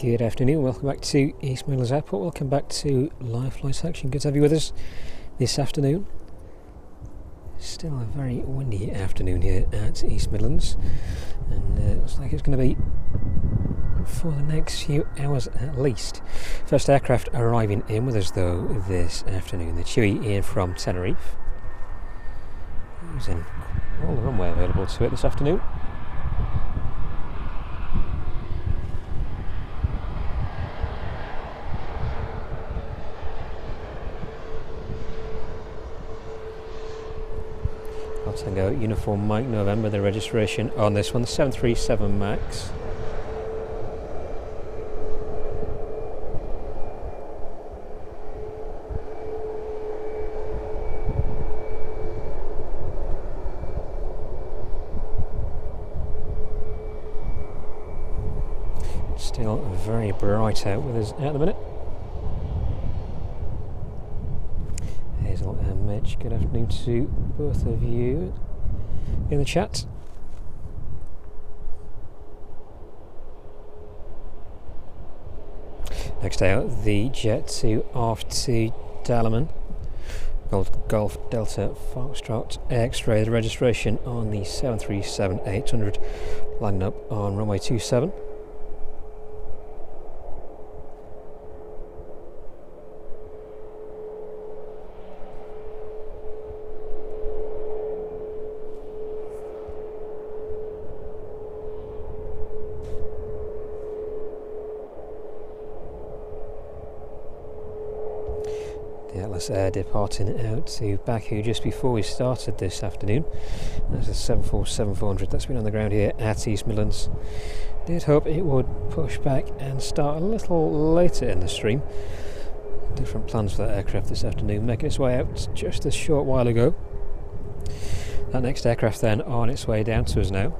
Good afternoon, welcome back to East Midlands Airport, welcome back to Live Flight Action. Good to have you with us this afternoon. Still a very windy afternoon here at East Midlands, and it looks like it's going to be for the next few hours at least. First aircraft arriving in with us though this afternoon, the Chewy in from Tenerife, using all the runway available to it this afternoon. Tango Uniform Mike November, the registration on this one, the 737 MAX. Still very bright out with us at the minute. Hazel and Mitch, good afternoon to both of you in the chat. Next out, the Jet 2 off to Dalaman, Golf Delta Foxtrot X-ray, the registration on the 737-800, landing up on runway 27. Air departing out to Baku just before we started this afternoon. That's a 747-400 that's been on the ground here at East Midlands. Did hope it would push back and start a little later in the stream. Different plans for that aircraft this afternoon, making its way out just a short while ago. That next aircraft then on its way down to us now.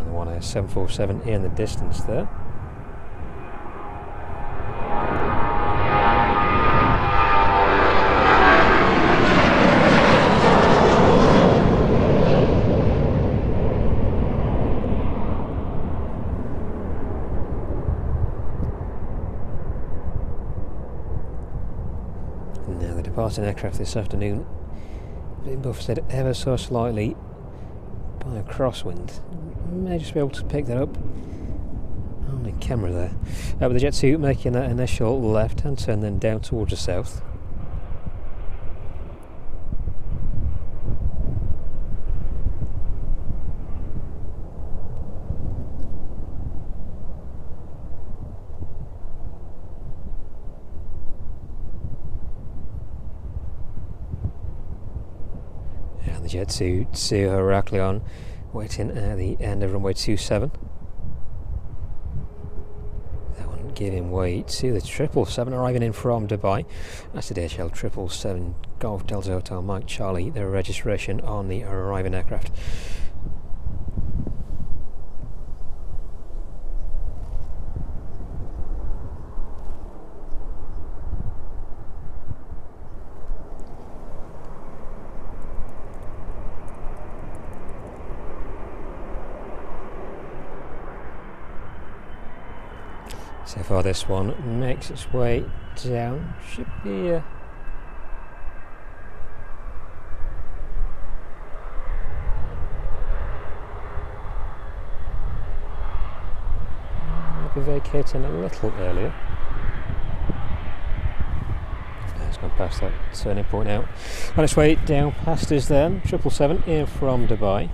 And the 747 in the distance there. Now the departing aircraft this afternoon being buffeted ever so slightly by a crosswind. May just be able to pick that up on the camera there. With the Jet 2 making that initial left hand turn then down towards the south. And the Jet 2 to Heraklion, waiting at the end of runway 27. That one giving way to the 777 arriving in from Dubai. That's the DHL 777 Golf Delta Hotel Mike Charlie, the registration on the arriving aircraft. So far this one makes its way down, should be maybe vacating a little earlier. It's gone past that turning point now. On its way down past us then, 777 in from Dubai.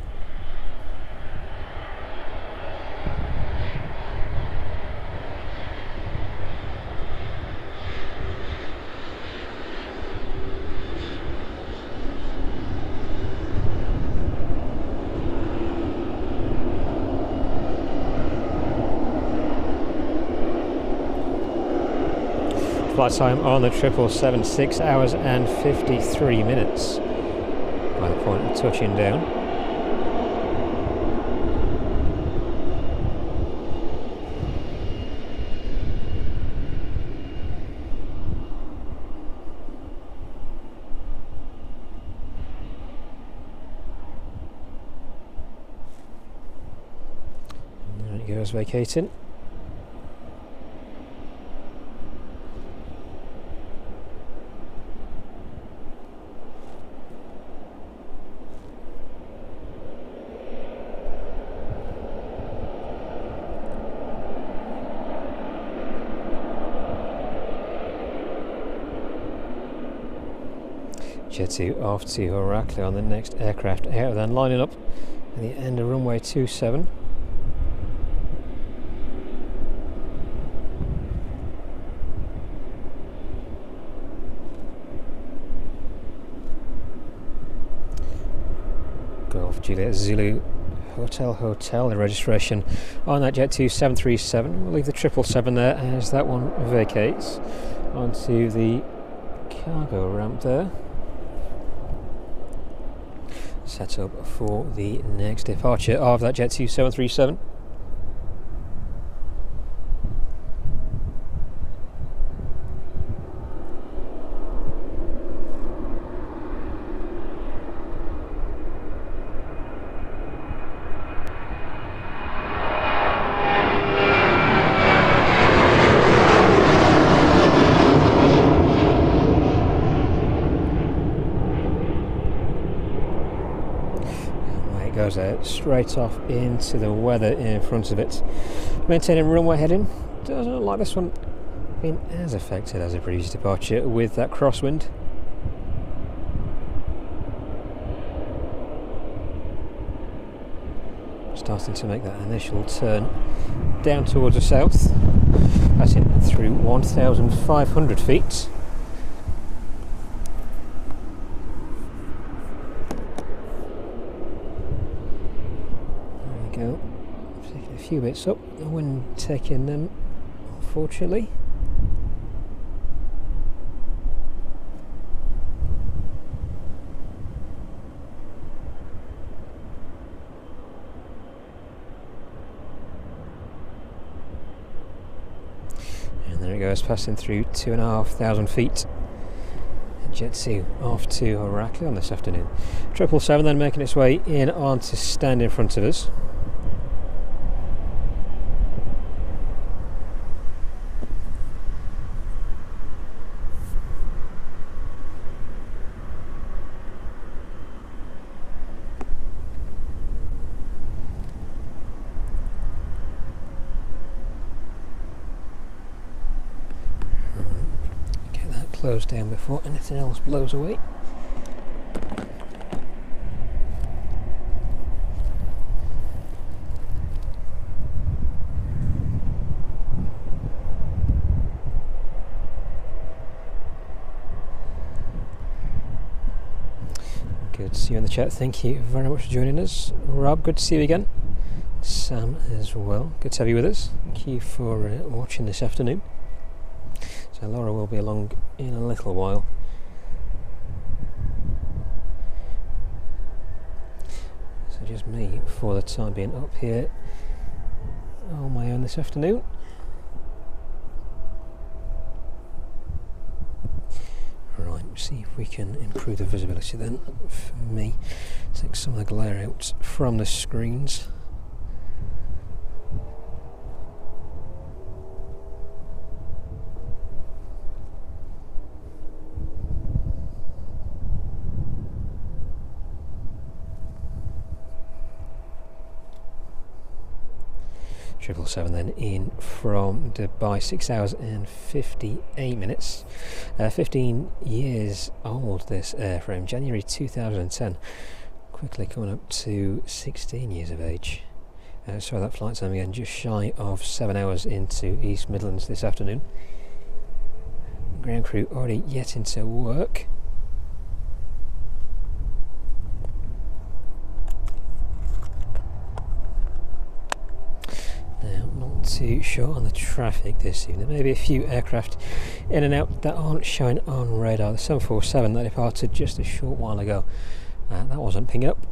Flight time on the 777, 6 hours and 53 minutes by the point of touching down. was vacating. Jet 2 off to Oracle on the next aircraft out, then lining up at the end of runway 27. Golf Juliet Zulu Hotel, the registration on that Jet 2 737. We'll leave the 777 there as that one vacates onto the cargo ramp there. Set up for the next departure of that Jet 2 737. Goes out straight off into the weather in front of it. Maintaining runway heading. Doesn't look like this one being as affected as a previous departure with that crosswind. Starting to make that initial turn down towards the south, passing through 1,500 feet. Go. Taking a few bits up, the wind taking them, unfortunately. And there it goes, passing through 2,500 feet. Jet 2 off to Oracle on this afternoon. 777 then making its way in on to stand in front of us. Close down before anything else blows away. Good to see you in the chat. Thank you very much for joining us. Rob, good to see you again. Sam as well. Good to have you with us. Thank you for watching this afternoon. So Laura will be along in a little while. So just me for the time being up here on my own this afternoon. Right, see if we can improve the visibility then for me. Take some of the glare out from the screens. Triple seven then in from Dubai, 6 hours and 58 minutes. 15 years old, this airframe, January 2010. Quickly coming up to 16 years of age. So that flight time again, just shy of 7 hours into East Midlands this afternoon. Ground crew already yet into work. Too short on the traffic this evening. There may be a few aircraft in and out that aren't showing on radar. The 747 that departed just a short while ago, that wasn't pinging up,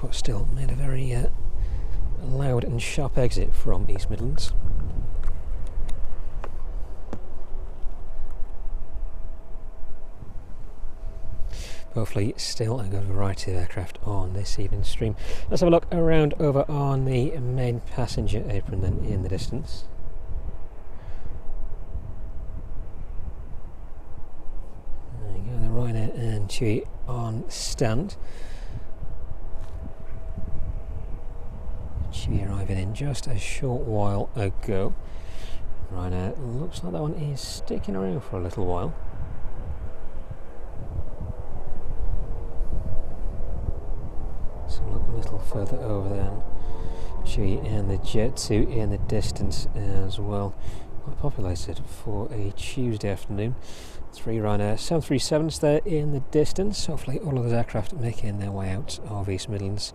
but still made a very loud and sharp exit from East Midlands. hopefully still a good variety of aircraft on this evening's stream. Let's have a look around over on the main passenger apron then in the distance. There you go, the Ryanair and TUI on stand. TUI arriving in just a short while ago. Ryanair looks like that one is sticking around for a little while. So look a little further over there. TUI and the Jet 2 in the distance as well. Quite populated for a Tuesday afternoon. 3 Ryanair 737s there in the distance. Hopefully all of those aircraft making their way out of East Midlands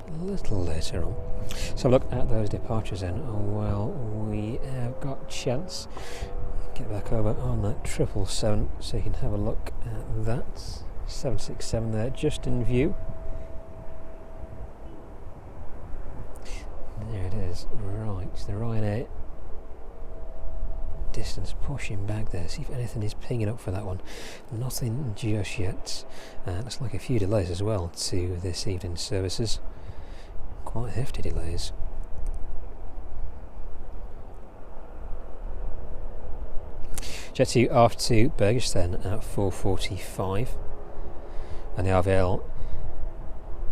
a little later on. So look at those departures then. Well, we have got chance. Get back over on that 777 so you can have a look at that. 767 there just in view. There it is. Right, the Ryanair distance pushing back there. See if anything is pinging up for that one. Nothing just yet. Looks like a few delays as well to this evening's services. Quite hefty delays. Jet 2 off to Burgess then at 4:45, and the RVL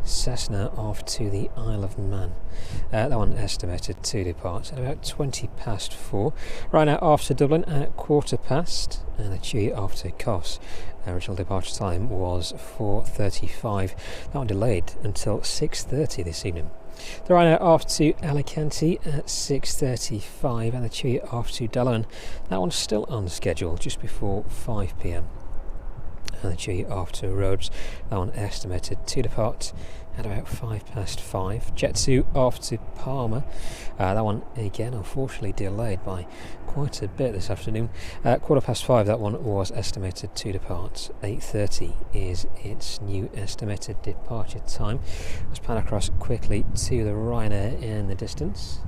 Cessna off to the Isle of Man. That one estimated to depart at about 4:20. Right now off to Dublin at 15:15, and the TUI off to Kos. Original departure time was 4:35. That one delayed until 6:30 this evening. The Ryanair off to Alicante at 6:35, and the TUI off to Dalaman. That one's still on schedule just before 5 p.m. And the TUI off to Rhodes. That one estimated to depart at about 5:05. Jet 2 off to Palma. That one again unfortunately delayed by quite a bit this afternoon. 5:15 that one was estimated to depart. 8:30 is its new estimated departure time. Let's pan across quickly to the Ryanair in the distance.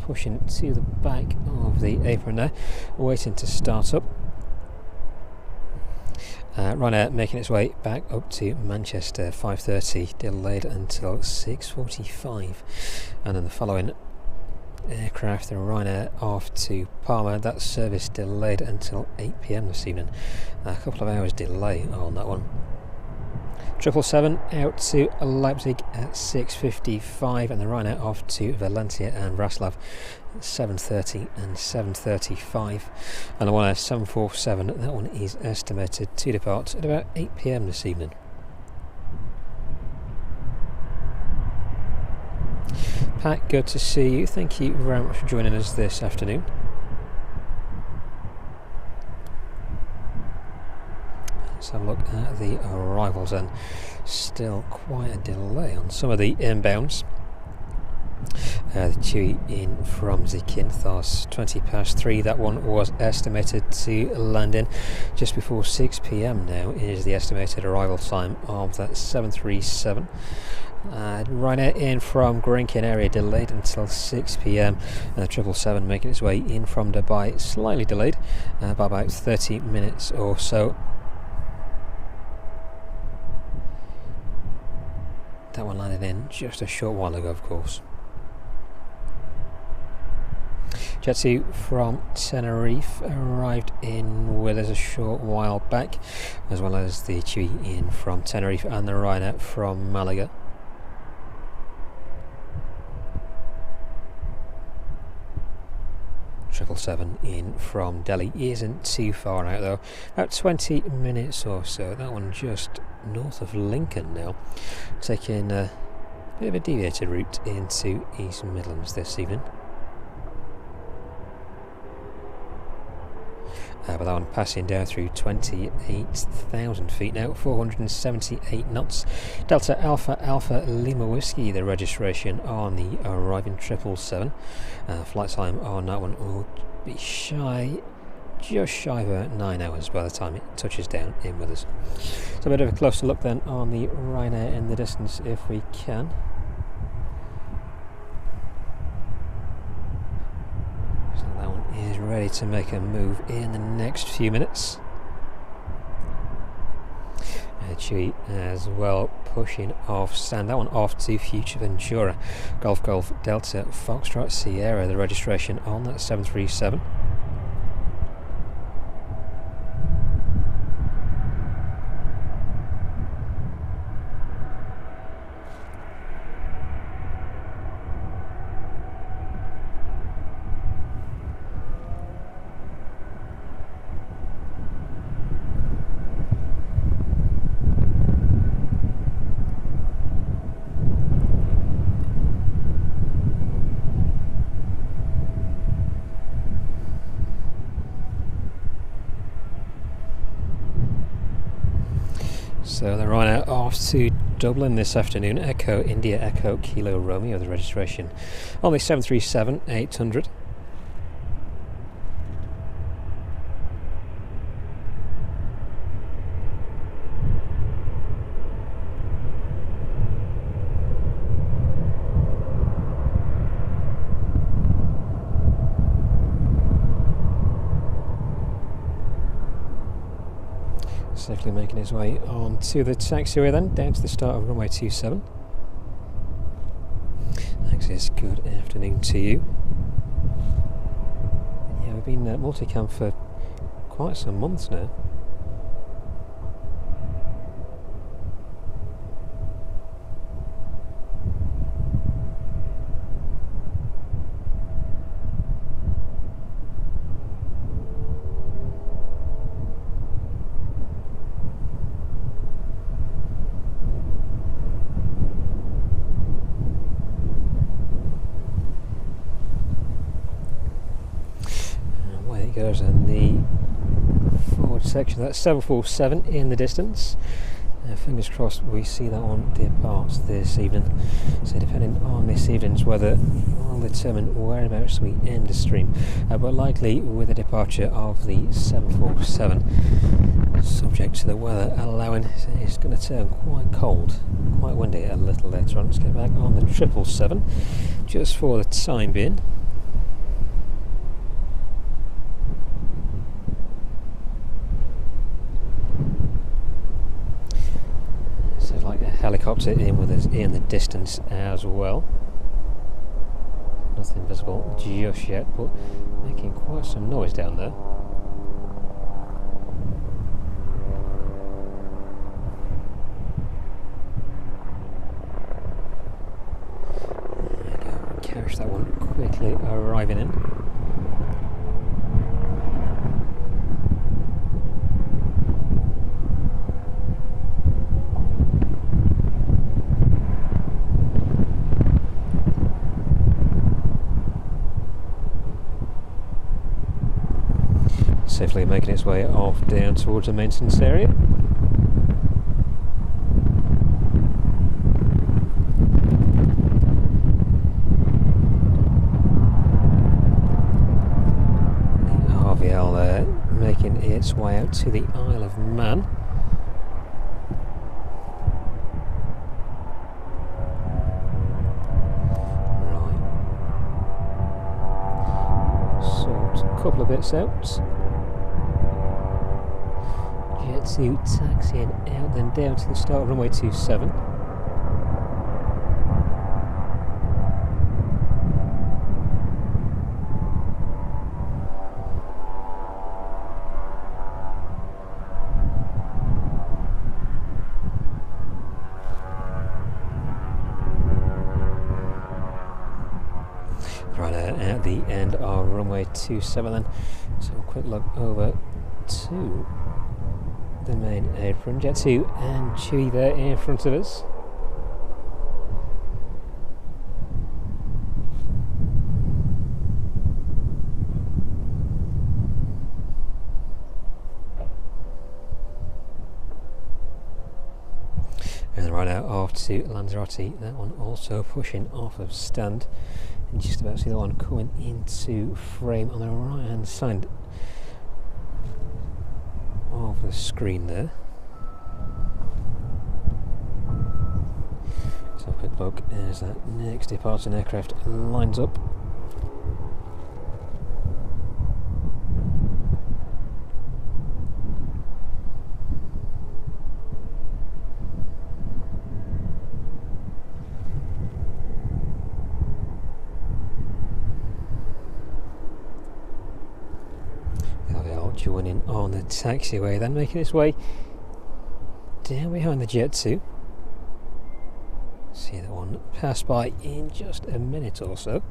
Pushing to the back of the apron there, waiting to start up. Ryanair making its way back up to Manchester, 5:30, delayed until 6:45, and then the following aircraft, the Ryanair off to Palma, that service delayed until 8 p.m. this evening. A couple of hours delay on that one. 777 out to Leipzig at 6:55, and the Ryanair off to Valencia and Vraslav at 7:30 and 7:35. And the one 747, that one is estimated to depart at about 8 p.m. this evening. Pat, good to see you. Thank you very much for joining us this afternoon. Let's have a look at the arrivals then. Still quite a delay on some of the inbounds. The TUI in from Zakynthos, 3:20. That one was estimated to land in just before 6 p.m. now is the estimated arrival time of that 737. Ryanair in from Grinkin area delayed until 6 p.m. and the 777 making its way in from Dubai, slightly delayed by about 30 minutes or so. That one landed in just a short while ago, of course. Jet 2 from Tenerife arrived in with us a short while back, as well as the TUI in from Tenerife and the Ryanair from Malaga. Seven in from Delhi isn't too far out though, about 20 minutes or so. That one just north of Lincoln now, taking a bit of a deviated route into East Midlands this evening. But that one passing down through 28,000 feet now, 478 knots. Delta Alpha Alpha Lima Whiskey, the registration on the arriving 777. Flight time on that one will be just shy of 9 hours by the time it touches down in with us. So a bit of a closer look then on the Ryanair in the distance if we can. So that one is ready ready to make a move in the next few minutes. Chewy as well, pushing off stand. That one off to Future Ventura. Golf Golf Delta Foxtrot Sierra, the registration on that 737. So they're right out off to Dublin this afternoon. Echo India Echo Kilo Romeo, the registration on the 737-800. Safely making his way on to the taxiway then, down to the start of runway 27. Thanks, good afternoon to you. Yeah, we've been multicam for quite some months now. Goes in the forward section. That's 747 in the distance. Fingers crossed we see that one depart this evening. So depending on this evening's weather, will determine whereabouts we end the stream. But likely with the departure of the 747, subject to the weather allowing, it's going to turn quite cold, quite windy a little later on. Let's get back on the 777 just for the time being. Helicopter in with us in the distance as well. Nothing visible just yet, but making quite some noise down there. There we go. Catch that one quickly arriving in. Safely making its way off down towards the maintenance area. The RVL there making its way out to the Isle of Man. Right. Sort a couple of bits out. To taxiing out, then down to the start of runway 27. Right at the end of runway 27 then. So a quick look over to the main apron. Jet 2 and Chewy there in front of us. And right out off to Lanzarote, that one also pushing off of stand. And just about to see that one coming into frame on the right hand side of the screen there. So a quick look as that next departing aircraft lines up. joining on the taxiway, then making its way down behind the Jet 2. See that one pass by in just a minute or so.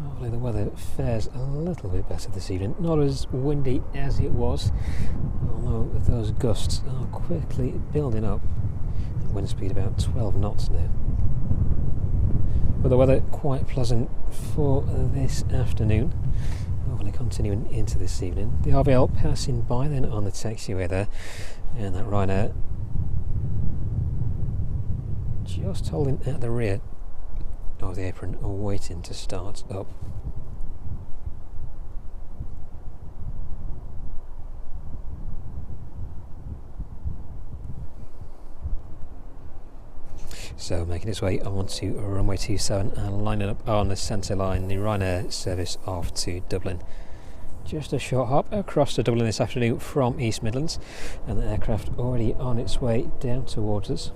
Hopefully the weather fares a little bit better this evening. Not as windy as it was, although those gusts are quickly building up. Wind speed about 12 knots now. But the weather quite pleasant for this afternoon. Hopefully continuing into this evening. The RVL passing by then on the taxiway there, and that Ryanair just holding at the rear of the apron, waiting to start up. So making its way onto runway 27 and lining up on the centre line, the Ryanair service off to Dublin. Just a short hop across to Dublin this afternoon from East Midlands, and the aircraft already on its way down towards us.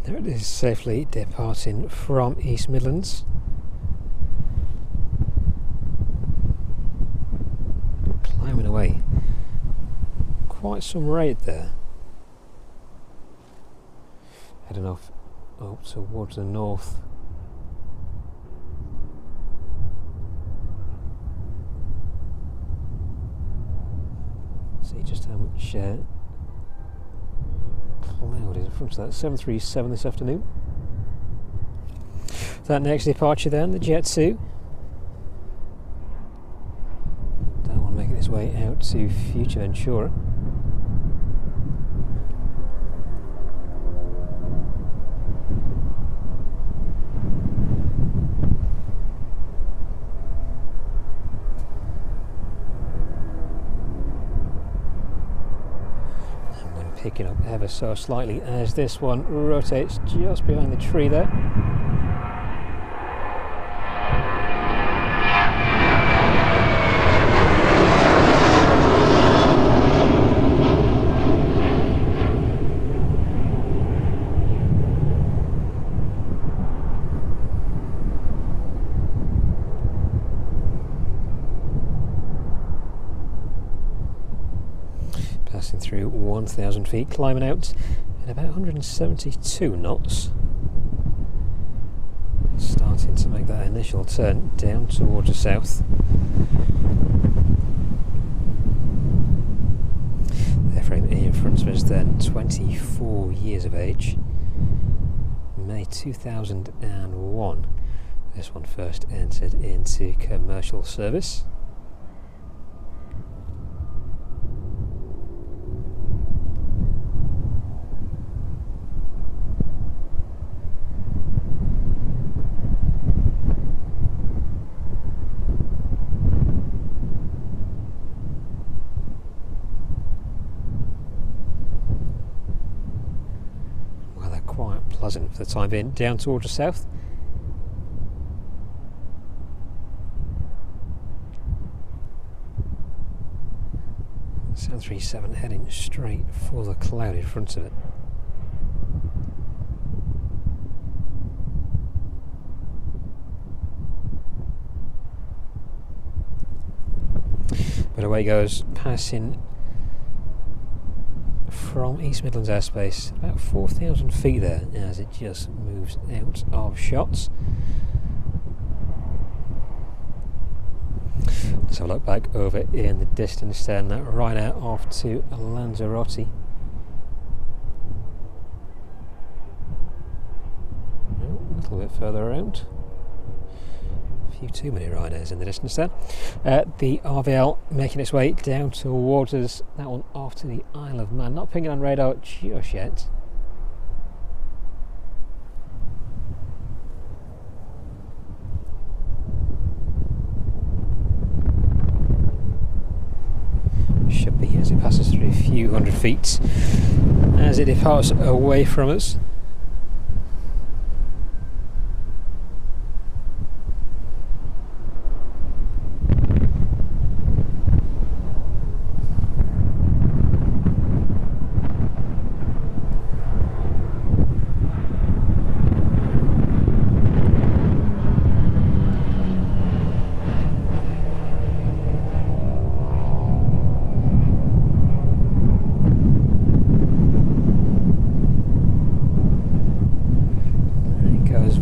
There it is, safely departing from East Midlands. Climbing away. Quite some rate there. Heading off up towards the north. See just how much cloud is in front of that. 737 this afternoon. That next departure then, the Jet 2. That one making its way out to Fuerteventura. Picking up ever so slightly as this one rotates just behind the tree there. Passing through 1,000 feet, climbing out at about 172 knots. Starting to make that initial turn down towards the south. The airframe in front of us then, 24 years of age. May 2001. This one first entered into commercial service. Quite pleasant for the time being, down towards the south. South 737 heading straight for the cloud in front of it. But away goes, passing from East Midlands airspace, about 4,000 feet there as it just moves out of shots. Let's have a look back over in the distance then, right out off to Lanzarote. A little bit further around. A few too many Ryanairs in the distance then. The RVL making its way down towards us, that one off to the Isle of Man. Not pinging on radar just yet. Should be as it passes through a few hundred feet as it departs away from us.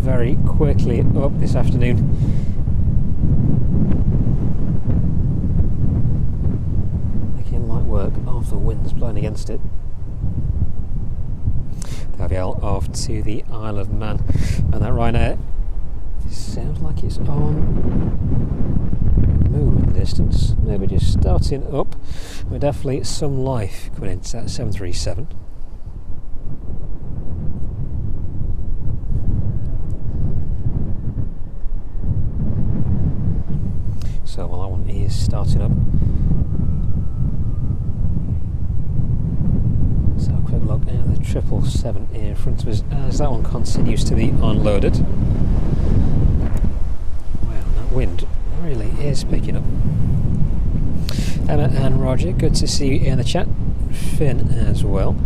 Very quickly up this afternoon. Making light work of the winds blowing against it. The RVL off to the Isle of Man, and that Ryanair sounds like it's on move in the distance, maybe just starting up. We're definitely some life coming into that 737. So while that one is starting up, so a quick look at the 777 in front of us as that one continues to be unloaded. Wow, that wind really is picking up. Emma and Roger, good to see you in the chat. Finn as well.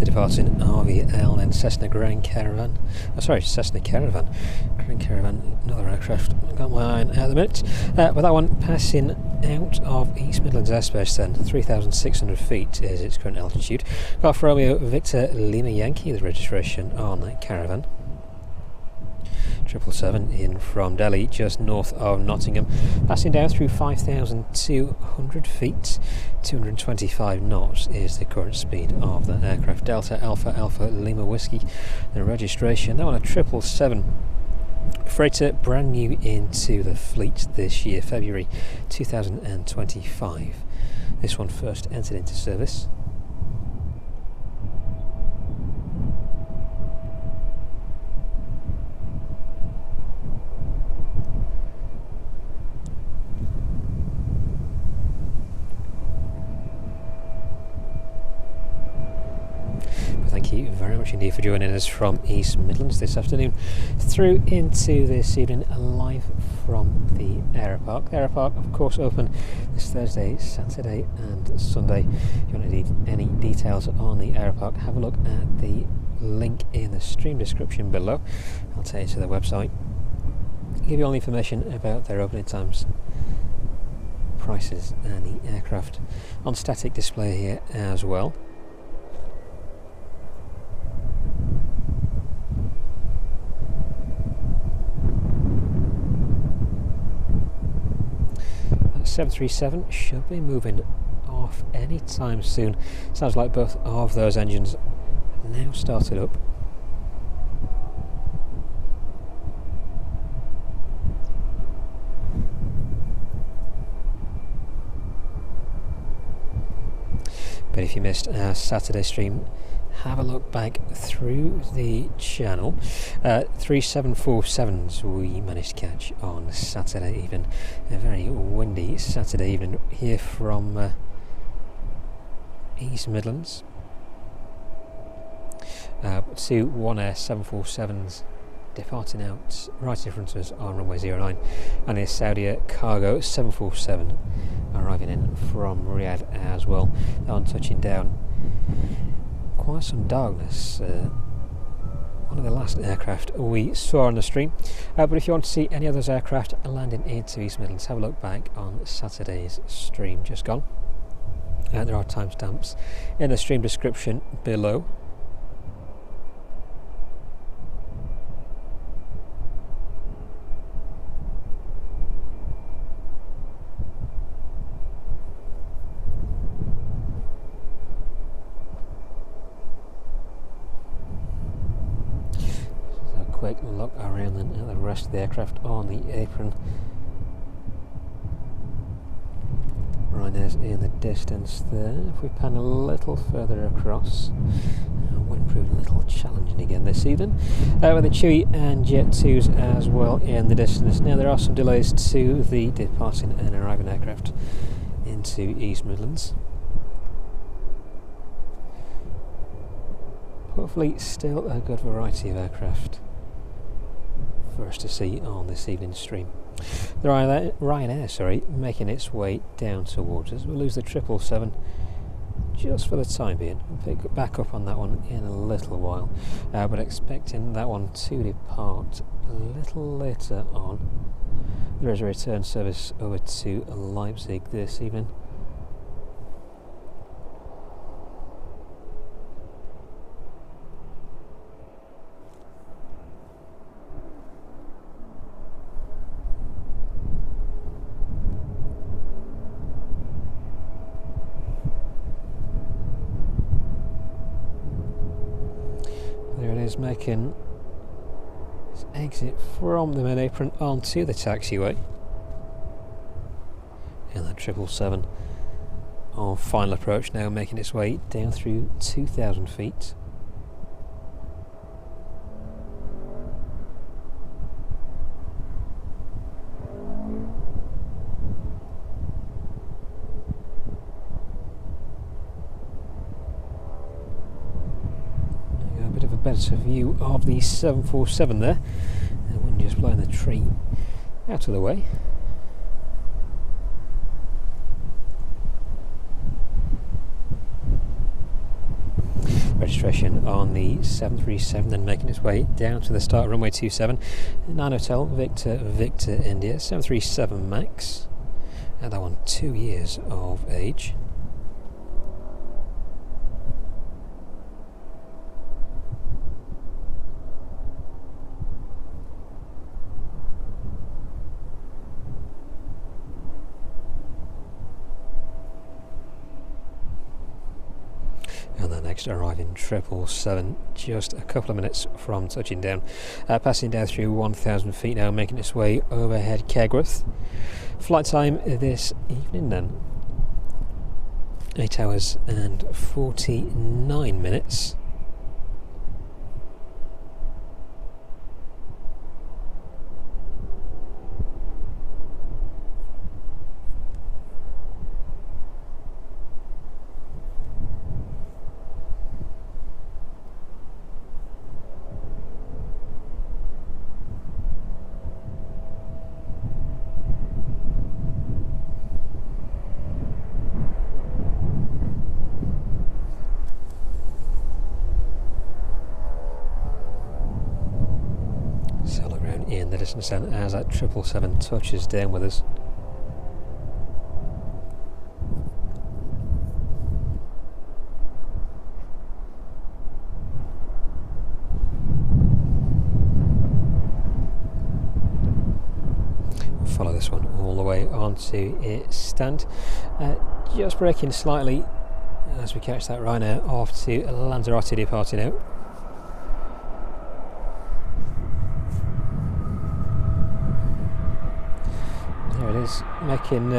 Departing RVL, then Cessna Grand Caravan. Oh, sorry, Cessna Caravan. Grand Caravan, another aircraft. I've got my eye on at the minute. But that one passing out of East Midlands airspace then, 3,600 feet is its current altitude. Golf Romeo Victor Lima Yankee, the registration on that Caravan. 777 in from Delhi, just north of Nottingham, passing down through 5,200 feet. 225 knots is the current speed of the aircraft. Delta Alpha Alpha Lima Whiskey, the registration. That one a 777 freighter, brand new into the fleet this year, February 2025. This one first entered into service. 'Thank you very much indeed for joining us from East Midlands this afternoon through into this evening live from the Aeropark. The Aeropark, of course, open this Thursday, Saturday and Sunday. If you want to need any details on the Aeropark, have a look at the link in the stream description below. I'll take you to the website, give you all the information about their opening times, prices and the aircraft on static display here as well. That 737 should be moving off any time soon. Sounds like both of those engines now started up. But if you missed our Saturday stream, have a look back through the channel. 3747s we managed to catch on Saturday evening. A very windy Saturday evening here from East Midlands. Two One Air 747s departing out right in front of us on runway 09, and the Saudi cargo 747 arriving in from Riyadh as well. On touching down, quite some darkness. One of the last aircraft we saw on the stream, but if you want to see any of those aircraft landing into East Midlands, have a look back on Saturday's stream just gone. There are timestamps in the stream description below. Quick look around then at the rest of the aircraft on the apron. Ryanairs in the distance there. If we pan a little further across, wind proved a little challenging again this evening. With the Chewy and Jet 2s as well in the distance. Now there are some delays to the departing and arriving aircraft into East Midlands. Hopefully still a good variety of aircraft for us to see on this evening's stream. The Ryanair, making its way down towards us. We'll lose the 777 just for the time being. We'll pick back up on that one in a little while, but expecting that one to depart a little later on. There is a return service over to Leipzig this evening. Is making his exit from the main apron onto the taxiway, and that 777 on final approach now making its way down through 2,000 feet. Better view of the 747 there. The wind just blowing the tree out of the way. Registration on the 737 then making its way down to the start runway 27. 9 Hotel Victor India 737 MAX, and that one 2 years of age. And the next arriving 777 just a couple of minutes from touching down, passing down through 1,000 feet now, making its way overhead Kegworth. Flight time this evening then 8 hours and 49 minutes. In the distance then as that 777 touches down with us. We'll follow this one all the way onto its stand, just braking slightly as we catch that Ryanair off to Lanzarote departing out. Is making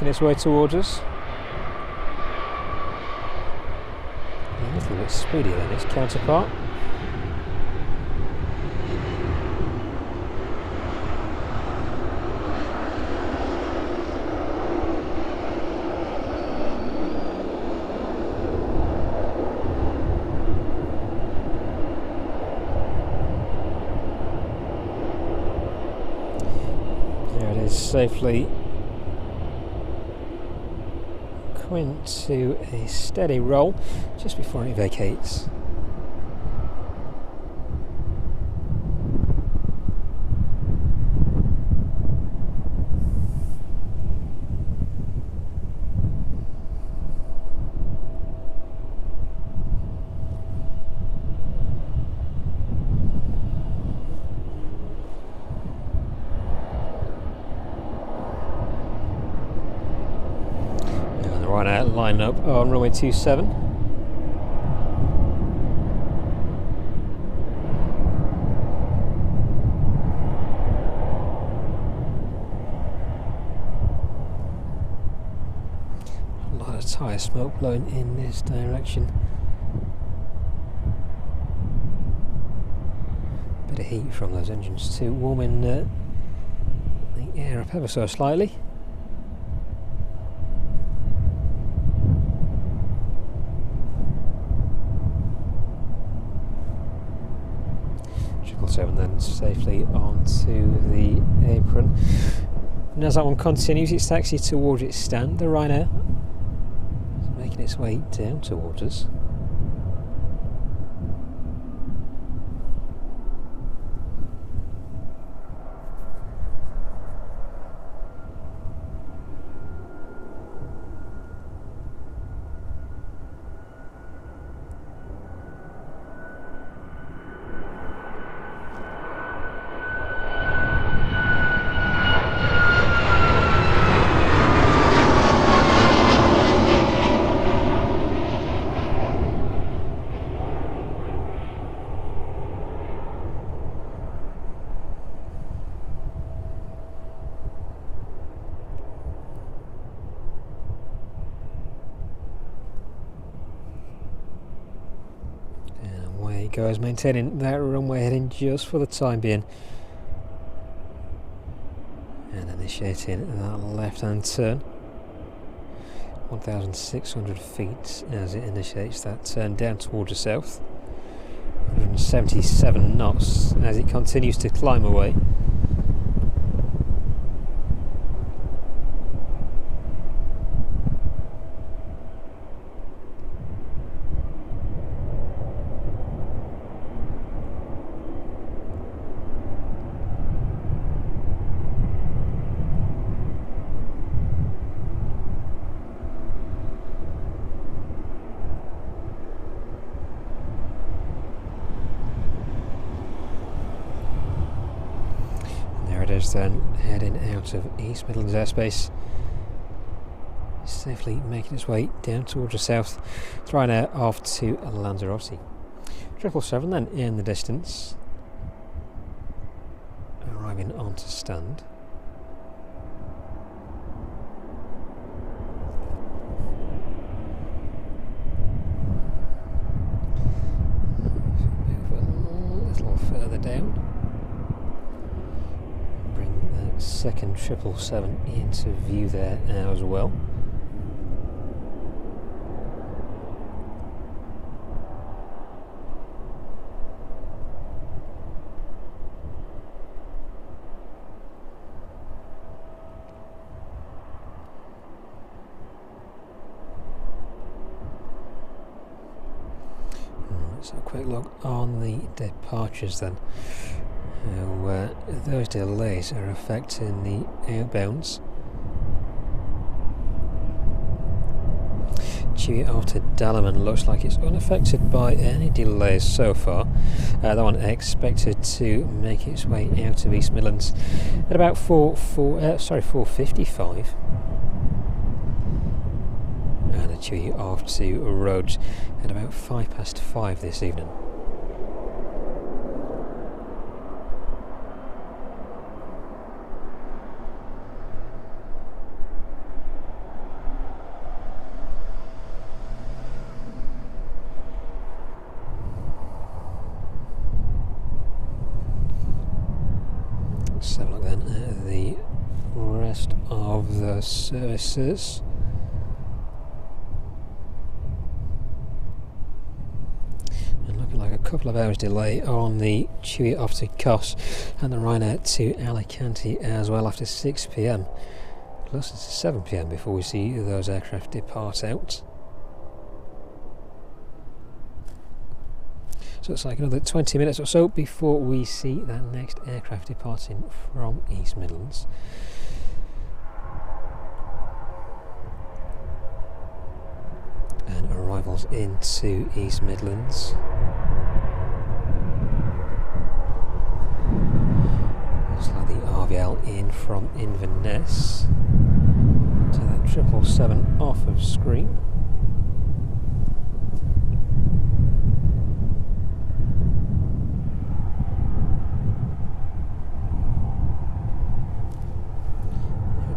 its way towards us. A little bit speedier than its counterpart. safely coming to a steady roll just before it vacates. Right now, line up on runway 27. A lot of tyre smoke blowing in this direction. Bit of heat from those engines too, warming the air up ever so slightly. And then safely onto the apron. And as that one continues, it's taxied towards its stand. The Ryanair is making its way down towards us. Goes, maintaining that runway heading just for the time being, and initiating that left hand turn, 1,600 feet as it initiates that turn down towards the south, 177 knots as it continues to climb away. Then heading out of East Midlands airspace, safely making its way down towards the south, trying out off to Lanzarote. 777 then in the distance, arriving onto stand. Move a little further down. Second 777 into view there as well. So a quick look on the departures then. Those delays are affecting the outbounds. Due out to Dalaman looks like it's unaffected by any delays so far. That one expected to make its way out of East Midlands at about 4:55, and a due off to Rhodes at about 5:05 this evening. Let's have a look then at the rest of the services. And looking like a couple of hours delay on the Chewy off to Kos and the Ryanair to Alicante as well after 6 p.m. Closer to 7 p.m. before we see those aircraft depart out. So it's like another 20 minutes or so before we see that next aircraft departing from East Midlands. And arrivals into East Midlands. Looks like the RVL in from Inverness. To that 777 off of screen.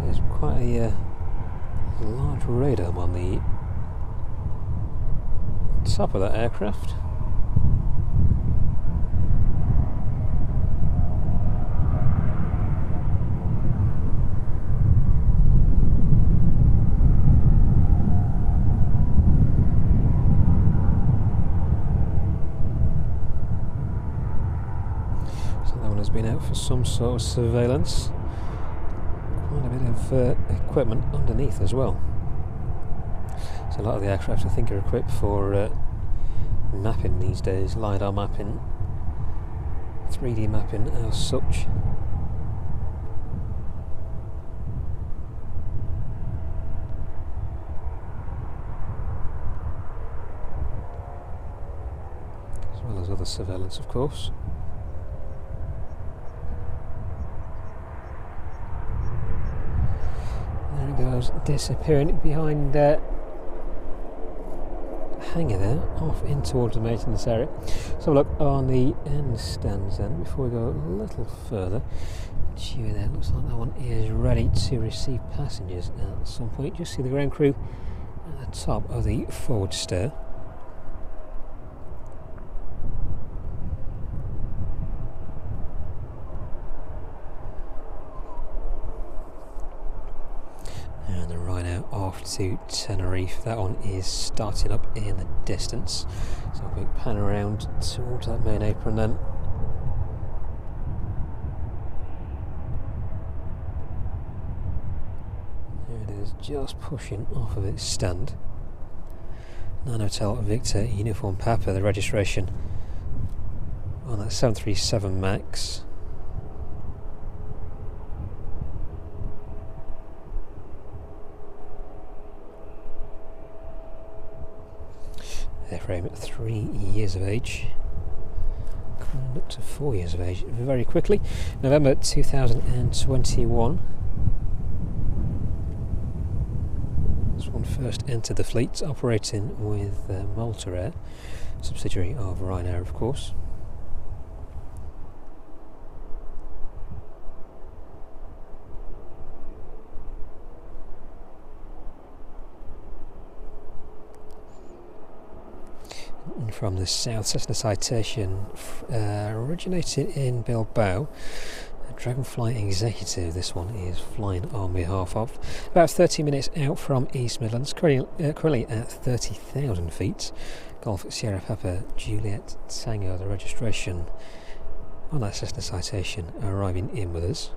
It is quite a large radome on the top of that aircraft. So that one has been out for some sort of surveillance. Quite a bit of equipment underneath as well. So a lot of the aircraft I think are equipped for mapping these days, LiDAR mapping, 3D mapping as such. As well as other surveillance, of course. There it goes, disappearing behind hangar there, off in towards the maintenance area. So look on the end stands then, before we go a little further. Chewy there, looks like that one is ready to receive passengers at some point. Just see the ground crew at the top of the forward stair. And the Rhino off to Tenerife. That one is starting up in the distance. So a quick pan around towards that main apron then. There it is, just pushing off of its stand. 9 Hotel Victor Uniform Papa, the registration on that 737 MAX. Airframe at 3 years of age, coming up to 4 years of age very quickly. November 2021. This one first entered the fleet, operating with Malta Air, subsidiary of Ryanair, of course. From the south, Cessna Citation, originated in Bilbao. A Dragonfly Executive, this one is flying on behalf of. About 30 minutes out from East Midlands, currently at 30,000 feet. Golf Sierra Papa Juliet Tango, the registration on that Cessna Citation, arriving in with us.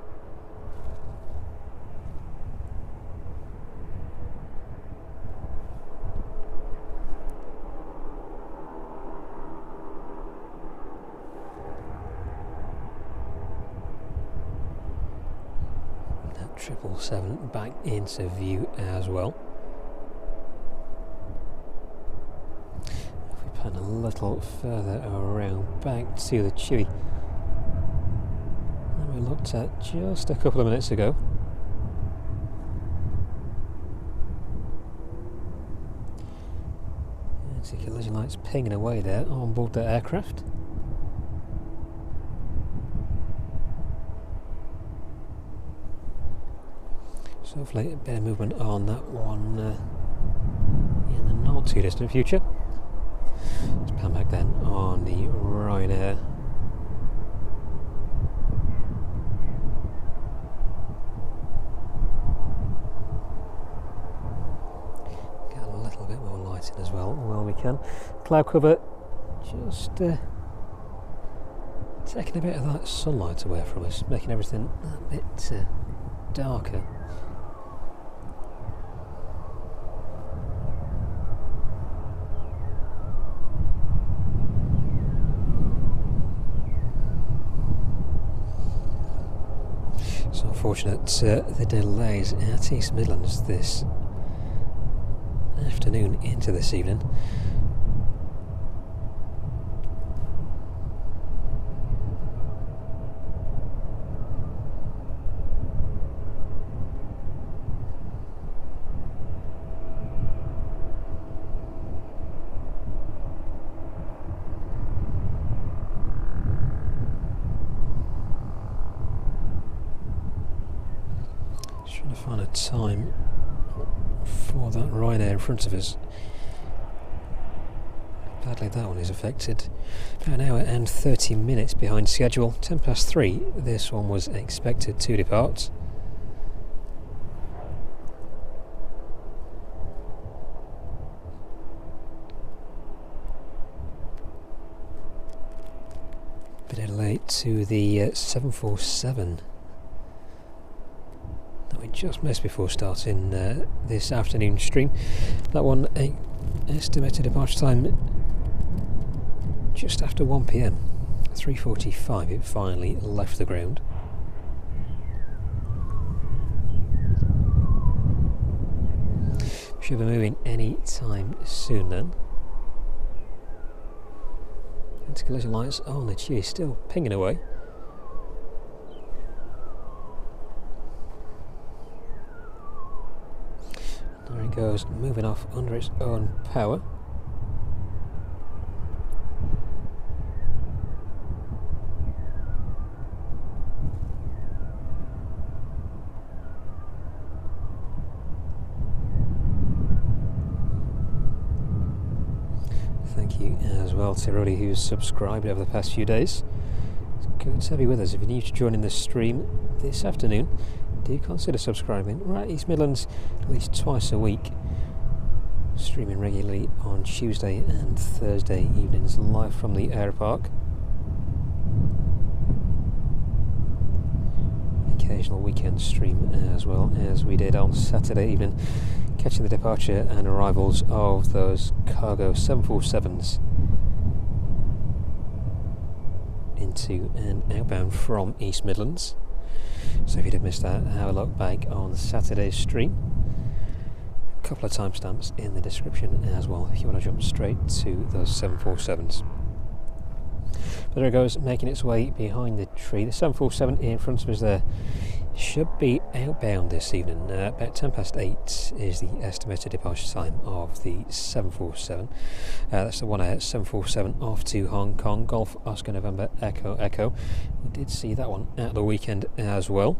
That 777 back into view as well. If we pan a little further around back to the Chewy that we looked at just a couple of minutes ago. See collision lights pinging away there on board the aircraft. So hopefully a bit of movement on that one in the not too distant future. Let's pan back then on the Ryanair. Get a little bit more light in as well while we can. Cloud cover just taking a bit of that sunlight away from us, making everything a bit darker. It's unfortunate the delays at East Midlands this afternoon into this evening. Trying to find a time for that Ryanair in front of us. Badly that one is affected. About an hour and 30 minutes behind schedule. 3:10. This one was expected to depart. Bit late to the 747. We just missed before starting this afternoon stream. That one, estimated departure time just after 1 PM. 3:45 it finally left the ground. Should be moving any time soon then. Anti-collision lights on the cheese, still pinging away. There it goes, moving off under its own power. Thank you as well to everybody who's subscribed over the past few days. It's good to have you with us. If you're new to joining the stream this afternoon, do consider subscribing. We're at East Midlands at least twice a week, streaming regularly on Tuesday and Thursday evenings live from the air park. Occasional weekend stream as well, as we did on Saturday evening, catching the departure and arrivals of those cargo 747s into and outbound from East Midlands. So if you did miss that, have a look back on Saturday's stream. A couple of timestamps in the description as well if you want to jump straight to those 747s. But there it goes, making its way behind the tree. The 747 in front of us there should be outbound this evening. About 8:10 is the estimated departure time of the 747. That's the one ahead, 747 off to Hong Kong, Golf Oscar November Echo Echo. We did see that one at the weekend as well.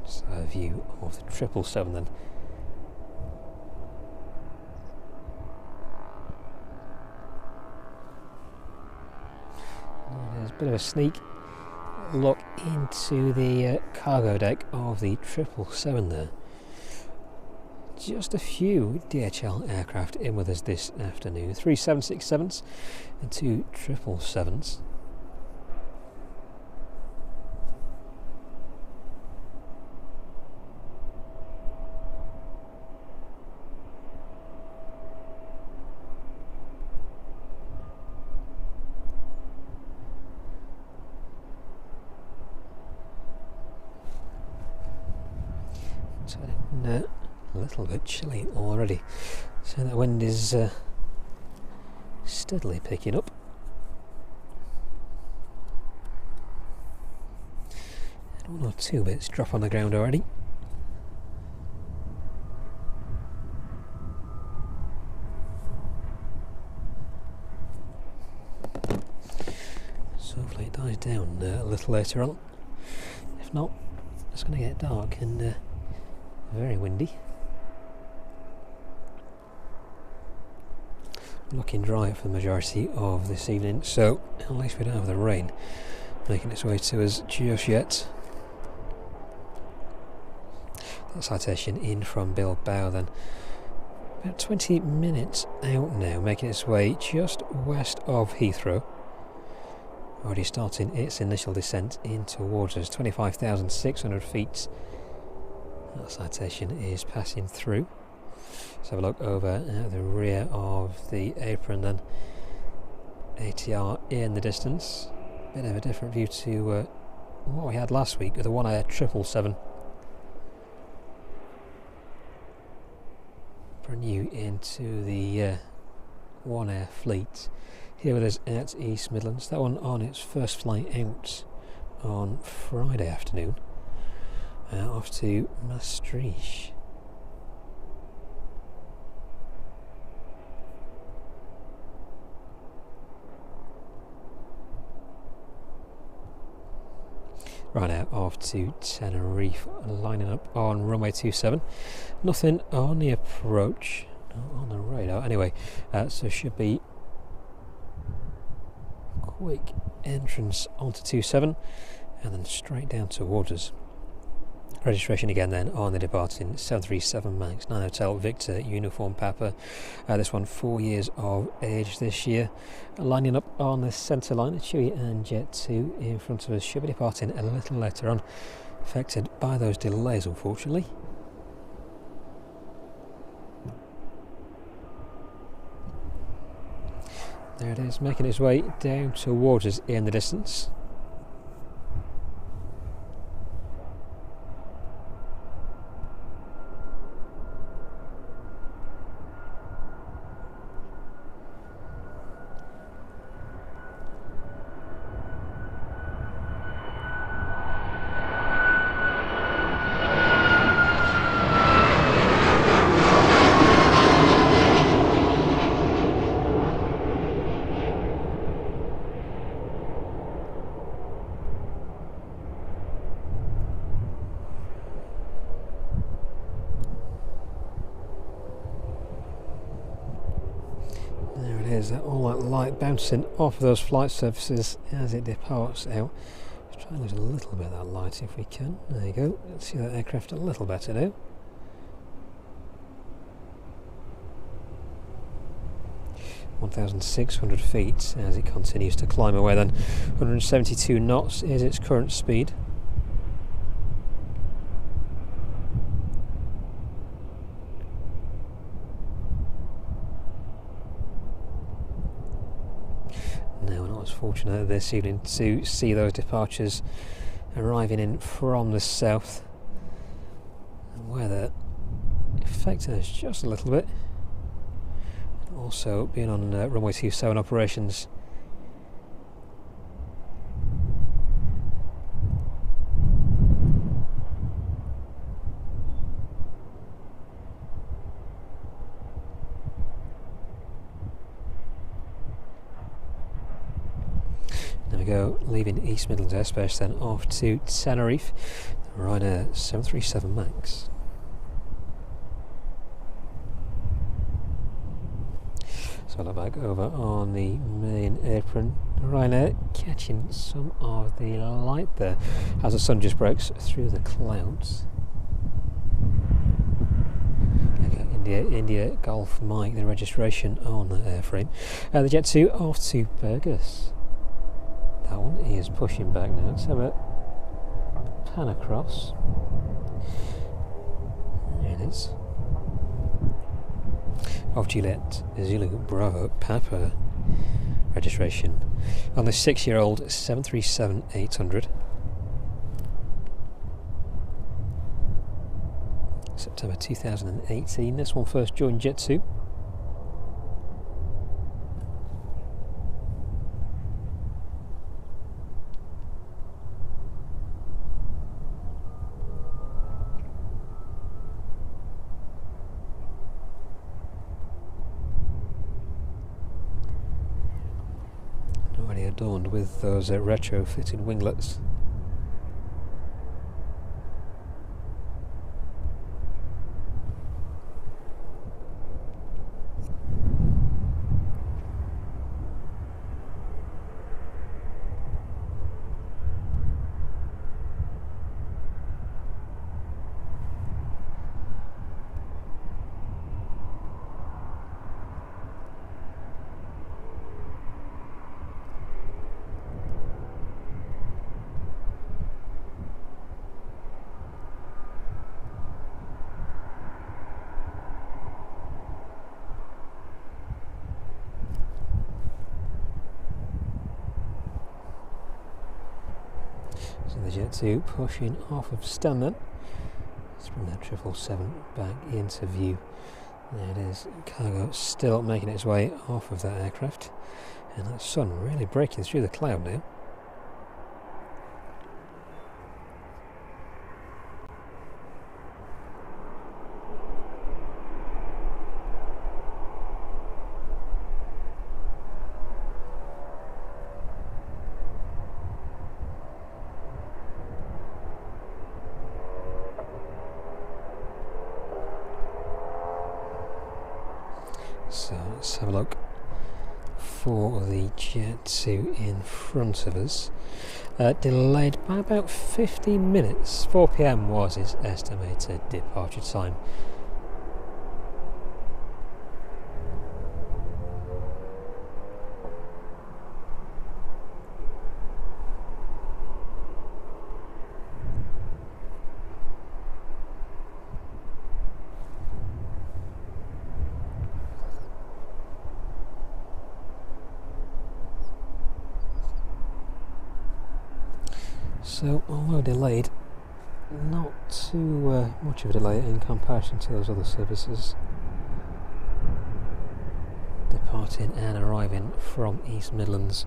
So a view of the 777 then. There's a bit of a sneak look into the cargo deck of the 777 there. Just a few DHL aircraft in with us this afternoon. 3 767s and 2 777s. A little bit chilly already, so the wind is steadily picking up. And 1 or 2 bits drop on the ground already. So hopefully it dies down a little later on. If not, it's going to get dark and very windy. Looking dry for the majority of this evening, so at least we don't have the rain making its way to us just yet. That citation in from Bilbao then. About 20 minutes out now, making its way just west of Heathrow. Already starting its initial descent in towards us. 25,600 feet. That citation is passing through. Let's have a look over at the rear of the apron then. ATR in the distance. Bit of a different view to what we had last week with the One Air 777. Brand new into the One Air fleet. Here with us at East Midlands. That one on its first flight out on Friday afternoon. Off to Maastricht. Right now off to Tenerife, lining up on runway 27. Nothing on the approach, not on the radar. Anyway, so should be quick entrance onto 27 and then straight down towards us. Registration again then on the departing 737 MAX 9 Hotel Victor Uniform Papa. This one 4 years of age this year. Lining up on the centre line, Chewy and Jet 2 in front of us. Should be departing a little later on, affected by those delays unfortunately. There it is, making its way down towards us in the distance. All that light bouncing off those flight surfaces as it departs out. Let's try and lose a little bit of that light if we can. There you go. Let's see that aircraft a little better now. (1,600 feet) as it continues to climb away. Then 172 knots is its current speed. Fortunate this evening to see those departures arriving in from the south. And weather affecting us just a little bit. Also being on runway 27 operations. There we go, leaving East Midlands airspace then off to Tenerife, Ryanair 737 MAX. So look back over on the main apron. Ryanair catching some of the light there as the sun just breaks through the clouds. India Golf Mike, the registration on the airframe. The Jet 2 off to Burgos. That one is pushing back now. Let's have a pan across. There it is. Of Juliet Zulu Bravo Papa registration on the 6-year-old 737-800. September 2018. This one first joined Jet 2. Adorned with those retrofitted winglets. Jet 2 pushing off of stand then. Let's bring that 777 back into view. There it is, cargo still making its way off of that aircraft, and that sun really breaking through the cloud now. So let's have a look for the Jet 2 in front of us. Delayed by about 50 minutes. 4 PM was its estimated departure time. So, although delayed, not too much of a delay in comparison to those other services departing and arriving from East Midlands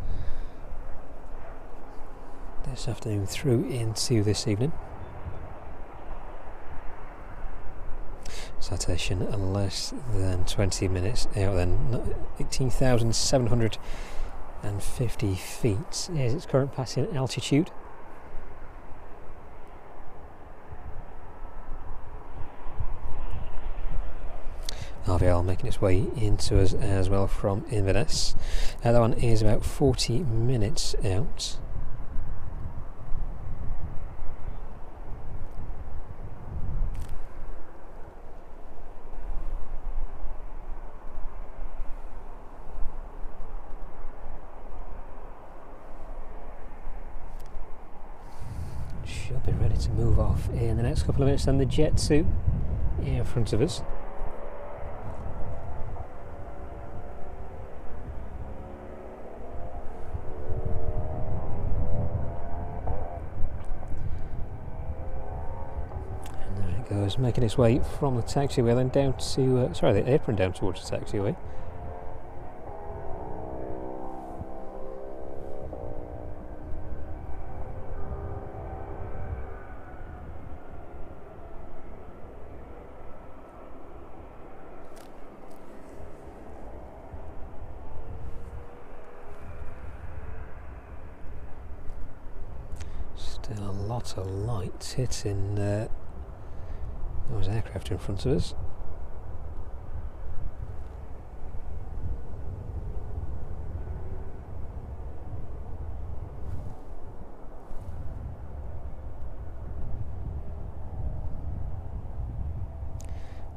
this afternoon through into this evening. Citation less than 20 minutes out then, 18,750 feet is its current passing altitude. RVL making its way into us as well from Inverness. That one is about 40 minutes out. Should be ready to move off in the next couple of minutes. Then the Jet 2 in front of us. Goes making its way from the taxiway then down to the apron down towards the taxiway. Still a lot of light hitting those aircraft in front of us.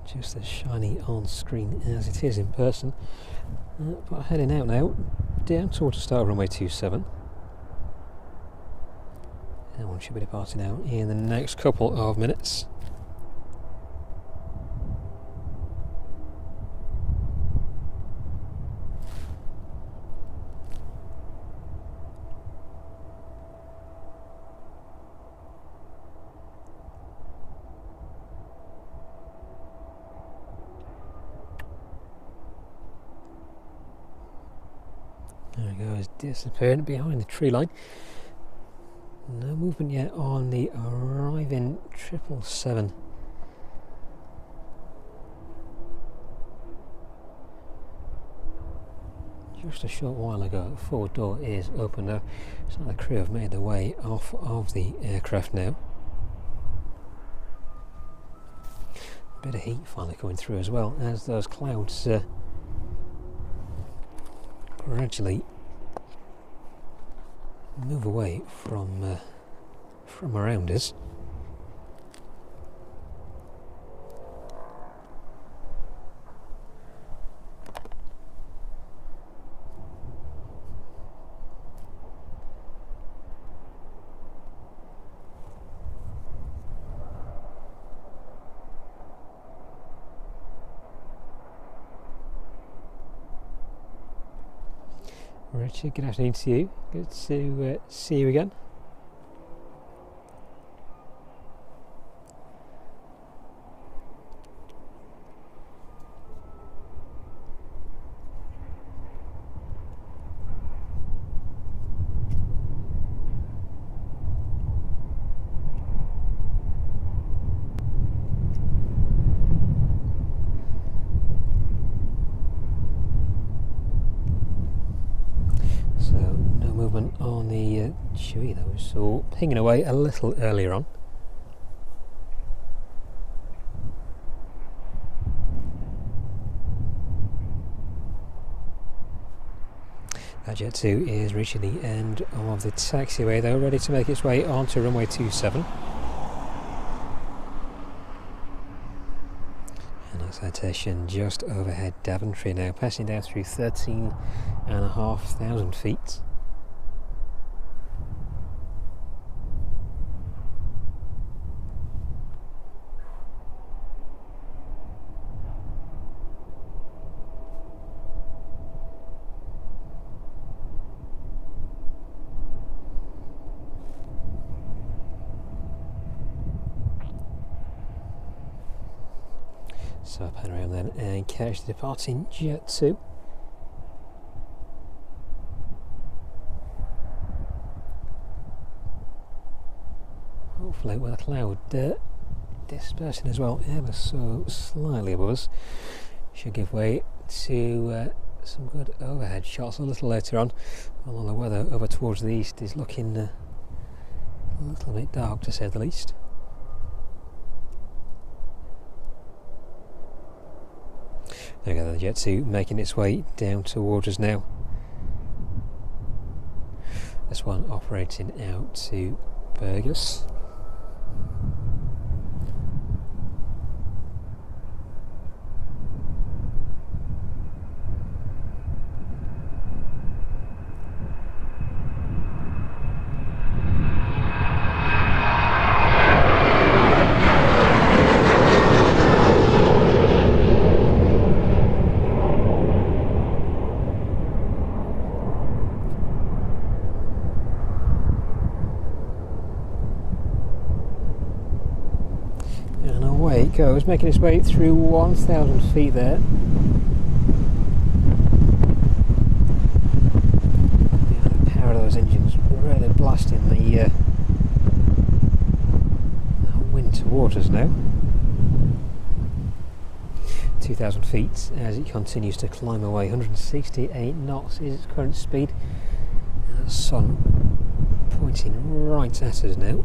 Just as shiny on screen as it is in person. But heading out now, down towards the start of runway 27. And one should be departing out in the next couple of minutes. There it goes, disappearing behind the tree line. No movement yet on the arriving 777. Just a short while ago, the forward door is open now. So the crew have made their way off of the aircraft now. A bit of heat finally coming through as well as those clouds gradually move away from around us. Richard, good afternoon to you. Good to see you again. chewy those, so pinging away a little earlier on. That Jet 2 is reaching the end of the taxiway though, ready to make its way onto runway 27. And citation just overhead Daventry now, passing down through 13,500 feet. So I'll pan around then and catch the departing Jet 2. Hopefully with a cloud dispersing as well, ever so slightly above us, should give way to some good overhead shots a little later on, although the weather over towards the east is looking a little bit dark to say the least. There we go, the Jet 2 making its way down towards us now. This one operating out to Burgos. Away it goes, making its way through 1,000 feet there. The power of those engines really blasting the wind towards us now. 2,000 feet as it continues to climb away. 168 knots is its current speed. And the sun pointing right at us now.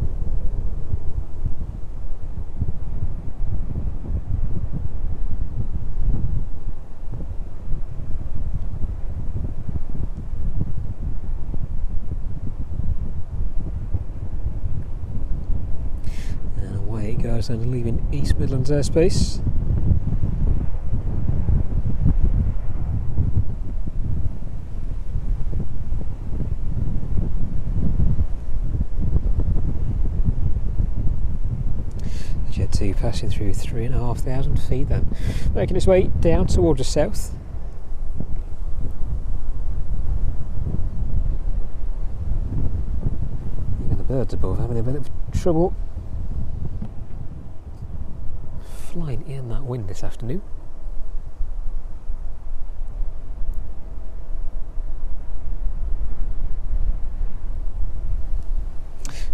Goes and leaving East Midlands airspace. Jet 2 passing through 3,500 feet then, making its way down towards the south. Even the birds above having a bit of trouble flying in that wind this afternoon.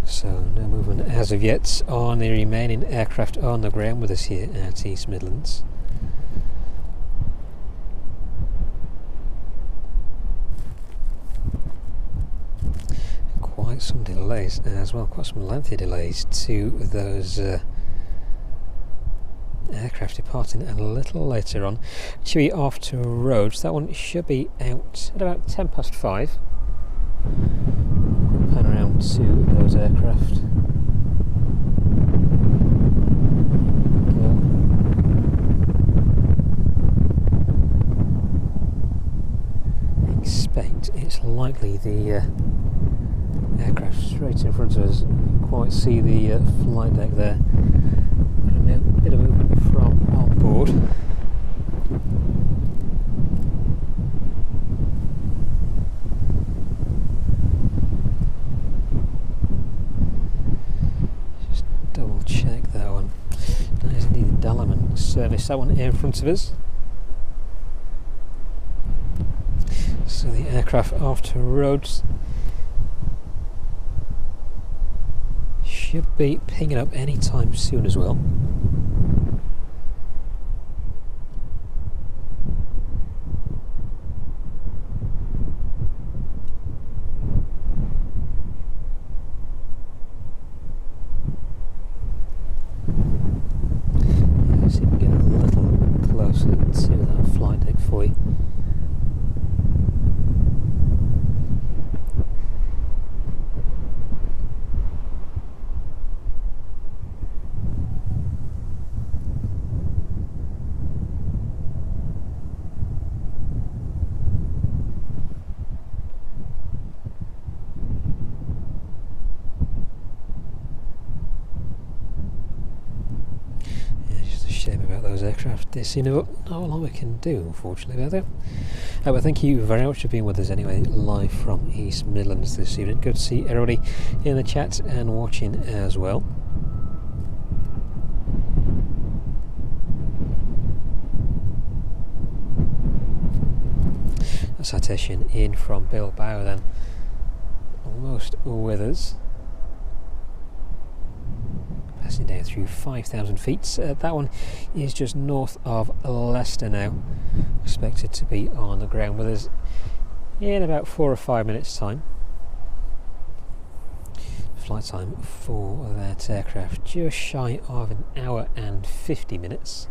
So no movement as of yet on the remaining aircraft on the ground with us here at East Midlands. Quite some delays as well, quite some lengthy delays to those aircraft departing a little later on. Should be off to Rhodes. That one should be out at about 5:10. We'll pan around to those aircraft. Go. Expect it's likely the aircraft straight in front of us. You can quite see the flight deck there. A bit of movement from on board. Just double check that one. That is indeed the Dallerman service, that one in front of us. So the aircraft off to Rhodes should be picking up any time soon as well. for you. Shame about those aircraft dissing, but not a lot we can do, unfortunately, about that. But thank you very much for being with us anyway, live from East Midlands this evening. Good to see everybody in the chat and watching as well. A citation in from Bilbao then, almost with us. Passing down through 5,000 feet. That one is just north of Leicester now. Expected to be on the ground with us in about 4 or 5 minutes time. Flight time for that aircraft just shy of an hour and 50 minutes.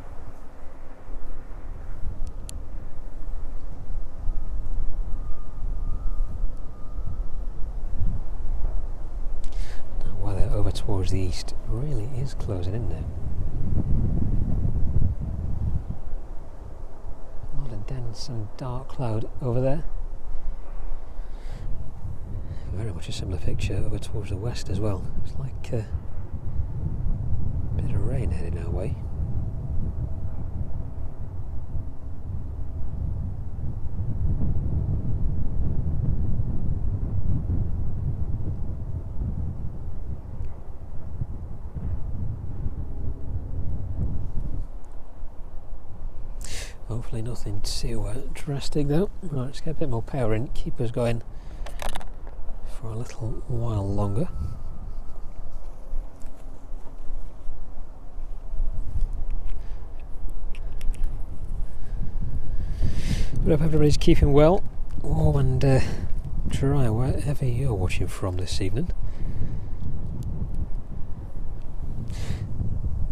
Over towards the east really is closing in now. A lot of dense and dark cloud over there. Very much a similar picture over towards the west as well. It's like a bit of rain heading our way. Hopefully nothing too drastic though. Right, let's get a bit more power in, keep us going for a little while longer. But I hope everybody's keeping well, warm and dry wherever you're watching from this evening.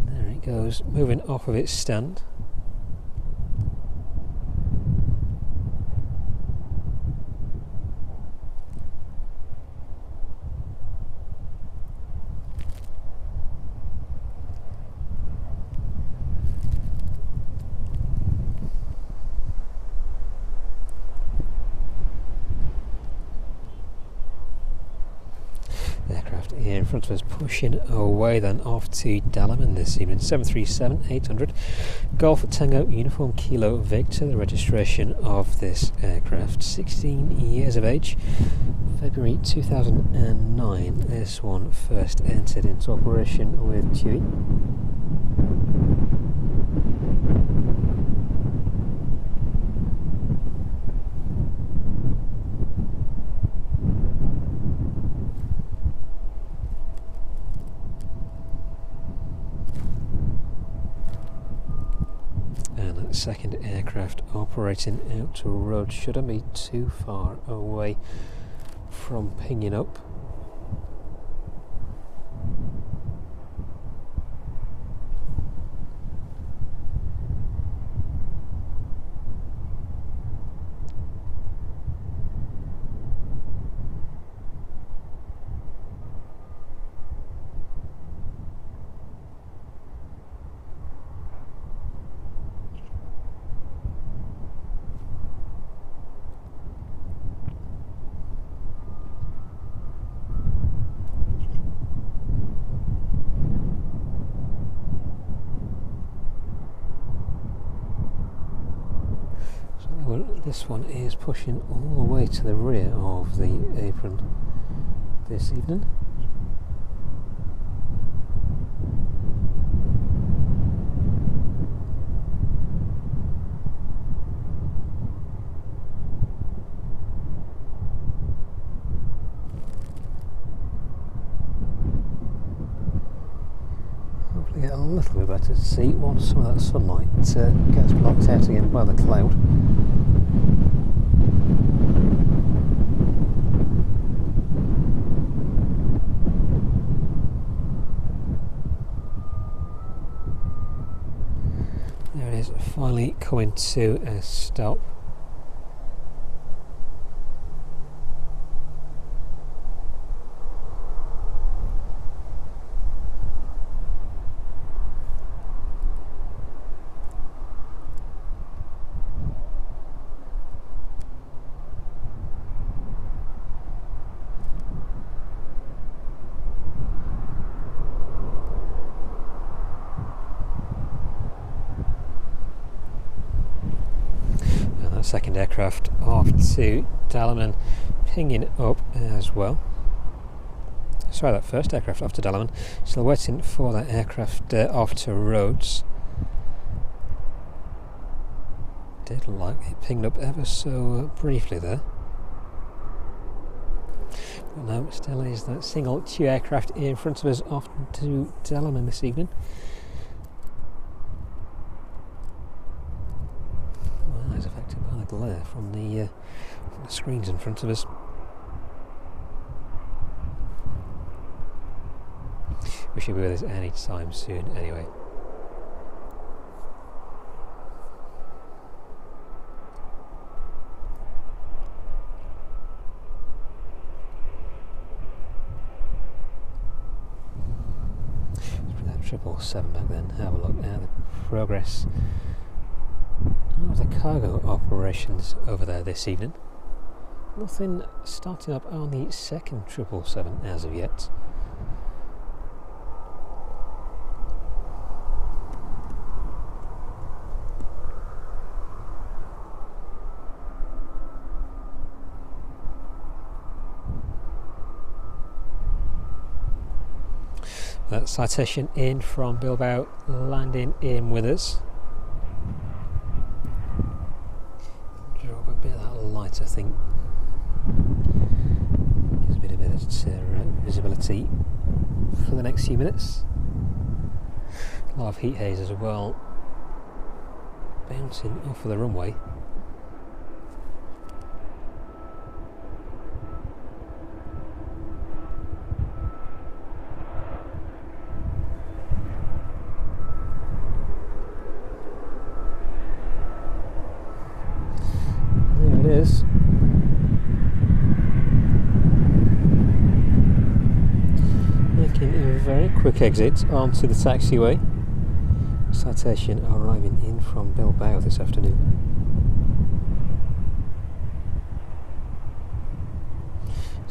There it goes, moving off of its stand. In front of us, pushing away then off to Dalaman this evening. 737-800 Golf Tango Uniform Kilo Victor, the registration of this aircraft. 16 years of age, February 2009 this one first entered into operation with TUI. Second aircraft operating out to road shouldn't be too far away from pinging up. This one is pushing all the way to the rear of the apron this evening. Hopefully get a little bit better to see once some of that sunlight gets blocked out again by the cloud. There it is, finally coming to a stop. Second aircraft off to Dalaman, pinging up as well. Sorry, that first aircraft off to Dalaman. Still waiting for that aircraft off to Rhodes. Did like it pinged up ever so briefly there. But no, still is that single two aircraft in front of us off to Dalaman this evening. Affected by the glare from the screens in front of us. We should be with us any time soon anyway. Let's bring that 777 back then, have a look at the progress of the cargo operations over there this evening. Nothing starting up on the second 777 as of yet. That citation in from Bilbao landing in with us. Drop a bit of that light, I think. Gives a bit of visibility for the next few minutes. A lot of heat haze as well, bouncing off of the runway. Is making a very quick exit onto the taxiway. Citation arriving in from Bilbao this afternoon.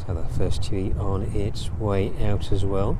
So that first TUI on its way out as well.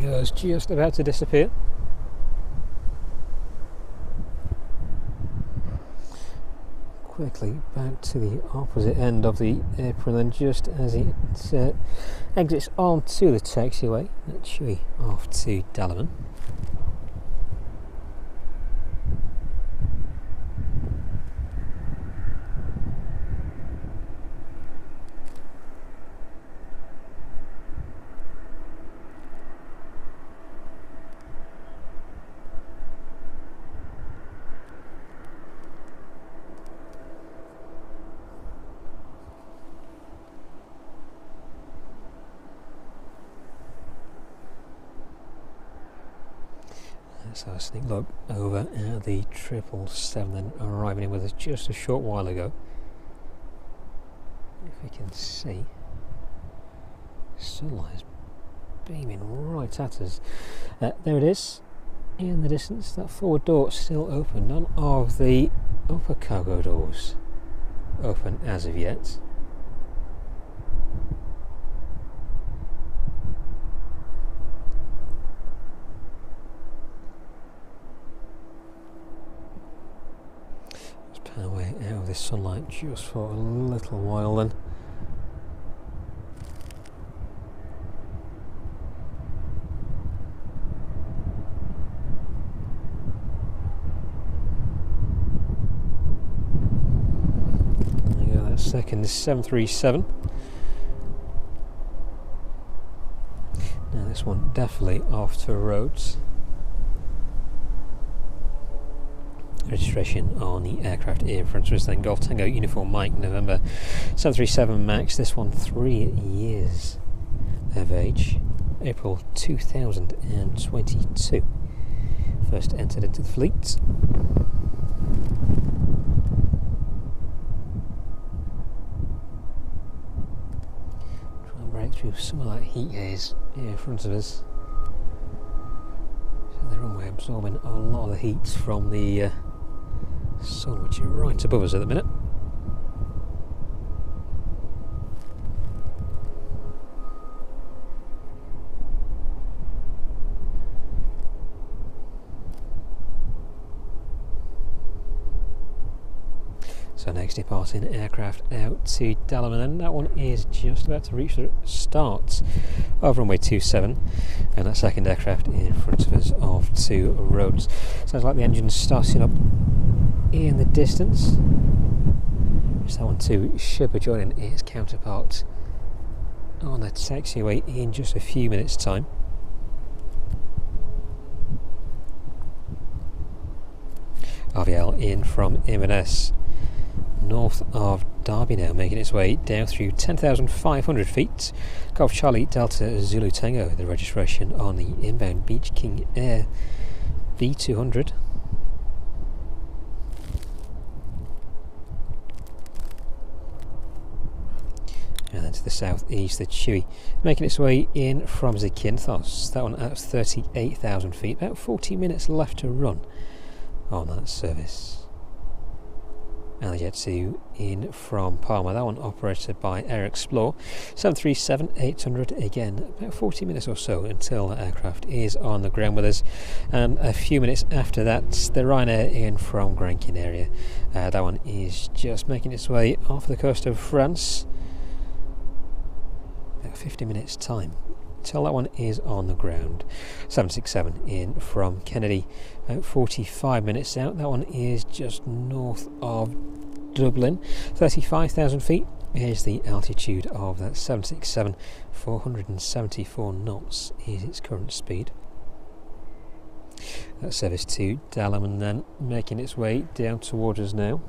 Goes just about to disappear. Quickly back to the opposite end of the apron, and just as it exits onto the taxiway, actually off to Dalaman. So a sneak look over at the 777 arriving in with us just a short while ago. If we can see, sunlight is beaming right at us. There it is, in the distance. That forward door still open. None of the upper cargo doors open as of yet. our way out of this sunlight just for a little while then. There you go, that second 737. Now this one definitely off to roads. Registration on the aircraft in front of us then, Golf Tango Uniform Mike November 737 MAX, this one 3 years of age, April 2022, first entered into the fleet. Try and break through some of that heat haze in front of us. So the runway absorbing a lot of the heat from the sun, which is right above us at the minute. So next departing aircraft out to Dalham, and that one is just about to reach the start of runway 27, and that second aircraft in front of us off to roads. Sounds like the engine's starting up in the distance. Just that one too should be joining its counterpart on the taxiway in just a few minutes' time. RVL in from Inverness, north of Derby now, making its way down through 10,500 feet. Golf Charlie Delta Zulu Tango, the registration on the inbound Beach King Air V200. And then to the southeast, the Chewy, making its way in from Zakynthos. That one at 38,000 feet, about 40 minutes left to run on that service. And the Jet 2 in from Palma, that one operated by Air Explore, 737-800, again about 40 minutes or so until the aircraft is on the ground with us. And a few minutes after that, the Ryanair in from Grand Canaria, that one is just making its way off the coast of France, about 50 minutes time till that one is on the ground. 767 in from Kennedy, about 45 minutes out. That one is just north of Dublin. 35,000 feet is the altitude of that 767. 474 knots is its current speed. That service to Dalham, and then making its way down towards us now.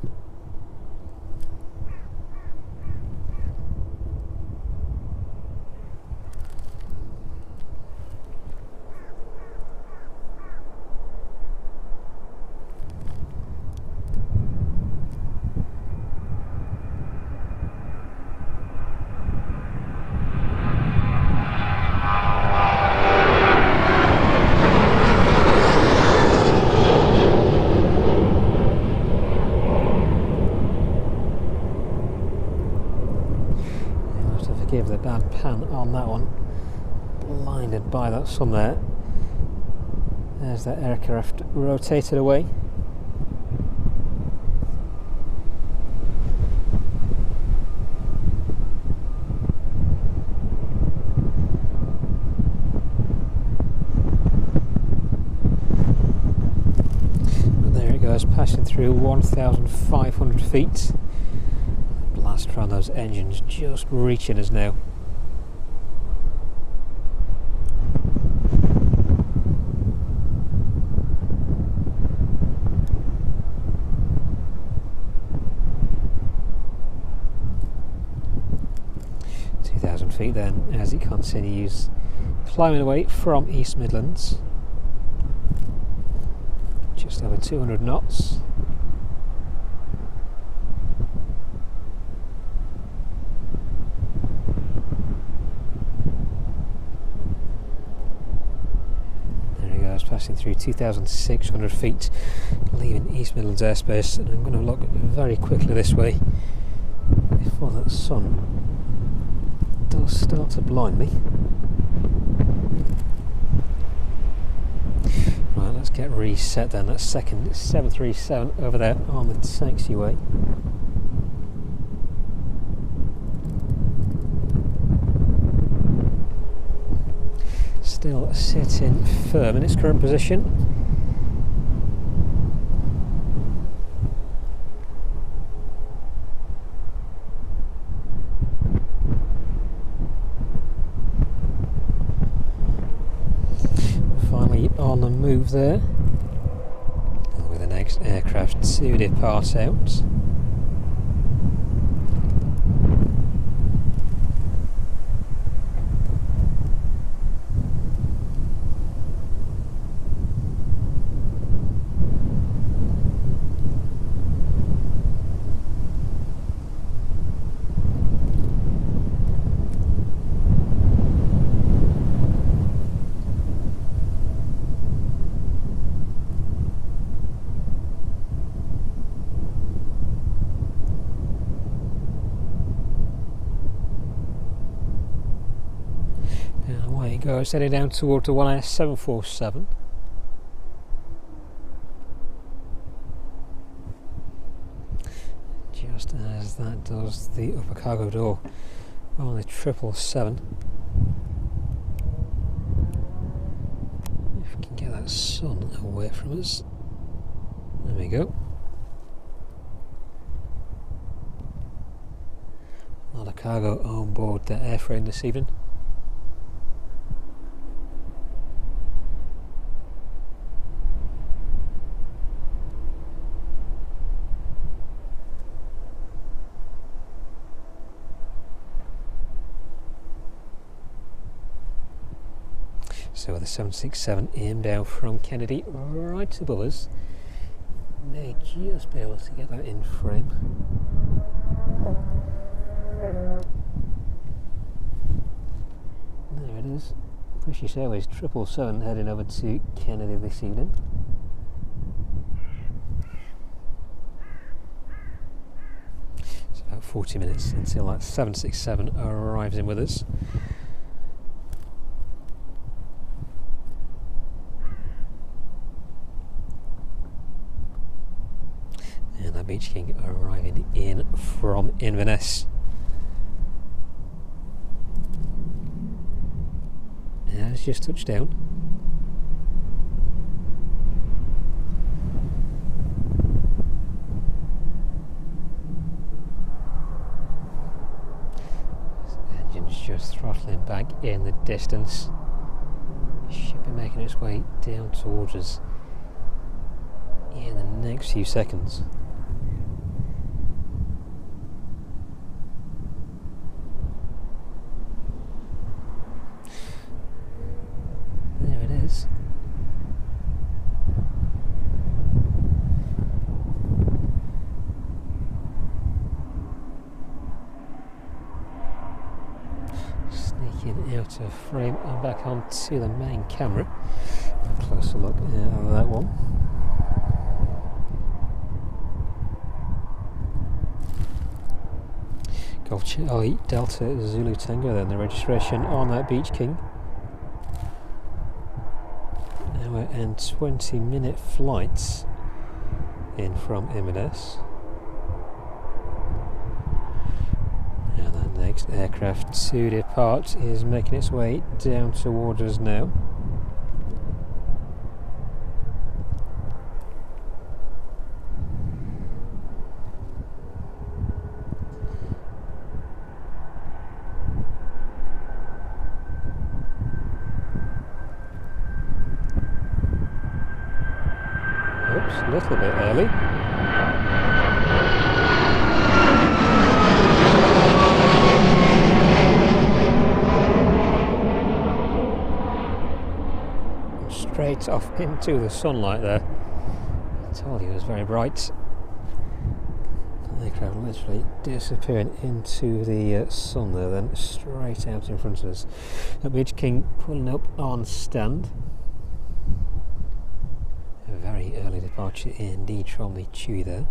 Give the bad pan on that one, blinded by that sun there. There's that aircraft rotated away. But there it goes, passing through 1,500 feet. Blast from those engines just reaching us now. Feet then as it continues climbing away from East Midlands, just over 200 knots. There he goes, passing through 2,600 feet, leaving East Midlands airspace, and I'm going to look very quickly this way before that sun does start to blind me. Right, let's get reset then. That's second 737 over there on the taxiway. Still sitting firm in its current position. Finally on the move there, with the next aircraft to depart out. Goes heading down toward the 747. Just as that does the upper cargo door on the 777. If we can get that sun away from us. There we go. A lot of cargo on board the airframe this evening. So the 767 aimed out from Kennedy right above us. May just be able to get that in frame. There it is. British Airways 777 heading over to Kennedy this evening. It's about 40 minutes until that 767 arrives in with us. Beach King arriving in from Inverness. Has just touched down. Engine's just throttling back in the distance. Should be making its way down towards us in the next few seconds. Out of frame and back onto the main camera. A closer look at that one. Golf Charlie Delta Zulu Tango then, the registration on that Beach King. Hour and 20-minute flights in from Inverness. Next aircraft to depart is making its way down towards us now. Oops, a little bit early. Straight off into the sunlight there. I told you it was very bright. The aircraft literally disappearing into the sun there, then straight out in front of us. The Beach King pulling up on stand. A very early departure indeed from the Chewy there.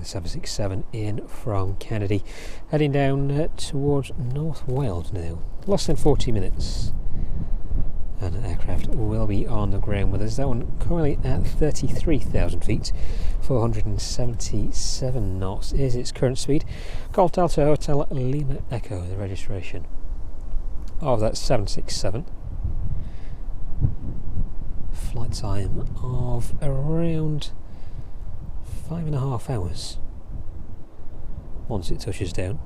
the 767 in from Kennedy, heading down towards North Wales now. Less than 40 minutes. And the aircraft will be on the ground with us. That one currently at 33,000 feet, 477 knots is its current speed. Golf Delta Hotel Lima Echo, the registration of that 767. Flight time of around 5.5 hours once it touches down.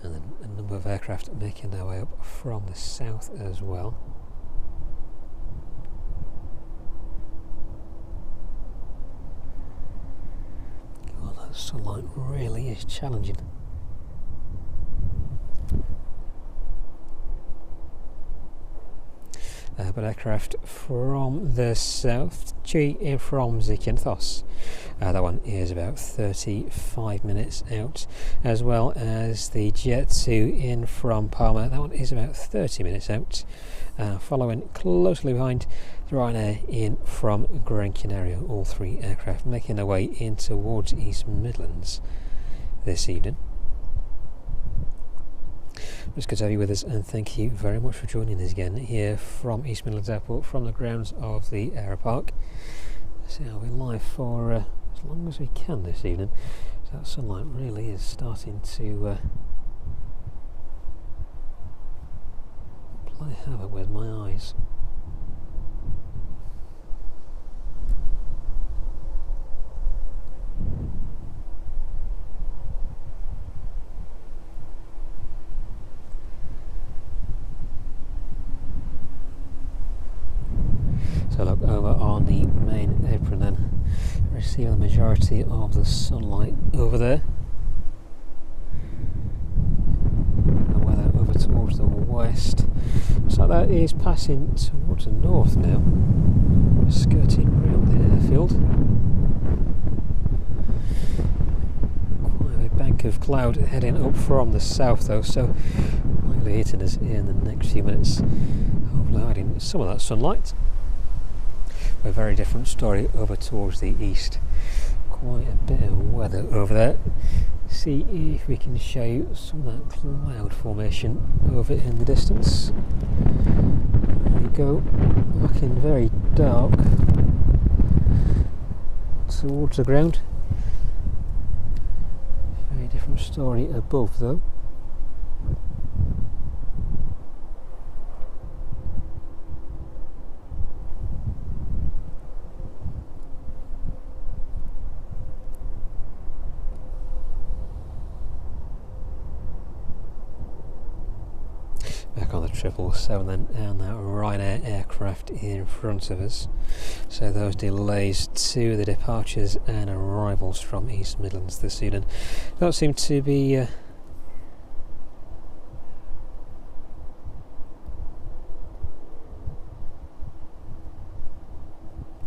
And then a number of aircraft making their way up from the south as well. Oh, that sunlight really is challenging. But aircraft from the south, in from Zakynthos. That one is about 35 minutes out, as well as the Jet 2 in from Palma. That one is about 30 minutes out. Following closely behind the Ryanair in from Gran Canaria. All three aircraft making their way in towards East Midlands this evening. It's good to have you with us, and thank you very much for joining us again here from East Midlands Airport, from the grounds of the Aeropark. So I'll be live for as long as we can this evening. So that sunlight really is starting to play havoc with my eyes. So look over on the main apron then, receive the majority of the sunlight over there. The weather over towards the west, so that is passing towards the north now, skirting around the airfield. Quite a big bank of cloud heading up from the south though, so likely hitting us in the next few minutes, hopefully hiding some of that sunlight. A very different story over towards the east. Quite a bit of weather over there. See if we can show you some of that cloud formation over in the distance. There you go, looking very dark towards the ground. Very different story above though. Back on the 777 then, and that Ryanair aircraft in front of us. So those delays to the departures and arrivals from East Midlands this evening don't seem to be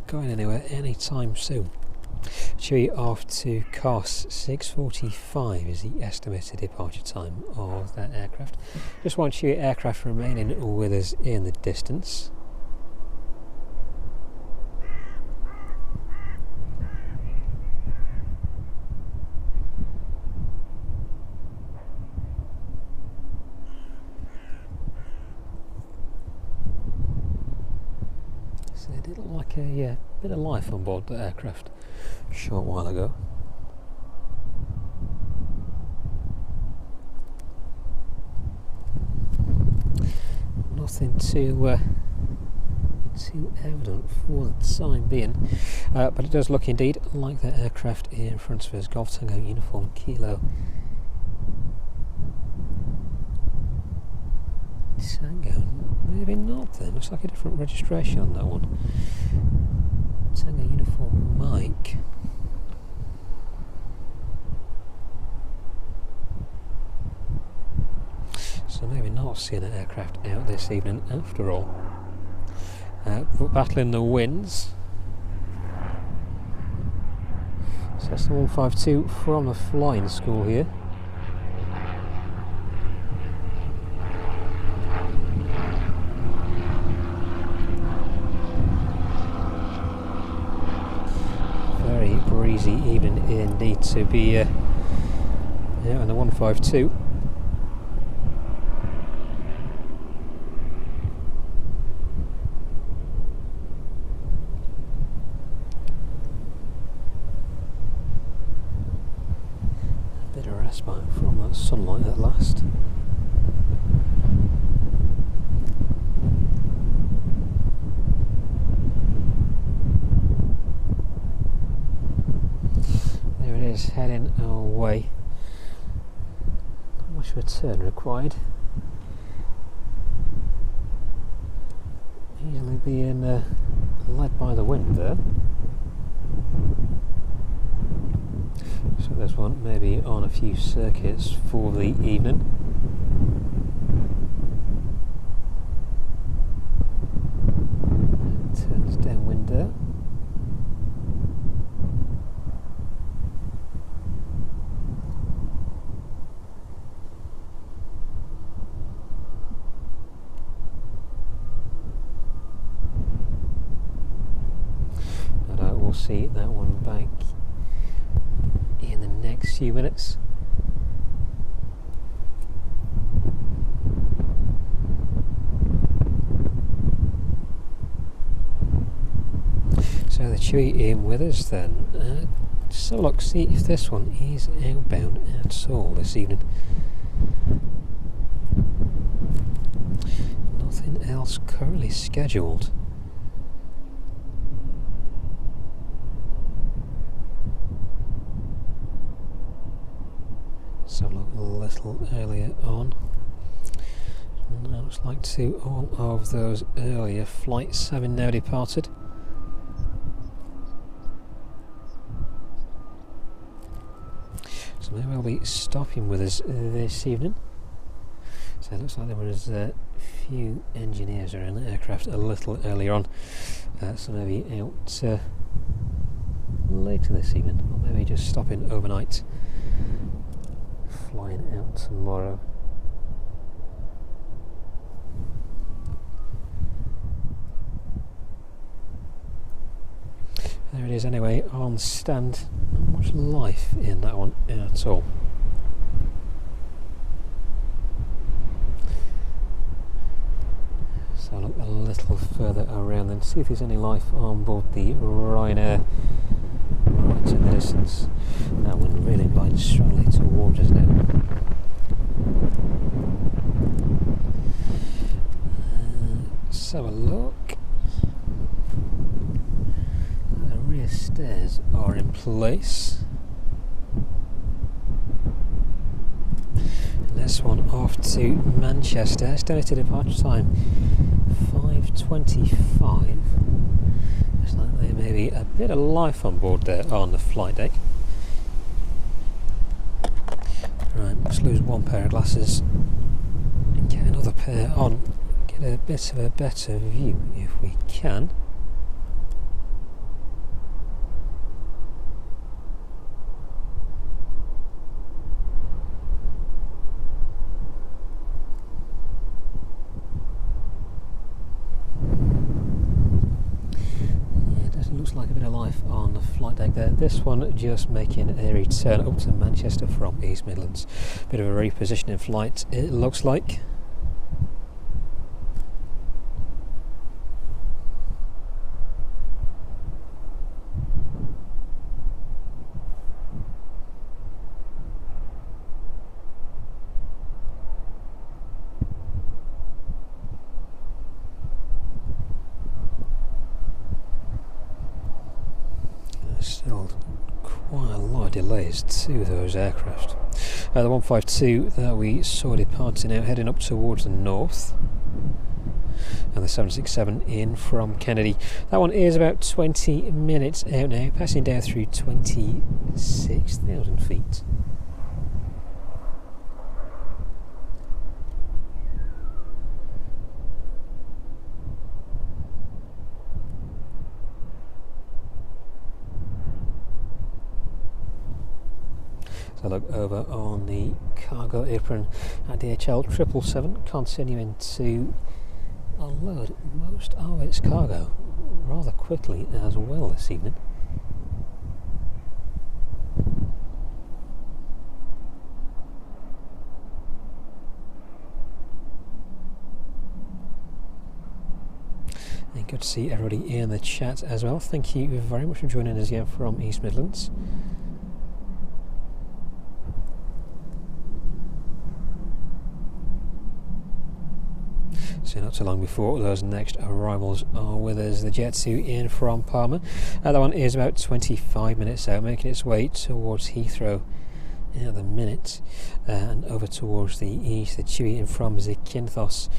going anywhere anytime soon. Chewy off to Kos, 6:45 is the estimated departure time of that aircraft. Just one Chewy aircraft remaining with us in the distance. So it did look like a bit of life on board the aircraft a short while ago. Nothing too evident for the time being, but it does look indeed like the aircraft in front of us. Golf Tango Uniform Kilo Tango, maybe not then, looks like a different registration on that one. Tango Uniform Mike. So maybe not seeing an aircraft out this evening after all. Battling the winds. Cessna 152 from the flying school here. indeed to be on the 152. A bit of respite from that sunlight at last. Is heading away. Not much of a turn required. Easily being led by the wind there. So this one maybe on a few circuits for the evening. Turns downwind there. We'll see that one back in the next few minutes. So the Chewy in with us then. So look, see if this one is outbound at all this evening. Nothing else currently scheduled. So look a little earlier on. Looks like all of those earlier flights having now departed. So maybe we'll be stopping with us this evening. So it looks like there was a few engineers around the aircraft a little earlier on. So maybe out later this evening, or maybe just stopping overnight. Flying out tomorrow. There it is anyway, on stand. Not much life in that one at all. So look a little further around then, see if there's any life on board the Ryanair. Right in the distance. That one really blowing strongly towards us now. Let's have a look. The rear stairs are in place. And this one off to Manchester. Estimated departure time 5:25. Looks like there may be a bit of life on board there on the flight deck. Right, let's lose one pair of glasses and get another pair on. Get a bit of a better view if we can. Looks like a bit of life on the flight deck there. This one just making a return up to Manchester from East Midlands. Bit of a repositioning flight it looks like. Still quite a lot of delays to those aircraft. The 152 that we saw departing now heading up towards the north, and the 767 in from Kennedy. That one is about 20 minutes out now, passing down through 26,000 feet. So look over on the cargo apron at DHL 777, continuing to unload most of its cargo rather quickly as well this evening. And good to see everybody in the chat as well. Thank you very much for joining us here from East Midlands. So not too long before those next arrivals are with us. The Jetsu in from Palma. That one is about 25 minutes out, making its way towards Heathrow at the minute, and over towards the east. The Chewy in from Zakynthos,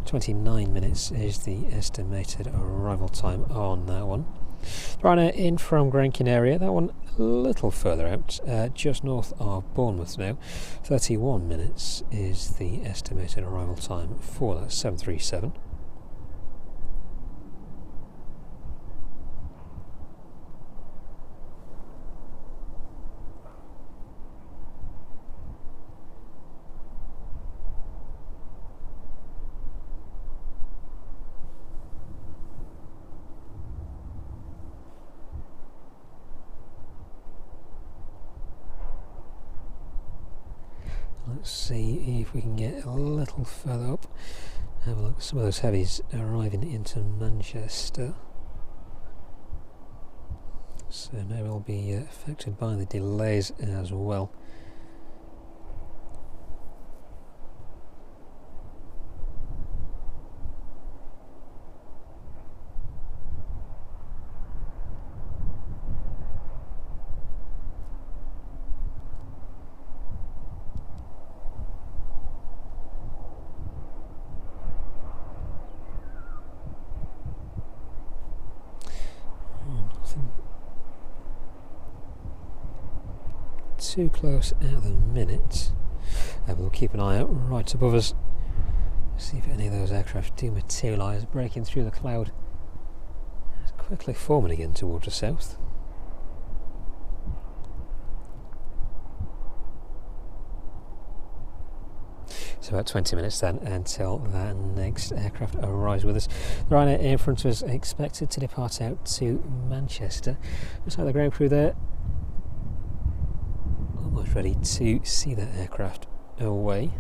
29 minutes is the estimated arrival time on that one. The Ryanair in from Gran Canaria, that one a little further out, just north of Bournemouth now. 31 minutes is the estimated arrival time for that 737. Let's see if we can get a little further up. Have a look at some of those heavies arriving into Manchester. So now we'll be affected by the delays as well. Too close at the minute. We'll keep an eye out right above us. See if any of those aircraft do materialise, breaking through the cloud. It's quickly forming again towards the south. So about 20 minutes then until that next aircraft arrives with us. The Ryanair in front of us expected to depart out to Manchester. Looks like the ground crew there almost ready to see that aircraft away.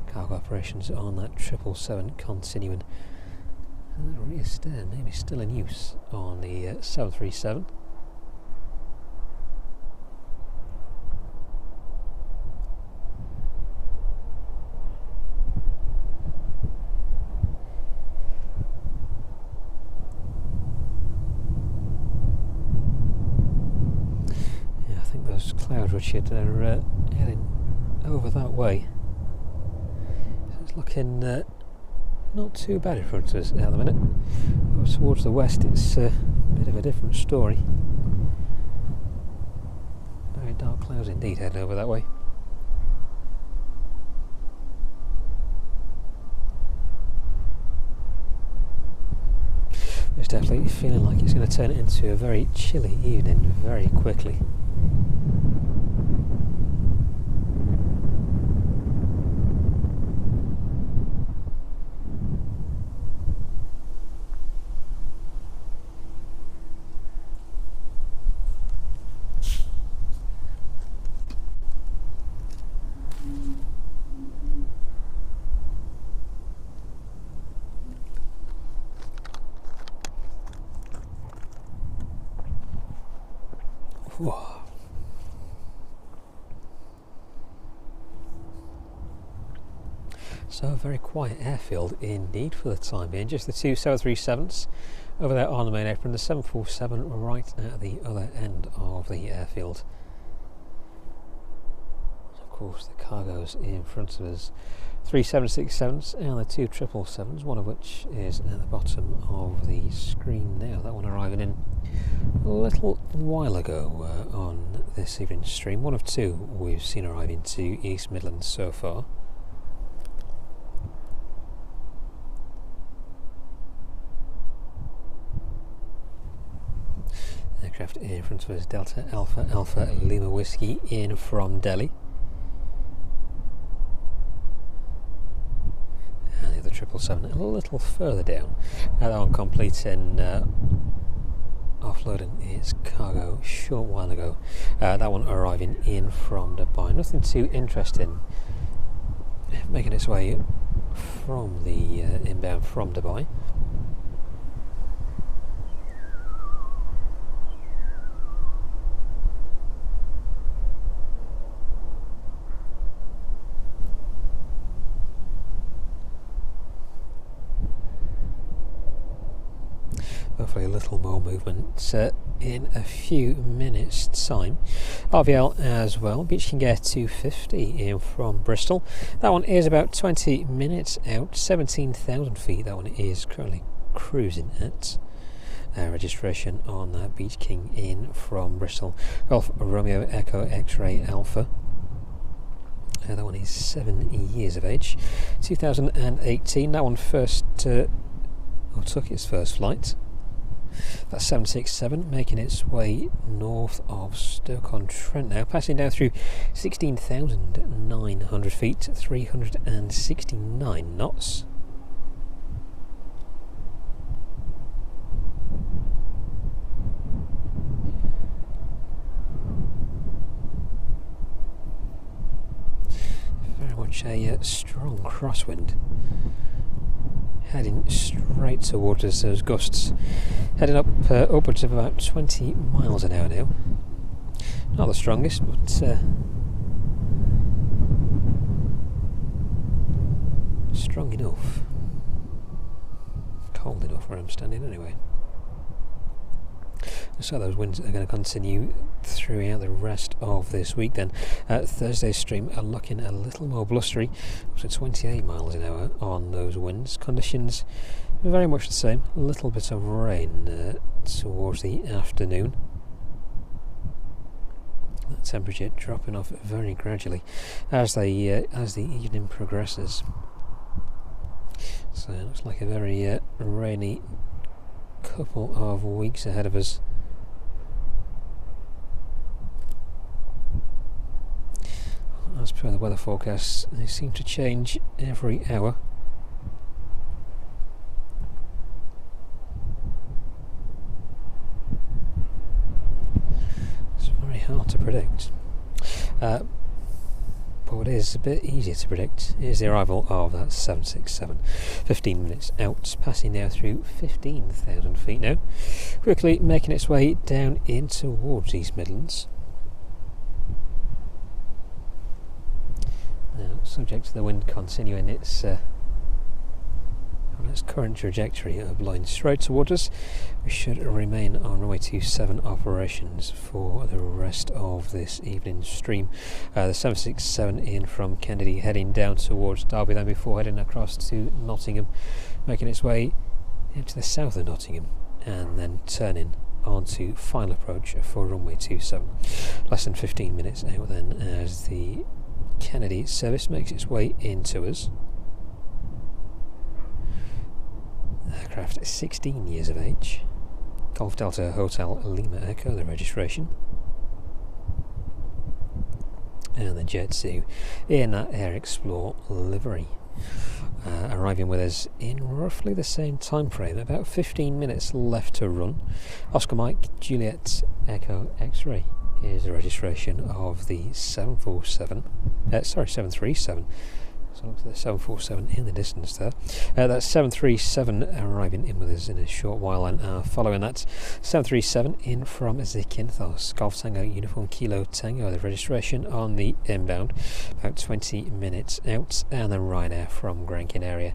Cargo operations on that 777 continuing. And that rear stern maybe still in use on the 737. Cloud Richard are heading over that way. So it's looking not too bad in front of us at the minute. Over towards the west it's a bit of a different story. Very dark clouds indeed heading over that way. It's definitely feeling like it's going to turn it into a very chilly evening very quickly. Whoa. So a very quiet airfield indeed for the time being. Just the two 737s over there on the main apron, the 747 right at the other end of the airfield. Of course the cargo's in front of us. 3 767s and the 2 777s, one of which is at the bottom of the screen now. That one arriving in a little while ago on this evening stream. One of two we've seen arriving to East Midlands so far. Aircraft in front of us, Delta Alpha Alpha Lima Whiskey in from Delhi. And the other 777 a little further down. That one completing offloading its cargo a short while ago. That one arriving in from Dubai. Nothing too interesting making its way from the inbound from Dubai. Hopefully a little more movement in a few minutes time. RVL as well, beach can get to 50 in from Bristol. That one is about 20 minutes out, 17,000 feet that one is currently cruising at. Registration on that Beach King in from Bristol. Golf Romeo Echo X-Ray Alpha. That one is 7 years of age. 2018, that one took its first flight. That's 767 making its way north of Stoke-on-Trent now, passing down through 16,900 feet, 369 knots. Very much a strong crosswind. Heading straight towards us, those gusts heading up upwards of about 20 miles an hour now. Not the strongest, but strong enough. Cold enough where I'm standing anyway. So those winds are going to continue throughout the rest of this week then. Thursday's stream are looking a little more blustery, up to 28 miles an hour on those winds. Conditions very much the same, a little bit of rain towards the afternoon. That temperature dropping off very gradually as the evening progresses. So it looks like a very rainy couple of weeks ahead of us. As per the weather forecasts, they seem to change every hour. It's very hard to predict. But what is a bit easier to predict is the arrival of that 767. 15 minutes out, passing now through 15,000 feet now. Quickly making its way down in towards East Midlands. Now, subject to the wind continuing its current trajectory of blowing straight towards us, we should remain on runway 27 operations for the rest of this evening's stream. The 767 in from Kennedy heading down towards Derby then before heading across to Nottingham, making its way into the south of Nottingham and then turning onto final approach for runway 27. Less than 15 minutes out then as the Kennedy service makes its way into us. Aircraft is 16 years of age. Golf Delta Hotel Lima Echo, the registration. And the Jetsu in that Air Explore livery. Arriving with us in roughly the same time frame, about 15 minutes left to run. Oscar Mike Juliet Echo X-Ray is the registration of the 737. So look at the 747 in the distance there. That's 737 arriving in with us in a short while, and following that 737 in from Zakynthos, Golf Tango Uniform Kilo Tango, the registration on the inbound, about 20 minutes out, and then Ryanair from Gran Canaria,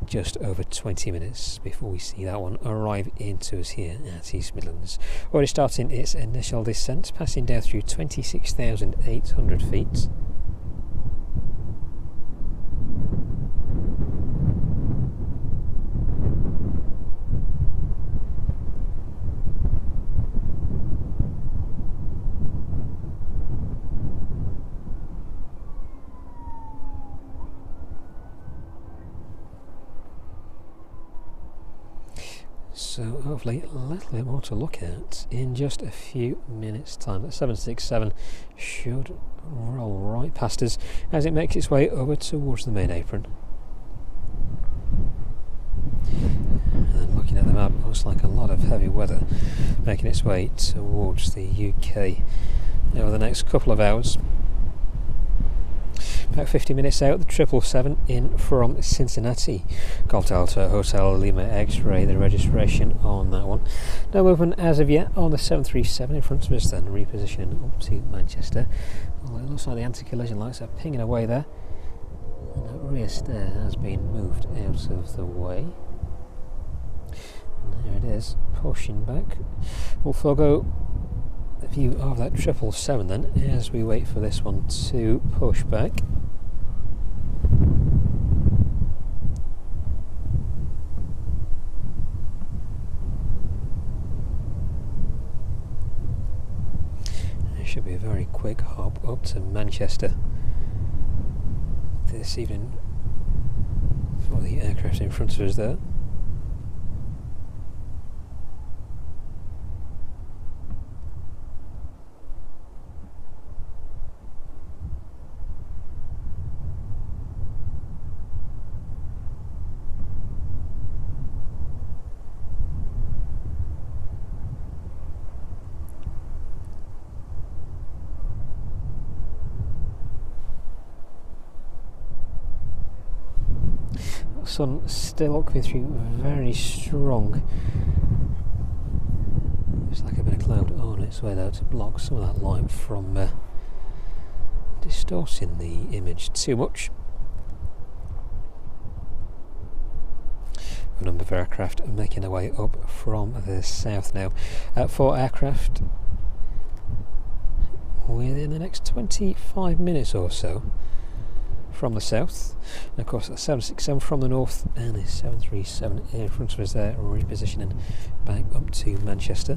just over 20 minutes before we see that one arrive into us here at East Midlands. Already starting its initial descent, passing down through 26,800 feet. So hopefully a little bit more to look at in just a few minutes time. That 767 should roll right past us as it makes its way over towards the main apron. And then looking at the map, it looks like a lot of heavy weather making its way towards the UK over the next couple of hours. About 50 minutes out, the 777 in from Cincinnati. Golf Delta Hotel Lima X-Ray, the registration on that one. No movement as of yet on the 737 in front of us then, repositioning up to Manchester. Well, it looks like the anti-collision lights are pinging away there. And that rear stair has been moved out of the way. And there it is, pushing back. We'll forego the view of that 777 then as we wait for this one to push back. It should be a very quick hop up to Manchester this evening for the aircraft in front of us there. Sun still coming through very strong. Looks like a bit of cloud on its way there to block some of that light from distorting the image too much. A number of aircraft making their way up from the south now. 4 aircraft within the next 25 minutes or so from the south, and of course the 767 from the north and the 737 in front of us there, repositioning back up to Manchester.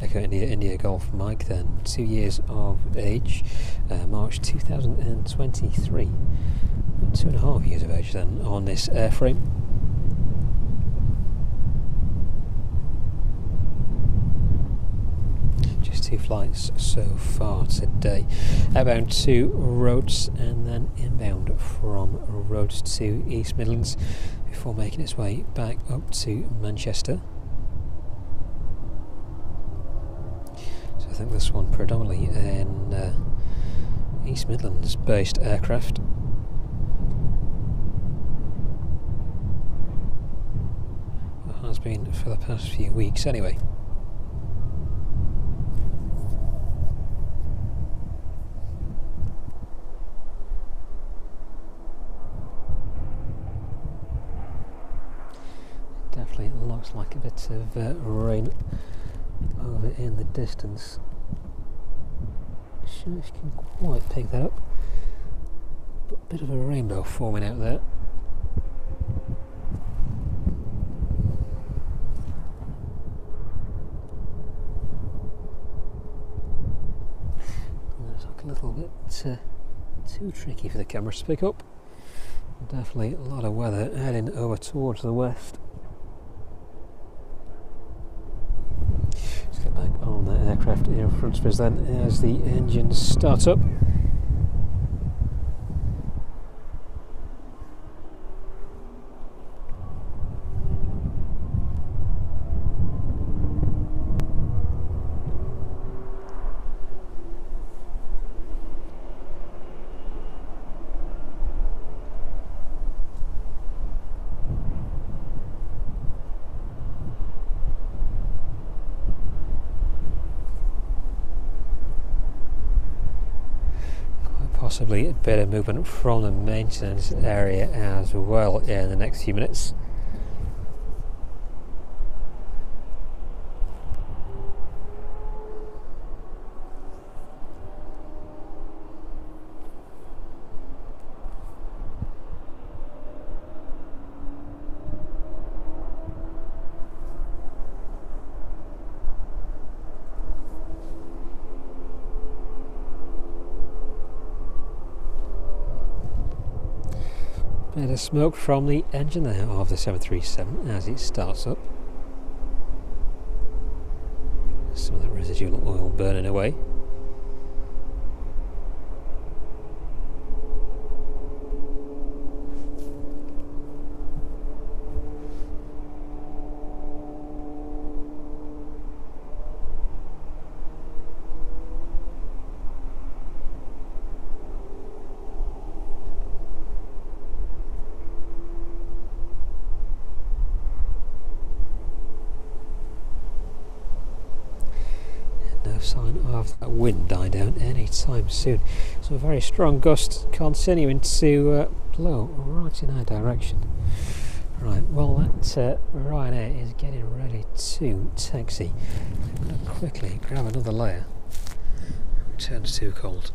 Echo India Golf Mike then, 2 years of age, March 2023, 2.5 years of age then on this airframe. Just 2 flights so far today. Outbound to Rhodes and then inbound from Rhodes to East Midlands before making its way back up to Manchester. So I think this one predominantly in East Midlands based aircraft. It has been for the past few weeks anyway. Definitely looks like a bit of rain over in the distance. Not sure if you can quite pick that up, but a bit of a rainbow forming out there. Looks like a little bit too tricky for the camera to pick up. Definitely a lot of weather heading over towards the west. Let's get back on the aircraft in front of us then as the engines start up. Possibly a bit of movement from the maintenance area as well in the next few minutes. Bit of smoke from the engine there of the 737 as it starts up. Some of that residual oil burning away. No sign of that wind dying down anytime soon. So a very strong gust continuing to blow right in our direction. Right, well that Ryanair is getting ready to taxi. I'm going to quickly grab another layer. It turns too cold.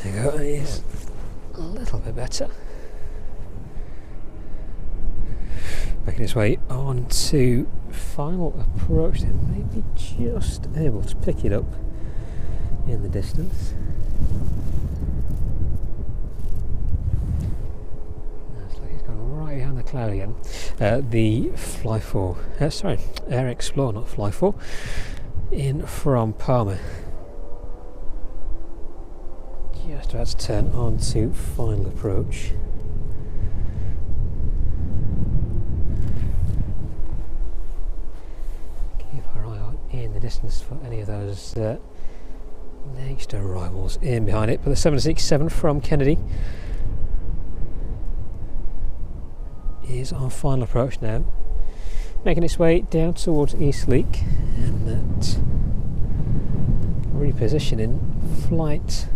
There you go, it is a little bit better. Making its way on to final approach, then maybe just able to pick it up in the distance. Looks like it's gone right behind the cloud again. The Fly 4, Air Explorer, not Fly 4, in from Palmer. Just about to turn on to final approach. Keep our eye out in the distance for any of those next arrivals in behind it. But the 767 from Kennedy is on final approach now, making its way down towards Eastleigh, and that repositioning flight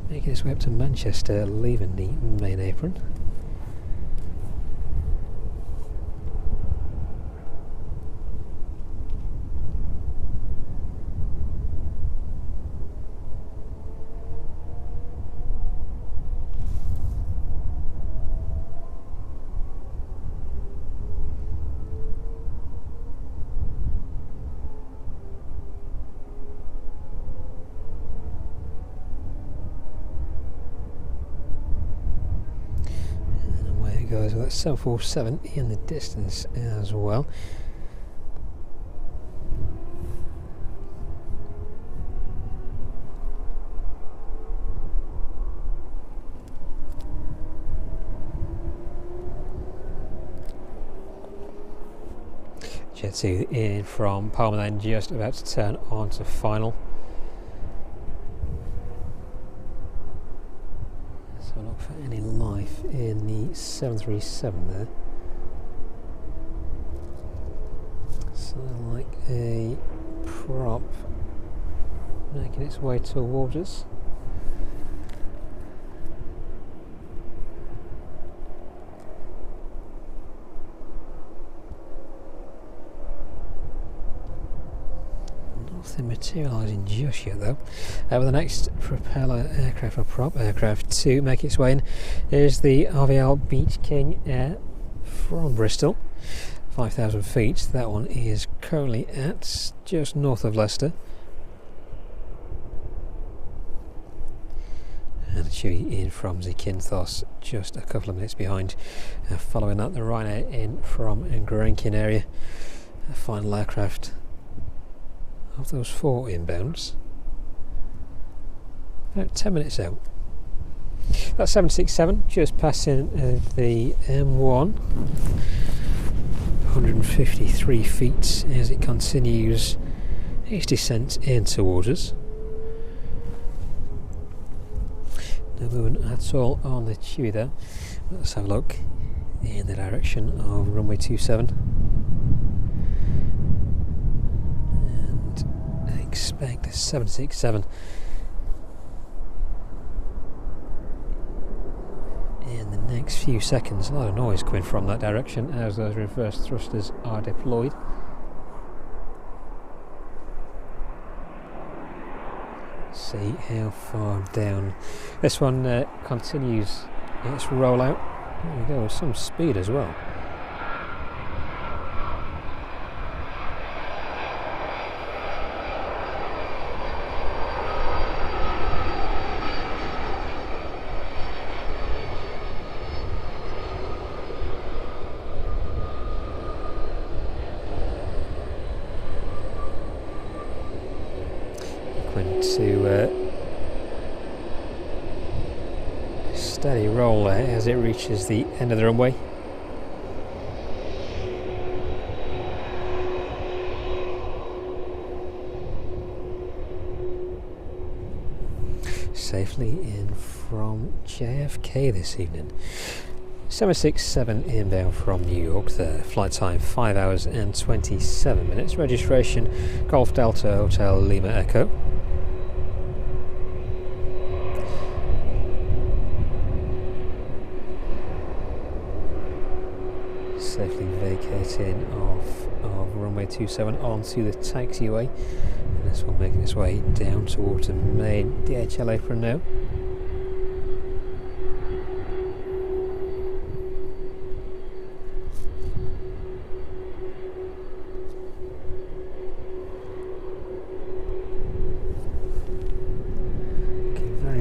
making its way up to Manchester, leaving the main apron. Goes with that 747 in the distance as well. Jet 2 in from Palmer, then just about to turn on to final. So look for any life in the 737 there. Something like a prop making its way towards us. Nothing materialising just yet though. With the next propeller aircraft or prop aircraft to make its way in is the RVL Beach King Air from Bristol, 5,000 feet. That one is currently at just north of Leicester. And the Chewy in from Zakynthos, just a couple of minutes behind. Following that, the Ryanair in from Grankin area. A final aircraft of those 4 inbounds. About 10 minutes out. That's 767 just passing the M1, 153 feet as it continues its descent in towards us. No movement at all on the Chewy there. Let's have a look in the direction of runway 27 and expect the 767 in the next few seconds. A lot of noise coming from that direction as those reverse thrusters are deployed. See how far down this one continues its rollout. There we go, with some speed as well. to steady roll there as it reaches the end of the runway. Safely in from JFK this evening. 767 inbound from New York there. Flight time 5 hours and 27 minutes. Registration Golf Delta Hotel Lima Echo. Safely vacating off of runway 27 onto the taxiway. And this will make its way down towards the main DHL apron now.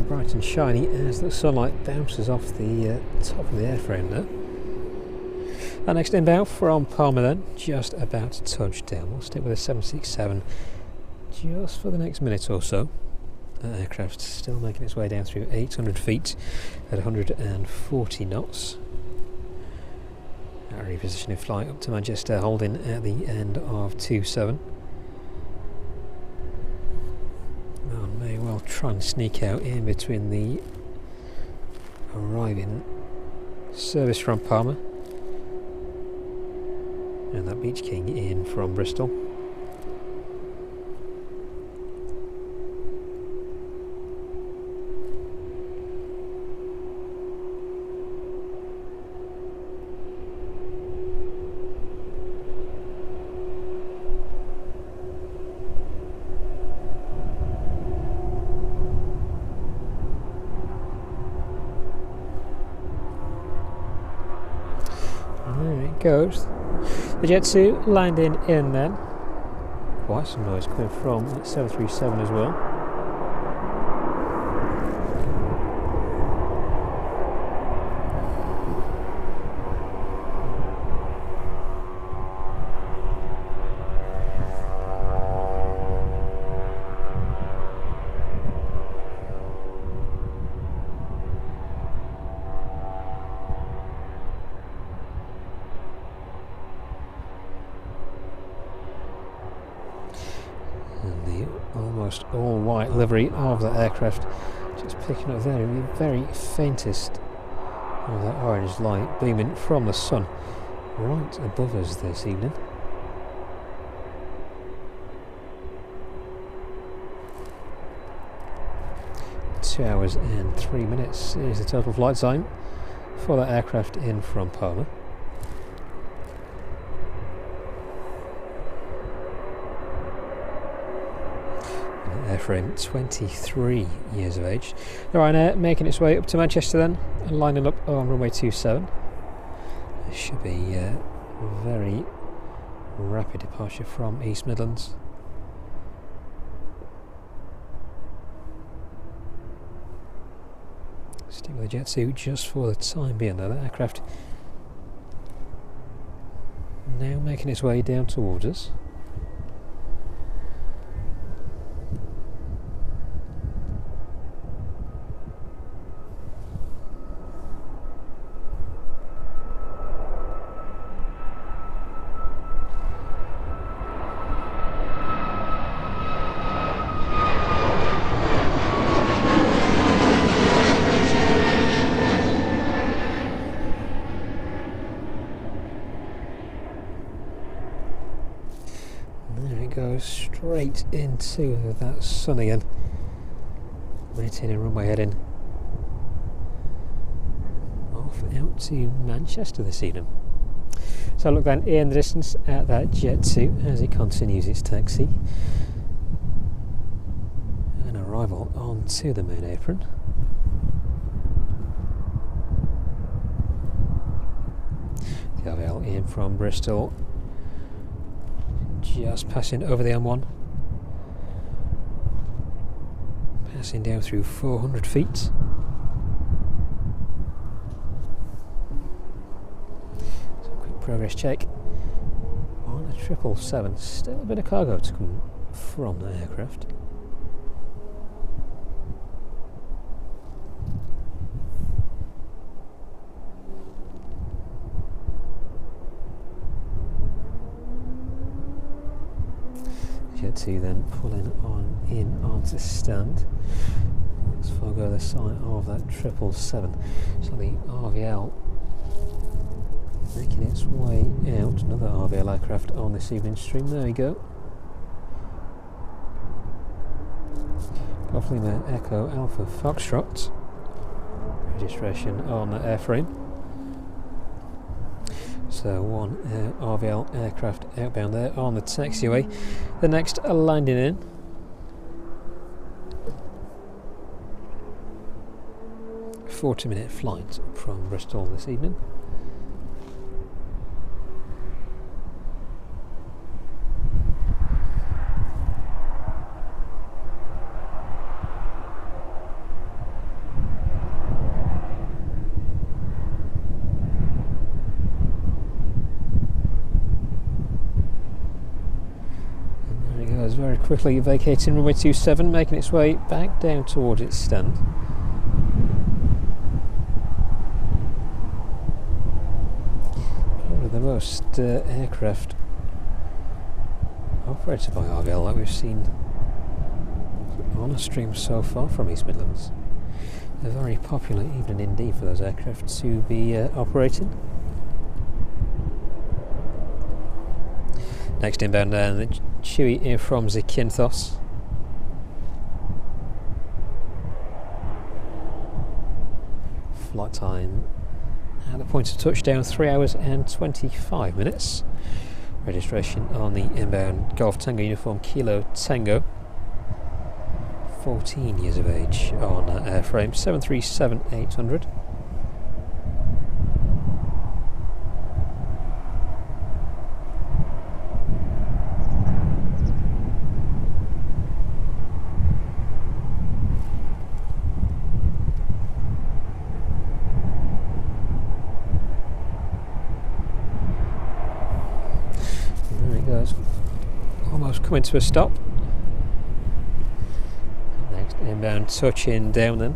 Bright and shiny as the sunlight bounces off the top of the airframe there. Our next inbound from Palma then, just about to touch down. We'll stick with a 767 just for the next minute or so. That aircraft still making its way down through 800 feet at 140 knots. Our repositioning flight up to Manchester, holding at the end of 27. May well try and sneak out in between the arriving service from Palma and that Beach King in from Bristol. There it goes. The Jet2 landing in then. Quite some noise coming from 737 as well. Almost all white livery of the aircraft just picking up the very faintest of that orange light beaming from the sun right above us this evening. Two hours and 3 minutes is the total flight time for that aircraft in from Palma. Airframe 23 years of age. The Ryanair making its way up to Manchester then and lining up on runway 27. It should be a very rapid departure from East Midlands. Stick with the Jet2 just for the time being though. That aircraft now making its way down towards us. Goes straight into that sun again. Maintaining runway heading off out to Manchester this evening. So look then in the distance at that Jet2 as it continues its taxi. An arrival onto the main apron. The RVL in from Bristol. Just passing over the M1, passing down through 400 feet. So quick progress check on a 777. Still a bit of cargo to come from the aircraft. Jet 2 then pulling on in onto stand. Let's forego the sight of that 777. So the RVL making its way out. Another RVL aircraft on this evening's stream. There we go. Golf Lima Echo Alpha Foxtrot. Registration on the airframe. So one RVL aircraft outbound there on the taxiway. The next landing in. A 40-minute flight from Bristol this evening. Very quickly vacating runway 27, making its way back down towards its stand. One of the most aircraft operated by RVL that we've seen on a stream so far from East Midlands. A very popular evening indeed for those aircraft to be operating. Next inbound the Chewy here from Zakynthos. Flight time at the point of touchdown 3 hours and 25 minutes. Registration on the inbound Golf Tango uniform Kilo Tango. 14 years of age on airframe 737-800. Almost coming to a stop. Next inbound touch in down then.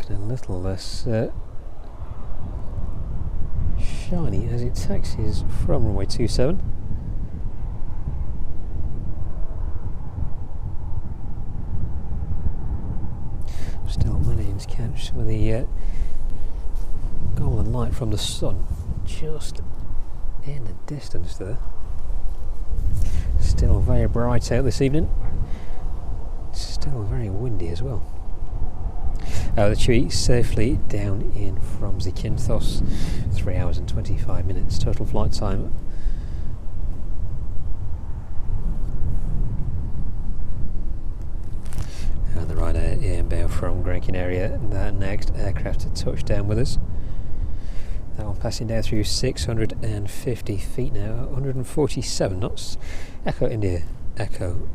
A little less shiny as it taxis from runway 27. Still managing to catch some of the golden light from the sun just in the distance there. Still very bright out this evening. Still very windy as well. The Chewy safely down in from Zakynthos, 3 hours and 25 minutes total flight time. And the Ryanair inbound from Grankin area, that next aircraft to touch down with us. That one passing down through 650 feet now, 147 knots. Echo India, Echo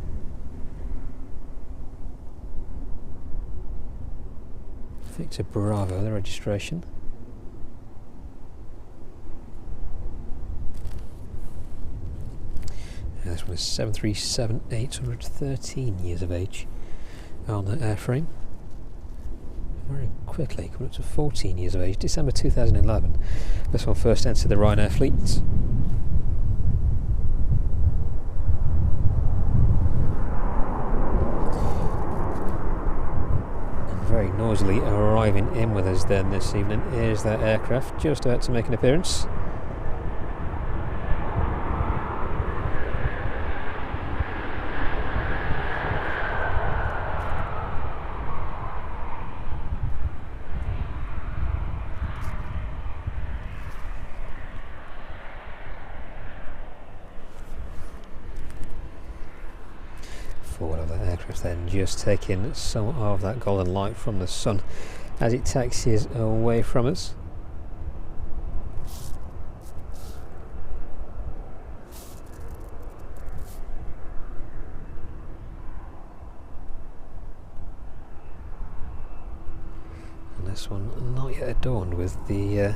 Victor Bravo, the registration. And this one is 737-800, 13 years of age on the airframe. Very quickly, coming up to 14 years of age, December 2011. This one first entered the Ryanair fleet. Very noisily arriving in with us then this evening is that aircraft just about to make an appearance. forward of that aircraft then, just taking some of that golden light from the sun as it taxis away from us. And this one not yet adorned with the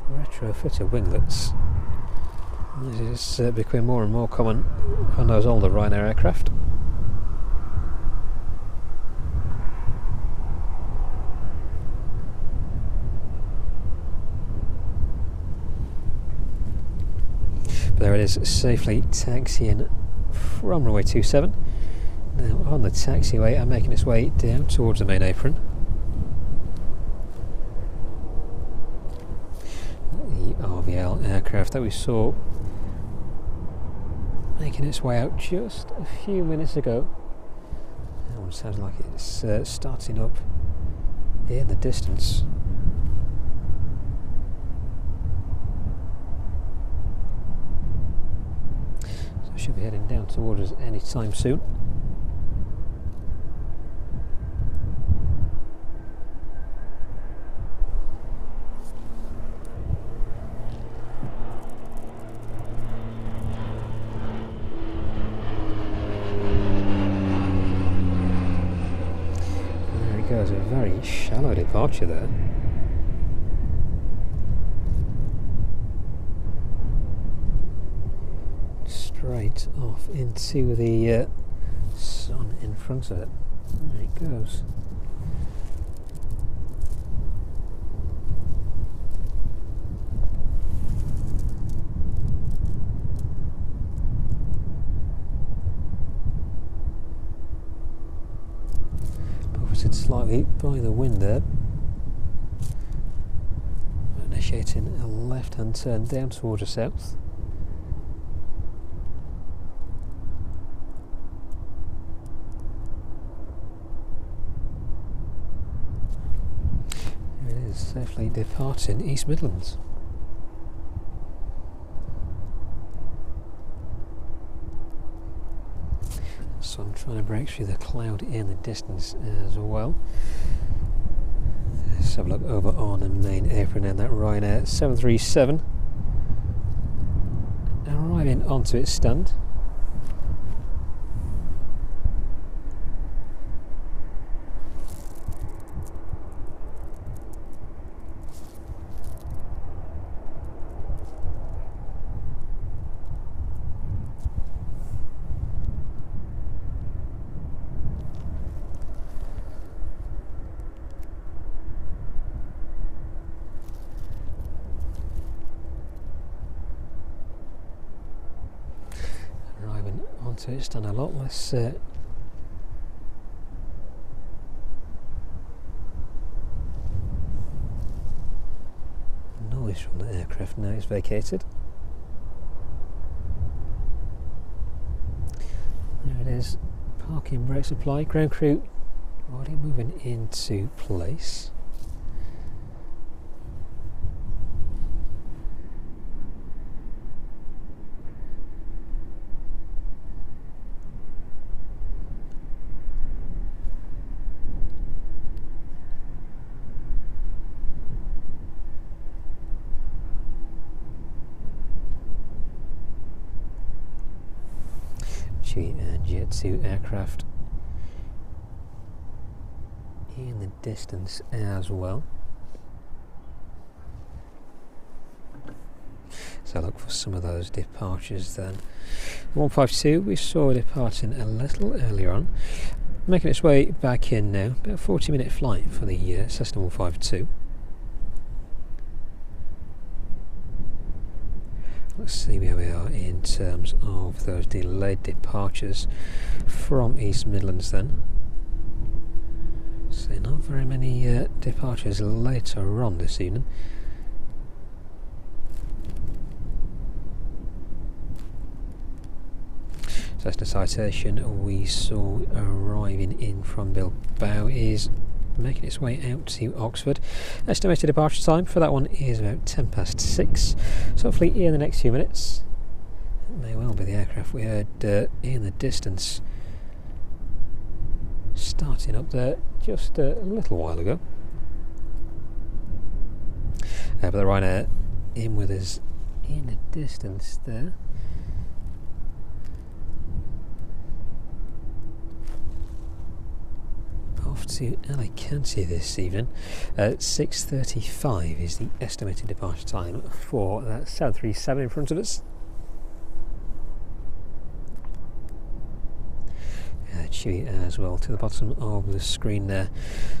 retrofitted winglets. This is becoming more and more common on those older Ryanair aircraft. But there it is, safely taxiing from runway 27. Now on the taxiway and making its way down towards the main apron. The RVL aircraft that we saw making its way out just a few minutes ago. That one sounds like it's starting up in the distance. So should be heading down towards us any time soon. Goes a very shallow departure there. Straight off into the sun in front of it. There it goes. Slightly by the wind there, initiating a left-hand turn down towards the south. There it is, safely departing East Midlands. So I'm trying to break through the cloud in the distance as well. Let's have a look over on the main apron and that Ryanair 737 arriving onto its stand. So it's done a lot less noise from the aircraft now it's vacated. There it is, parking brake supply, ground crew already moving into place. And Jet 2 aircraft in the distance as well. So look for some of those departures then. 152 we saw departing a little earlier on, making its way back in now. About a 40-minute flight for the Cessna 152. Let's see where we are in terms of those delayed departures from East Midlands then. So not very many departures later on this evening. Cessna citation we saw arriving in from Bilbao is making its way out to Oxford. Estimated departure time for that one is about 6:10. So hopefully in the next few minutes It may well be the aircraft we heard in the distance starting up there just a little while ago. But the Ryanair in with us in the distance there. Off to Alicante this evening. 6:35 is the estimated departure time for that 737 in front of us. Chewy as well to the bottom of the screen there,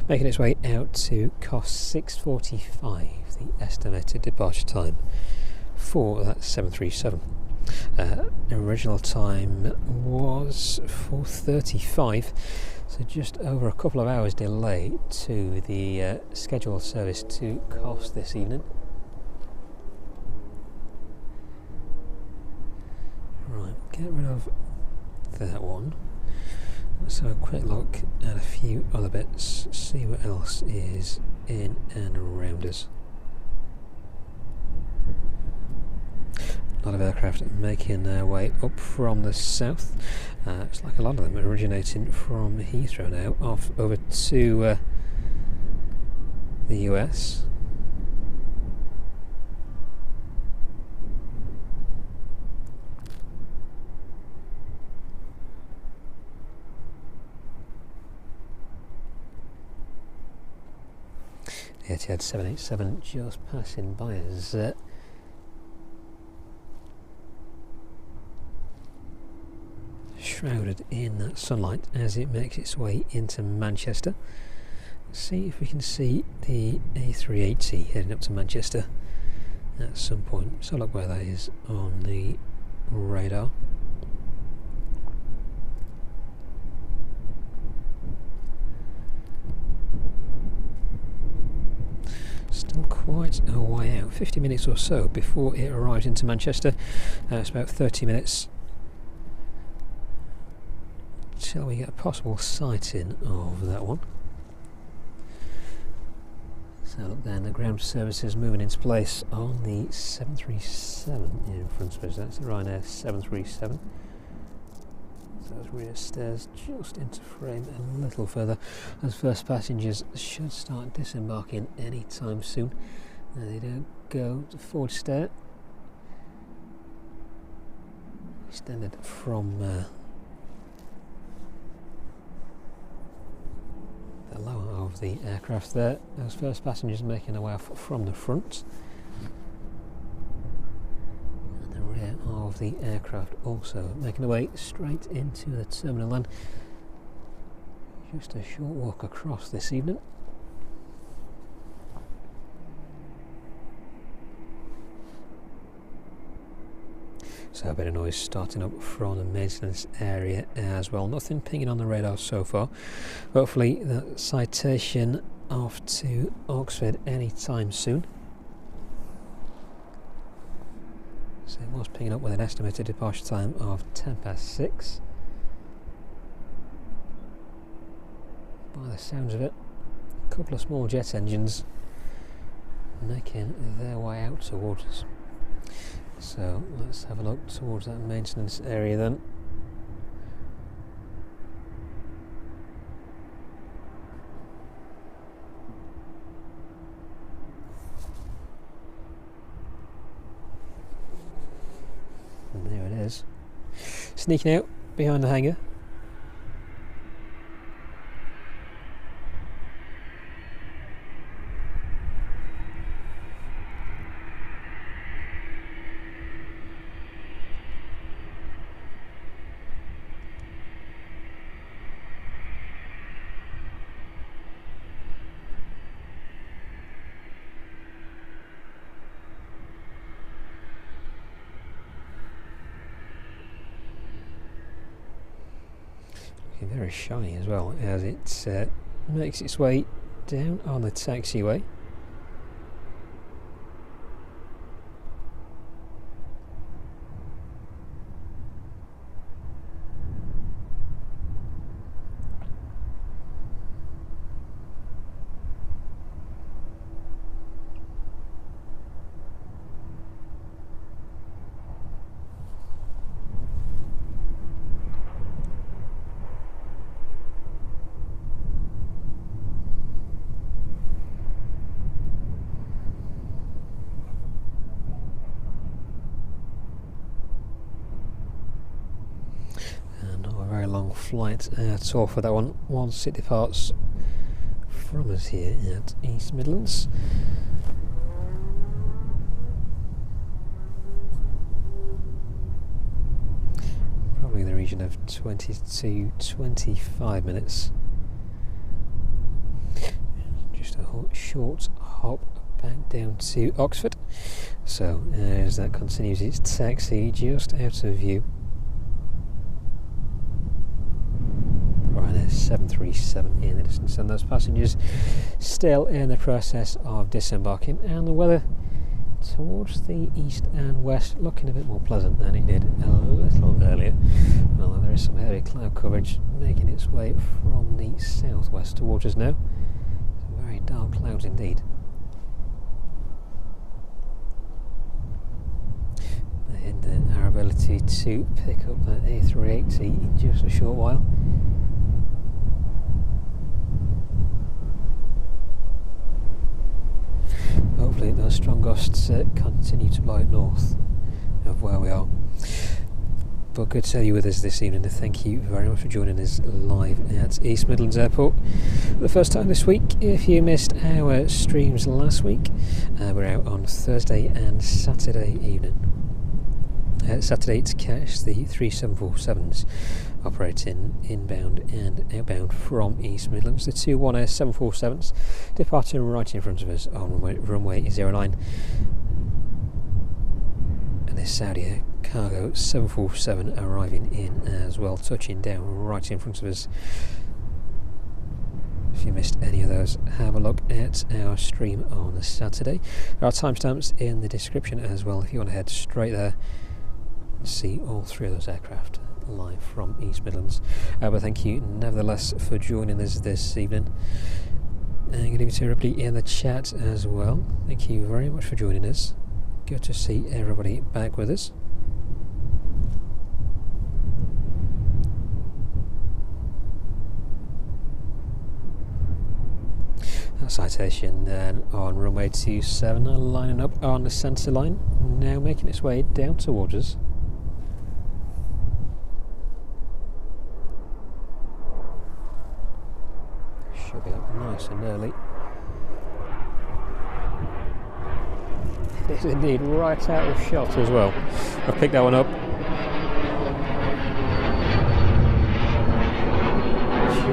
making its way out to cost 6:45, the estimated departure time for that 737. Original time was 4:35, so just over a couple of hours delay to the scheduled service to Kos this evening. Right, get rid of that one. Let's have a quick look at a few other bits, see what else is in and around us. A lot of aircraft making their way up from the south. It's like a lot of them originating from Heathrow now, off over to the US. The Etihad 787 just passing by us. Shrouded in that sunlight as it makes its way into Manchester. Let's see if we can see the A380 heading up to Manchester at some point. So look where that is on the radar. Still quite a way out, 50 minutes or so before it arrives into Manchester. It's about 30 minutes till we get a possible sighting of that one. So look then, the ground services moving into place on the 737 in front of us. That's the Ryanair 737. So those rear stairs just into frame a little further, as first passengers should start disembarking any time soon. They don't go to forward stair, extended from the lower of the aircraft there. Those first passengers making their way off from the front. Of the aircraft also making their way straight into the terminal, and just a short walk across this evening. So a bit of noise starting up from the maintenance area as well. Nothing pinging on the radar so far. Hopefully that citation off to Oxford anytime soon. So it was picking up with an estimated departure time of 6:10. By the sounds of it, a couple of small jet engines making their way out towards us. So let's have a look towards that maintenance area then. And there it is, sneaking out behind the hangar. Very shiny as well as it makes its way down on the taxiway. flight at all for that one once it departs from us here at East Midlands. Probably in the region of 20 to 25 minutes. Just a short hop back down to Oxford. So as that continues its taxi just out of view. Right, there's 737 in the distance, and those passengers still in the process of disembarking, and the weather towards the east and west looking a bit more pleasant than it did a little earlier. Although there is some heavy cloud coverage making its way from the southwest towards us now. Some very dark clouds indeed. And our ability to pick up that A380 in just a short while. Hopefully those strong gusts continue to blow north of where we are. But good to have you with us this evening, and thank you very much for joining us live at East Midlands Airport for the first time this week. If you missed our streams last week, we're out on Thursday and Saturday evening. Saturday to catch the 3747s operating inbound and outbound from East Midlands. The two 747s departing right in front of us on runway 09. And this Saudi Air cargo 747 arriving in as well, touching down right in front of us. If you missed any of those, have a look at our stream on the Saturday. There are timestamps in the description as well if you want to head straight there. See all three of those aircraft live from East Midlands. But thank you nevertheless for joining us this evening, and good evening to everybody in the chat as well. Thank you very much for joining us. Good to see everybody back with us. That citation then on runway 27 lining up on the centre line, now making its way down towards us. Should be up nice and early. It is indeed right out of shot as well. I've picked that one up.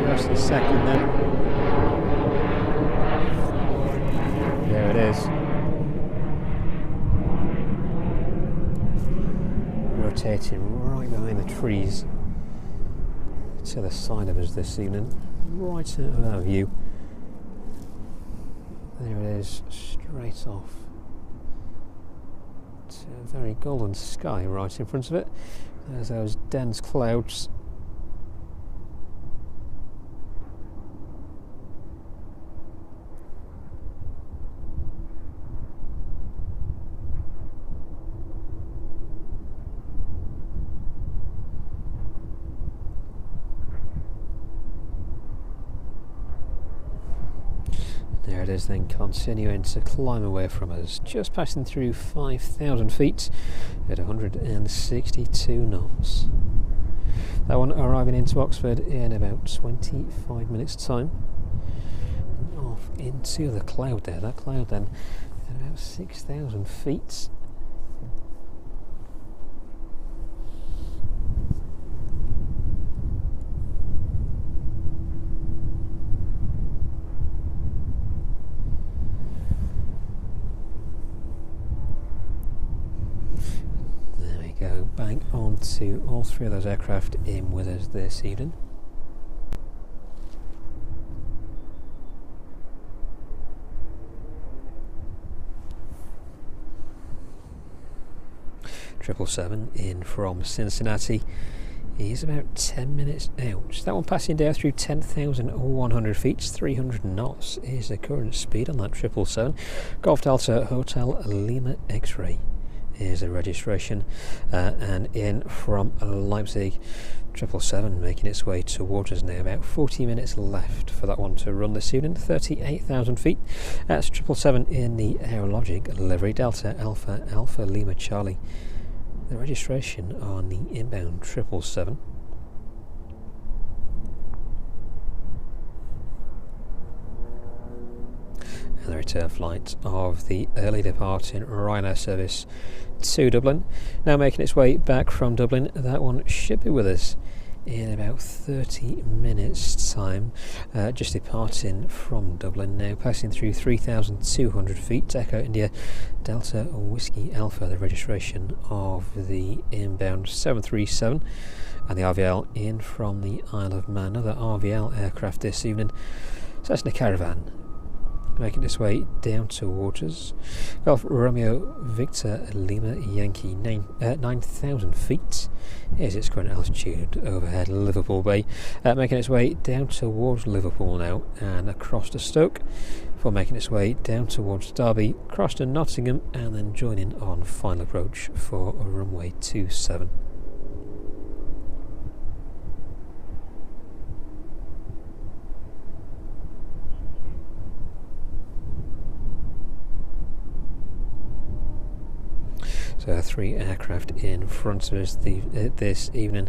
Just a second then. There it is. Rotating right behind the trees to the side of us this evening. Right out of our view. There it is, straight off to a very golden sky right in front of it. There's those dense clouds. There it is then, continuing to climb away from us, just passing through 5,000 feet at 162 knots. That one arriving into Oxford in about 25 minutes time. And off into the cloud there, that cloud then at about 6,000 feet. Go back on to all three of those aircraft in with us this evening. Triple seven in from Cincinnati. He's about 10 minutes out. That one passing down through 10,100 feet, 300 knots is the current speed on that 777. Golf Delta Hotel Lima X-Ray is the registration, and in from Leipzig, 777 making its way towards us now. About 40 minutes left for that one to run this evening. 38,000 feet. That's 777 in the Aerologic livery, Delta Alpha Alpha Lima Charlie. The registration on the inbound 777. and the return flight of the early departing Ryanair service to Dublin. Now making its way back from Dublin, that one should be with us in about 30 minutes time, just departing from Dublin now, passing through 3,200 feet, Echo India Delta Whiskey Alpha, the registration of the inbound 737, and the RVL in from the Isle of Man, another RVL aircraft this evening. So that's in a Caravan, making its way down towards us. Golf Romeo Victor Lima Yankee, 9,000 feet is its current altitude overhead Liverpool Bay, making its way down towards Liverpool now and across to Stoke, before making its way down towards Derby, across to Nottingham, and then joining on final approach for runway 27. So 3 aircraft in front of us this evening,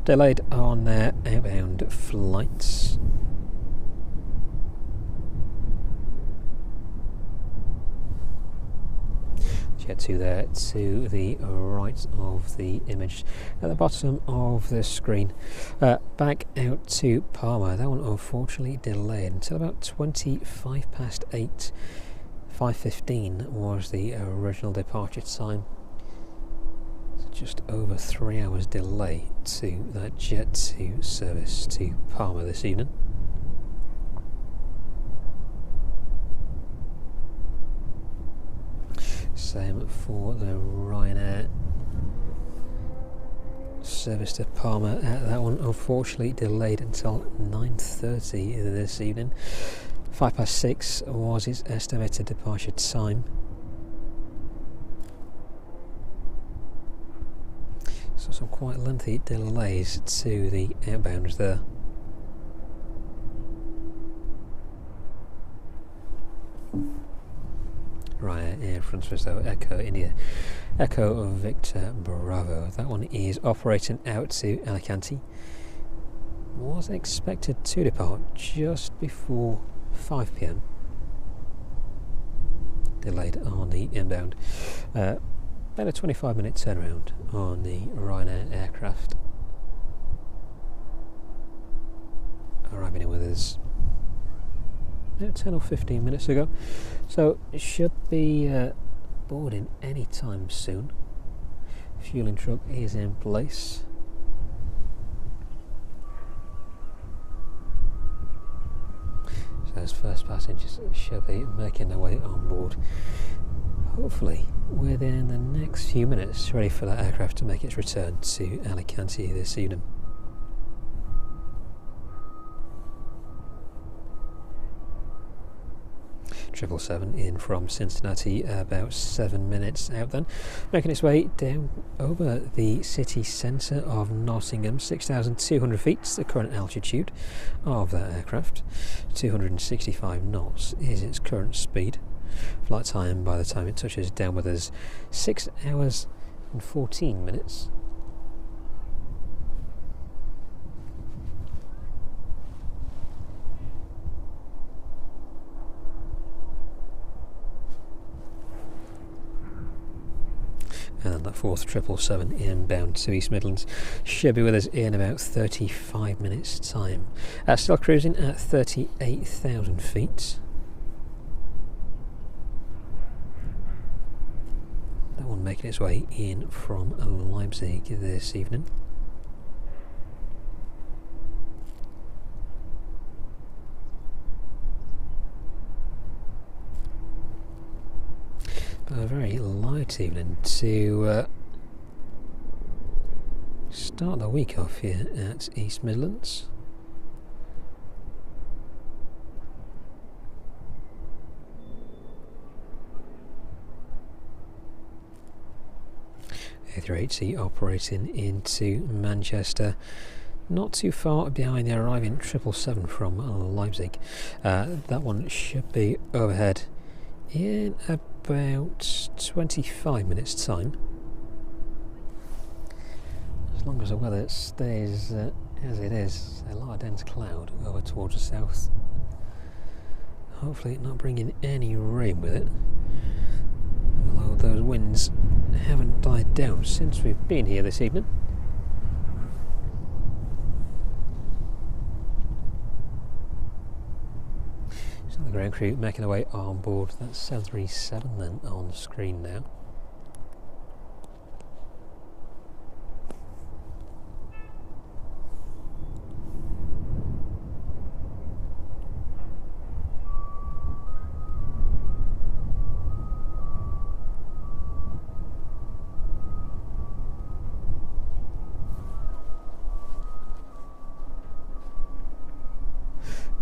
delayed on their outbound flights. Jet 2 there to the right of the image at the bottom of the screen. Back out to Palma, that one unfortunately delayed until about 25 past 8. 5:15 was the original departure time. Just over 3 hours delay to that Jet 2 service to Palma this evening. Same for the Ryanair service to Palma. That one unfortunately delayed until 9:30 this evening. 5 past 6 was its estimated departure time. So some quite lengthy delays to the outbounds there. Right, in front of us though, Echo India, Echo Victor Bravo. That one is operating out to Alicante. Was expected to depart just before 5 p.m. Delayed on the inbound. About a 25-minute turnaround on the Ryanair aircraft. Arriving in with us 10 or 15 minutes ago, so it should be boarding any time soon. Fueling truck is in place. So those first passengers should be making their way on board, hopefully within the next few minutes, ready for that aircraft to make its return to Alicante this evening. Triple 7 in from Cincinnati, about 7 minutes out then, making its way down over the city centre of Nottingham, 6,200 feet, the current altitude of that aircraft. 265 knots is its current speed. Flight time by the time it touches down with us, 6 hours and 14 minutes. And then that fourth 777 inbound to East Midlands should be with us in about 35 minutes time. Still cruising at 38,000 feet. That one making its way in from Leipzig this evening. A very light evening to start the week off here at East Midlands. A380 operating into Manchester, not too far behind the arriving 777 from Leipzig. That one should be overhead in about 25 minutes time, as long as the weather stays as it is. A lot of dense cloud over towards the south hopefully not bringing any rain with it. Although those winds haven't died down since we've been here this evening. So the ground crew making their way on board that 737 then on screen now.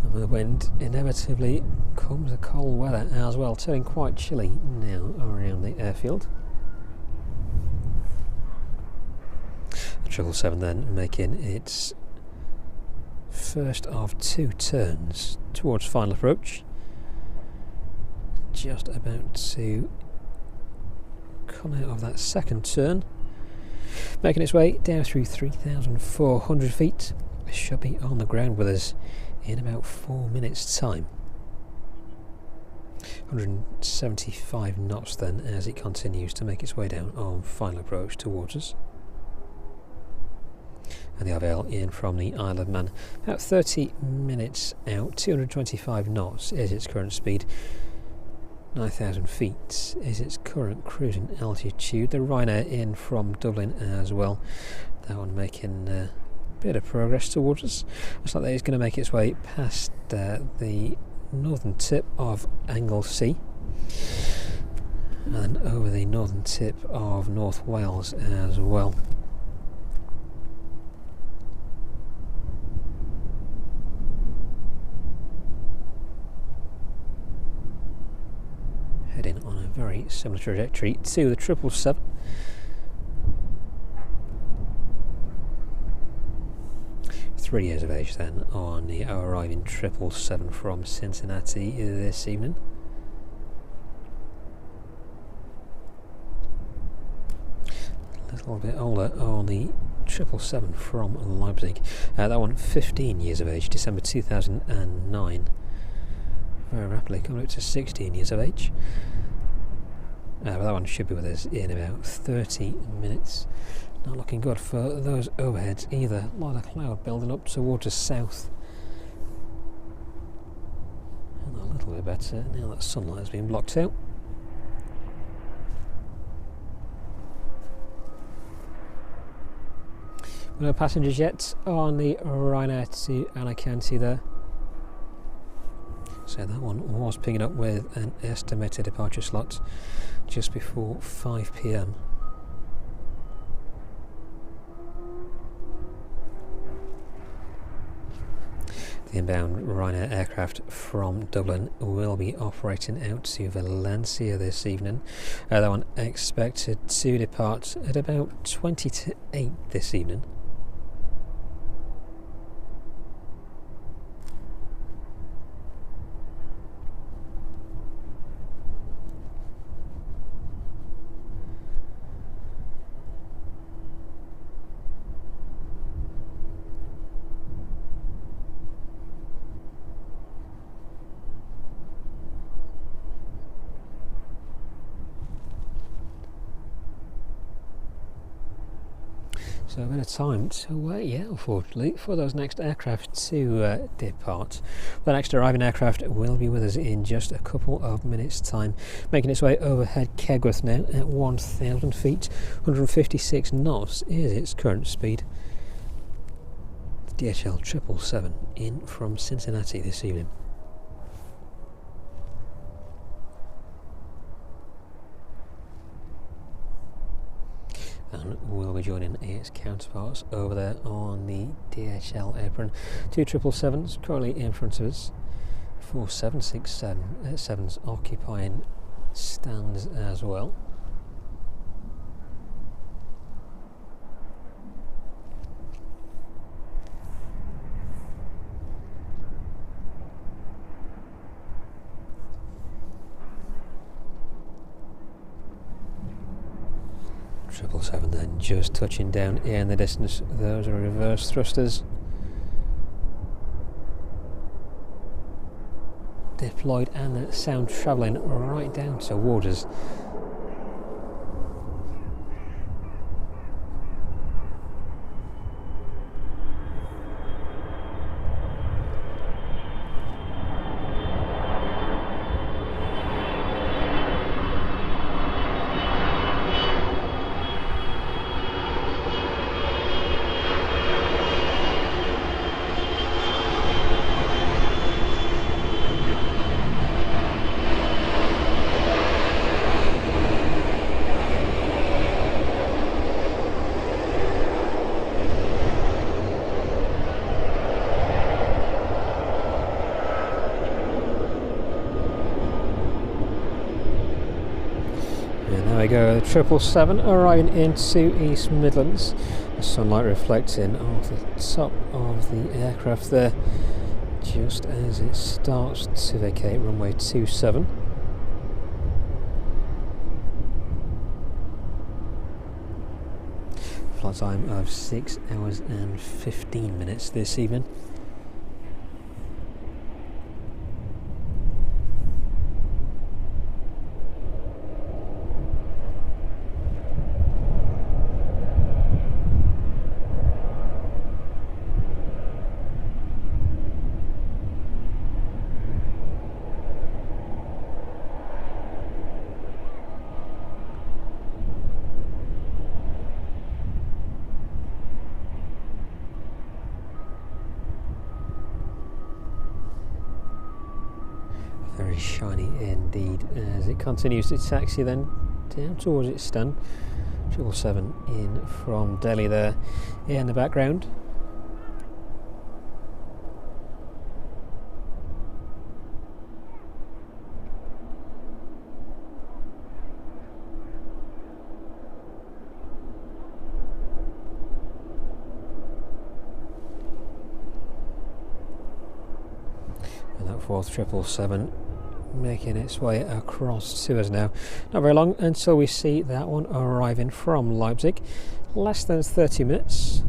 And with the wind, inevitably comes the cold weather as well, turning quite chilly now around the airfield. The 777 then making its first of 2 turns towards final approach. Just about to come out of that second turn, making its way down through 3,400 feet. It should be on the ground with us in about 4 minutes time. 175 knots then as it continues to make its way down on final approach towards us. And the RVL in from the Isle of Man, about 30 minutes out, 225 knots is its current speed. 9,000 feet is its current cruising altitude. The Ryanair in from Dublin as well, that one making a bit of progress towards us. Looks like that is going to make its way past the northern tip of Anglesey and over the northern tip of North Wales as well. Heading on a very similar trajectory to the 777. Three years of age then on the arriving 777 from Cincinnati this evening. A little bit older on the 777 from Leipzig. That one 15 years of age, December 2009. Very rapidly coming up to 16 years of age. But that one should be with us in about 30 minutes. Not looking good for those overheads either. A lot of cloud building up towards the south. And a little bit better now that sunlight has been blocked out. No passengers yet on the Ryanair to Alicante there. So that one was picking up with an estimated departure slot just before 5 PM. The inbound Ryanair aircraft from Dublin will be operating out to Valencia this evening. That one expected to depart at about 20 to 8 this evening. So a bit of time to wait, unfortunately, for those next aircraft to depart. The next arriving aircraft will be with us in just a couple of minutes' time, making its way overhead Kegworth now at 1,000 feet, 156 knots is its current speed. The DHL 777 in from Cincinnati this evening. And we'll be joining its counterparts over there on the DHL apron. 2 777s currently in front of us. 4 767s occupying stands as well. Seven then just touching down in the distance. Those are reverse thrusters. deployed and the sound travelling right down towards us. There we go, the 777 arriving into East Midlands. The sunlight reflecting off the top of the aircraft there, just as it starts to vacate runway 27. Flight time of 6 hours and 15 minutes this evening. Very shiny indeed as it continues to taxi then down towards its stand. 777 in from Delhi there in the background. And that fourth 777 making its way across to us now. Not very long until we see that one arriving from Leipzig. Less than 30 minutes.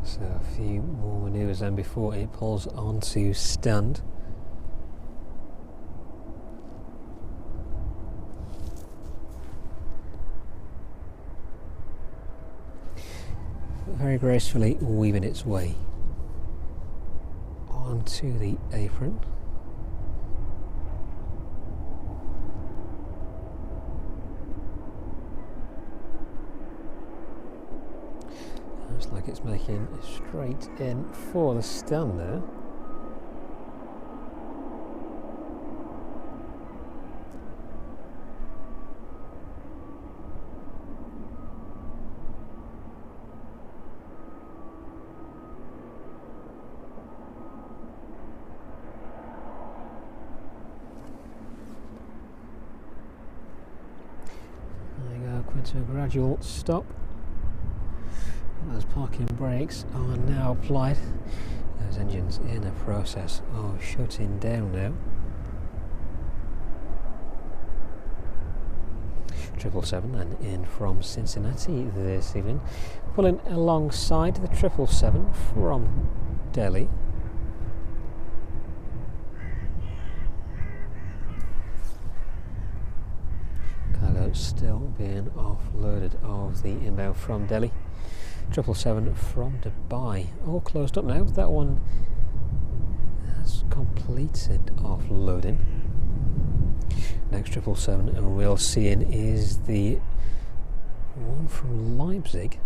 So a few more manoeuvres then before it pulls onto stand. Very gracefully weaving its way onto the apron. Looks like it's making straight in for the stand there. There you go, quite a gradual stop. Those parking brakes are now applied. Those engines in the process of shutting down now. 777 and in from Cincinnati this evening, pulling alongside the 777 from Delhi. Cargo still being offloaded of the inbound from Delhi. 777 from Dubai, all closed up now. That one has completed offloading. Next 777 and we'll see in is the one from Leipzig.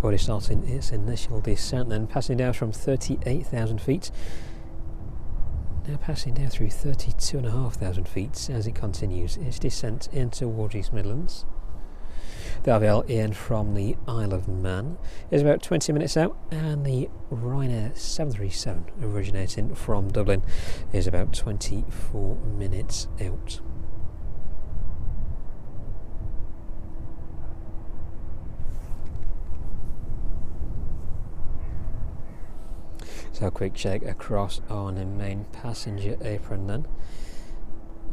Already starting its initial descent, then passing down from 38,000 feet. Now passing down through 32,500 feet as it continues its descent in towards East Midlands. The RVL in from the Isle of Man is about 20 minutes out, and the Ryanair 737 originating from Dublin is about 24 minutes out. So a quick check across on the main passenger apron then.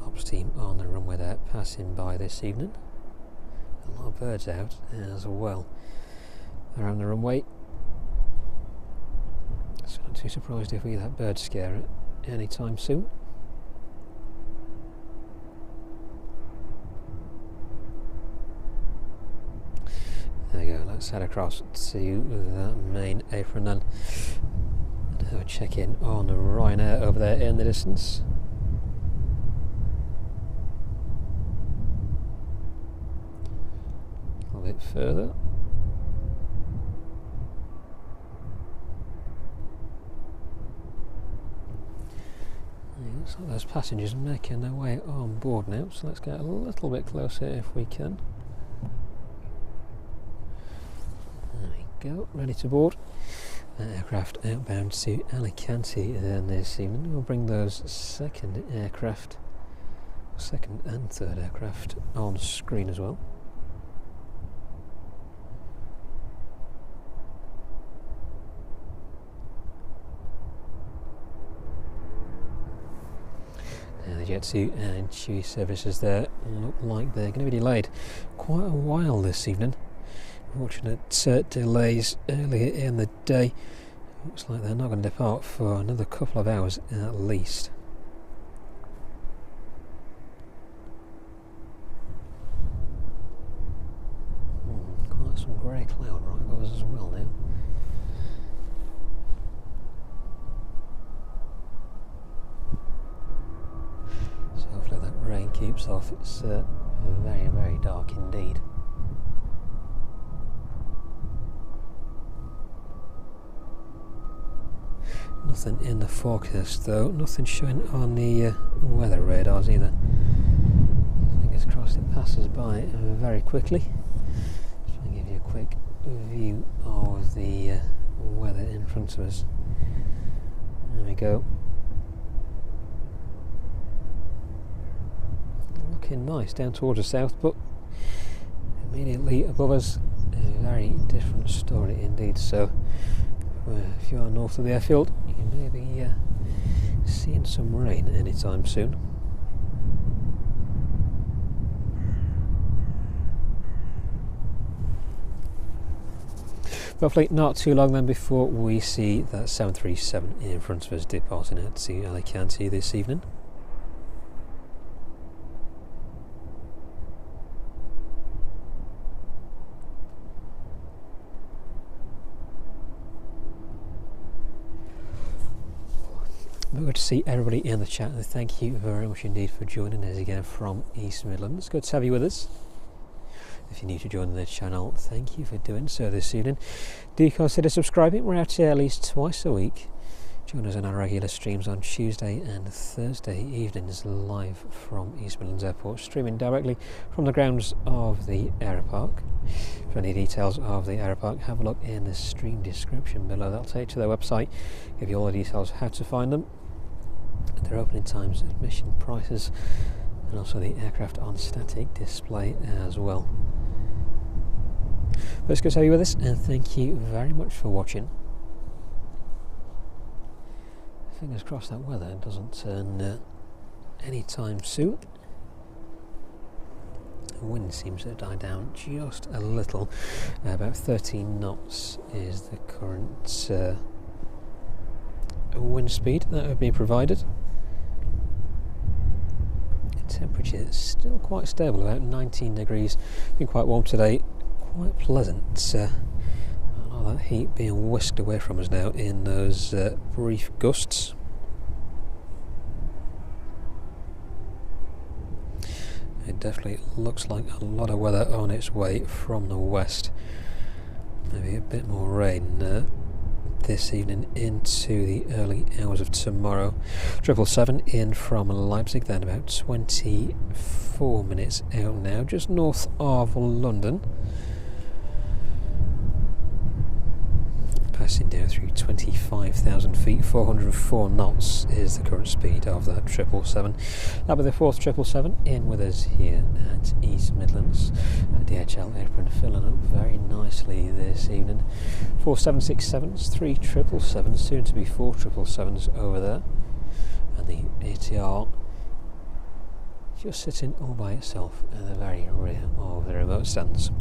Ops team on the runway there passing by this evening. A lot of birds out as well around the runway. So not too surprised if we get that bird scare anytime soon. There we go, let's head across to that main apron then. Have a check in on the Ryanair over there in the distance. A little bit further. It looks like those passengers are making their way on board now, so let's get a little bit closer if we can. There we go, ready to board. Aircraft outbound to Alicante then this evening. We'll bring those second and third aircraft on screen as well. Now the Jet2 and Chewy services there look like they're going to be delayed quite a while this evening. Fortunate delays earlier in the day. Looks like they're not going to depart for another couple of hours at least. Quite some grey cloud right above us as well now. So hopefully that rain keeps off. It's very, very dark indeed. Nothing in the forecast though, nothing showing on the weather radars either. Fingers crossed it passes by very quickly. Just want to give you a quick view of the weather in front of us. There we go. Looking nice down towards the south, but immediately above us a very different story indeed. So if you are north of the airfield, you may be seeing some rain anytime soon. Hopefully not too long then before we see that 737 in front of us departing out to Alicante this evening. Good to see everybody in the chat, and thank you very much indeed for joining us again from East Midlands. Good to have you with us. If you're new to join the channel, thank you for doing so this evening. Do consider subscribing. We're out here at least twice a week. Join us on our regular streams on Tuesday and Thursday evenings live from East Midlands Airport, streaming directly from the grounds of the Aeropark. For any details of the Aeropark, have a look in the stream description below. That'll take you to their website, give you all the details how to find them, their opening times, admission prices, and also the aircraft on static display as well. But it's good to have you with us, and thank you very much for watching. Fingers crossed that weather doesn't turn anytime soon. The wind seems to have died down just a little. About 13 knots is the current wind speed that would be provided. The temperature is still quite stable, about 19 degrees. Been quite warm today, quite pleasant. All that heat being whisked away from us now in those brief gusts. It definitely looks like a lot of weather on its way from the west. Maybe a bit more rain this evening into the early hours of tomorrow. 777 in from Leipzig, then about 24 minutes out now, just north of London. passing down through 25,000 feet. 404 knots is the current speed of that 777. That'll be the fourth 777 in with us here at East Midlands. DHL apron filling up very nicely this evening. 4 767s, 3 777s, soon to be 4 777s over there. And the ATR just sitting all by itself at the very rear of the remote stands.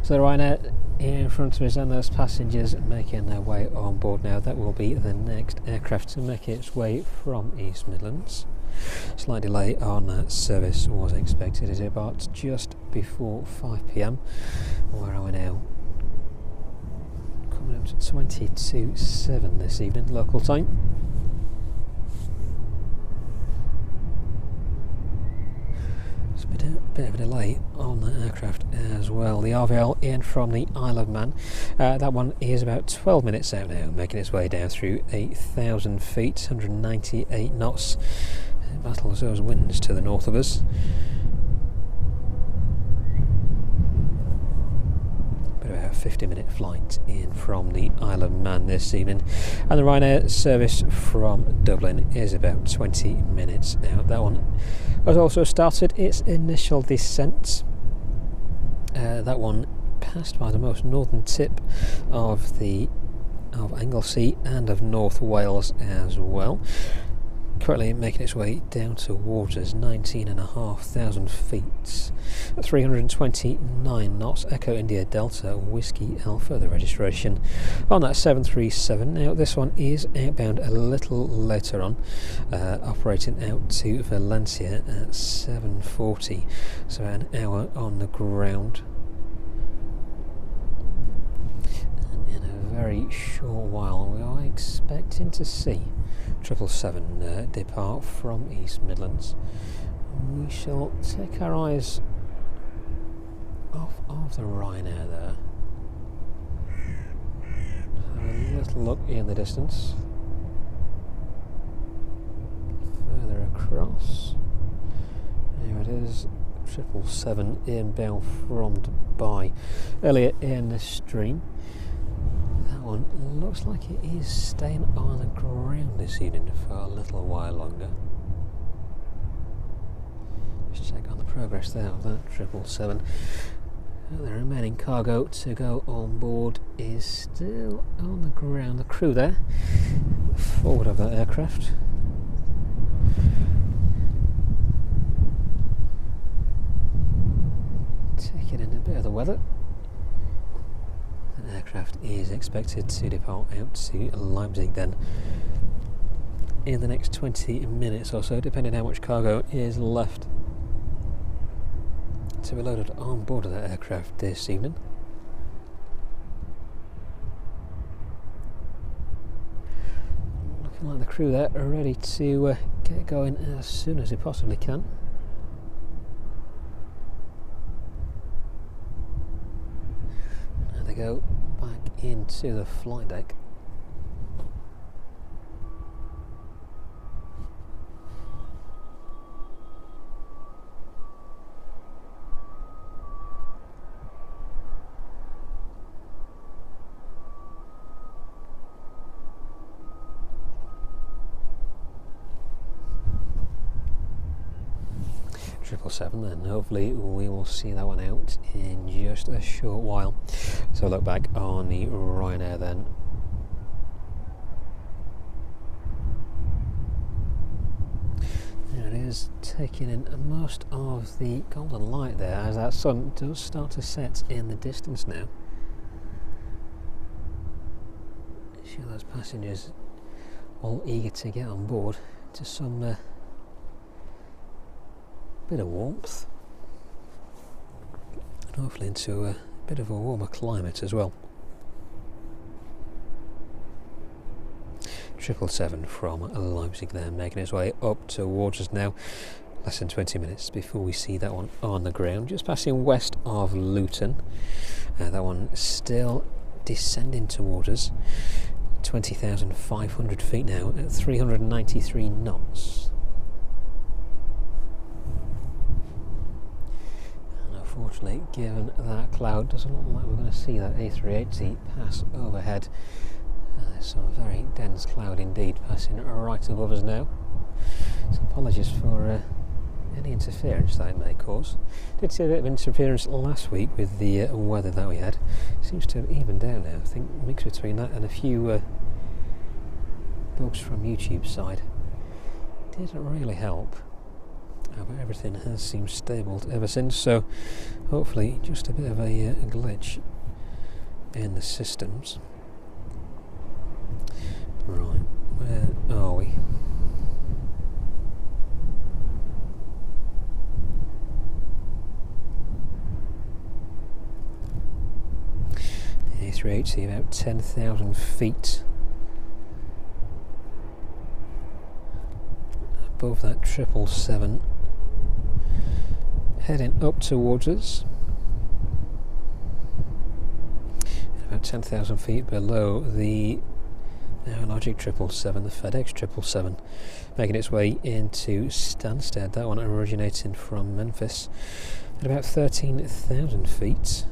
So the Ryanair in front of us and those passengers making their way on board now. That will be the next aircraft to make its way from East Midlands. Slight delay on that service was expected. It departs just before 5 p.m. Where are we now? Coming up to 22:07 this evening local time. Bit of a delay on the aircraft as well. The RVL in from the Isle of Man. That one is about 12 minutes out now, making its way down through 8,000 feet, 198 knots. It battles those winds to the north of us. About a 50-minute flight in from the Isle of Man this evening, and the Ryanair service from Dublin is about 20 minutes out. That one has also started its initial descent. That one passed by the most northern tip of Anglesey and of North Wales as well. Currently making its way down towards us, 19,500 feet, 329 knots, Echo India Delta Whiskey Alpha, the registration on that 737. Now this one is outbound a little later on, operating out to Valencia at 7:40, so an hour on the ground. And in a very short while we are expecting to see 777 depart from East Midlands. We shall take our eyes off of the Ryanair there. Have a little look in the distance. Further across. Here it is, 777 inbound from Dubai. Earlier in the stream, one looks like it is staying on the ground this evening for a little while longer. Just check on the progress there of that 777. The remaining cargo to go on board is still on the ground. The crew there, forward of that aircraft. Taking in a bit of the weather. The aircraft is expected to depart out to Leipzig then in the next 20 minutes or so, depending how much cargo is left to be loaded on board of that aircraft this evening. Looking like the crew there are ready to get going as soon as they possibly can. There they go, back into the flight deck. Then hopefully we will see that one out in just a short while. So look back on the Ryanair then. There it is, taking in most of the golden light there as that sun does start to set in the distance now. Sure, those passengers all eager to get on board to some bit of warmth, and hopefully into a bit of a warmer climate as well. 777 from Leipzig there, making its way up towards us now. Less than 20 minutes before we see that one on the ground, just passing west of Luton. That one still descending towards us. 20,500 feet now at 393 knots. Unfortunately, given that cloud, doesn't look like we're going to see that A380 pass overhead. There's some very dense cloud indeed passing right above us now. So apologies for any interference that it may cause. Did see a bit of interference last week with the weather that we had. Seems to have evened out now. I think mixed between that and a few bugs from YouTube's side. Didn't really help. But everything has seemed stable ever since, so hopefully just a bit of a glitch in the systems. Right, where are we? A380 about 10,000 feet above that 777, heading up towards us. About 10,000 feet below the Logic 777, the FedEx 777, making its way into Stansted, that one originating from Memphis, at about 13,000 feet.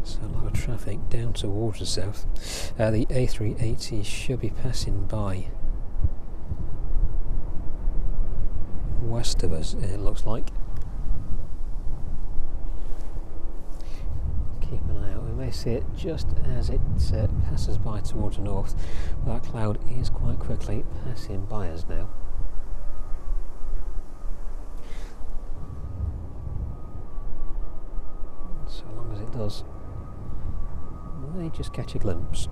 So a lot of traffic down towards the south. The A380 should be passing by west of us, it looks like. Keep an eye out, we may see it just as it passes by towards the north. That cloud is quite quickly passing by us now. So long as it does, we may just catch a glimpse.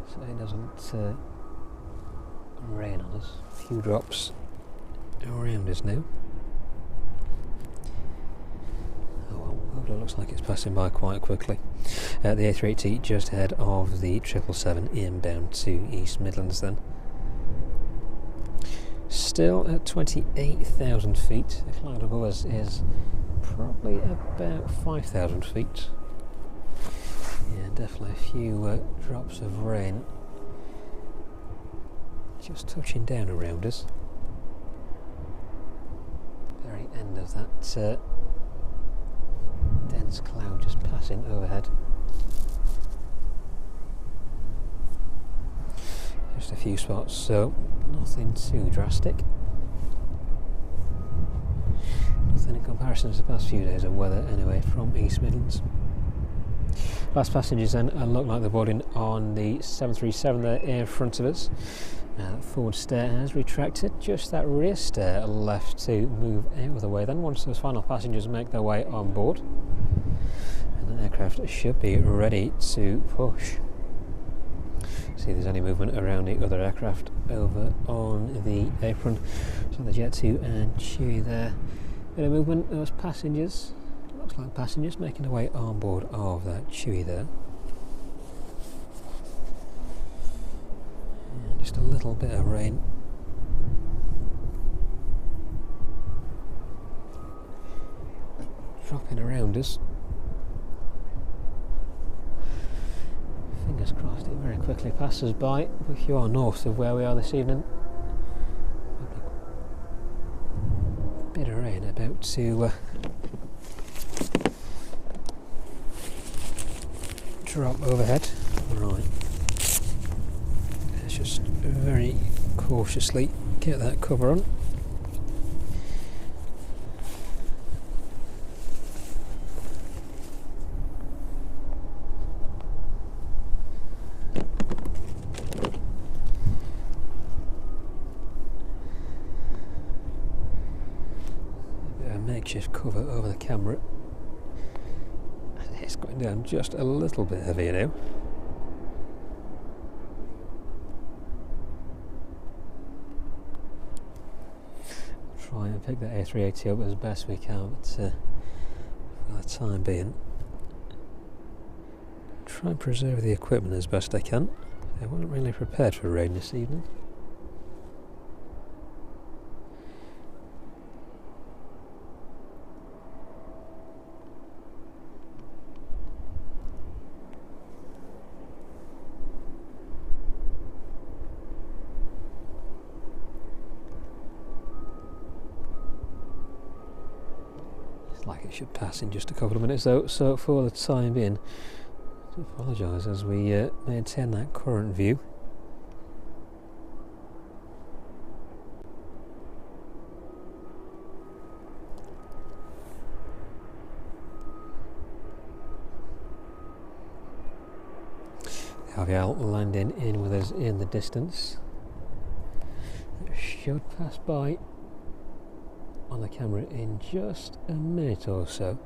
So it doesn't rain on us. A few drops around us now. Oh well, hopefully it looks like it's passing by quite quickly. The A380 just ahead of the 777 inbound to East Midlands then. Still at 28,000 feet. The cloud above us is probably about 5,000 feet. Yeah, definitely a few drops of rain just touching down around us. Very end of that dense cloud just passing overhead. Just a few spots, so nothing too drastic. Nothing in comparison to the past few days of weather anyway from East Midlands. Last passengers then look like they're boarding on the 737 there in front of us. That forward stair has retracted, just that rear stair left to move out of the way then once those final passengers make their way on board. And the aircraft should be ready to push. See if there's any movement around the other aircraft over on the apron. So the Jet 2 and Chewie there. Bit of movement, those passengers. Looks like passengers making their way on board of that Chewie there. And just a little bit of rain. Dropping around us. Fingers crossed it very quickly passes by. If you are north of where we are this evening, a bit of rain about to drop overhead. Right, let's just very cautiously get that cover on. Makeshift cover over the camera. It's going down just a little bit heavier now. Try and pick that A380 up as best we can, but for the time being, try and preserve the equipment as best I can. I wasn't really prepared for rain this evening. it should pass in just a couple of minutes though, so for the time being, I apologise as we maintain that current view. Avial landing in with us in the distance. It should pass by on the camera in just a minute or so.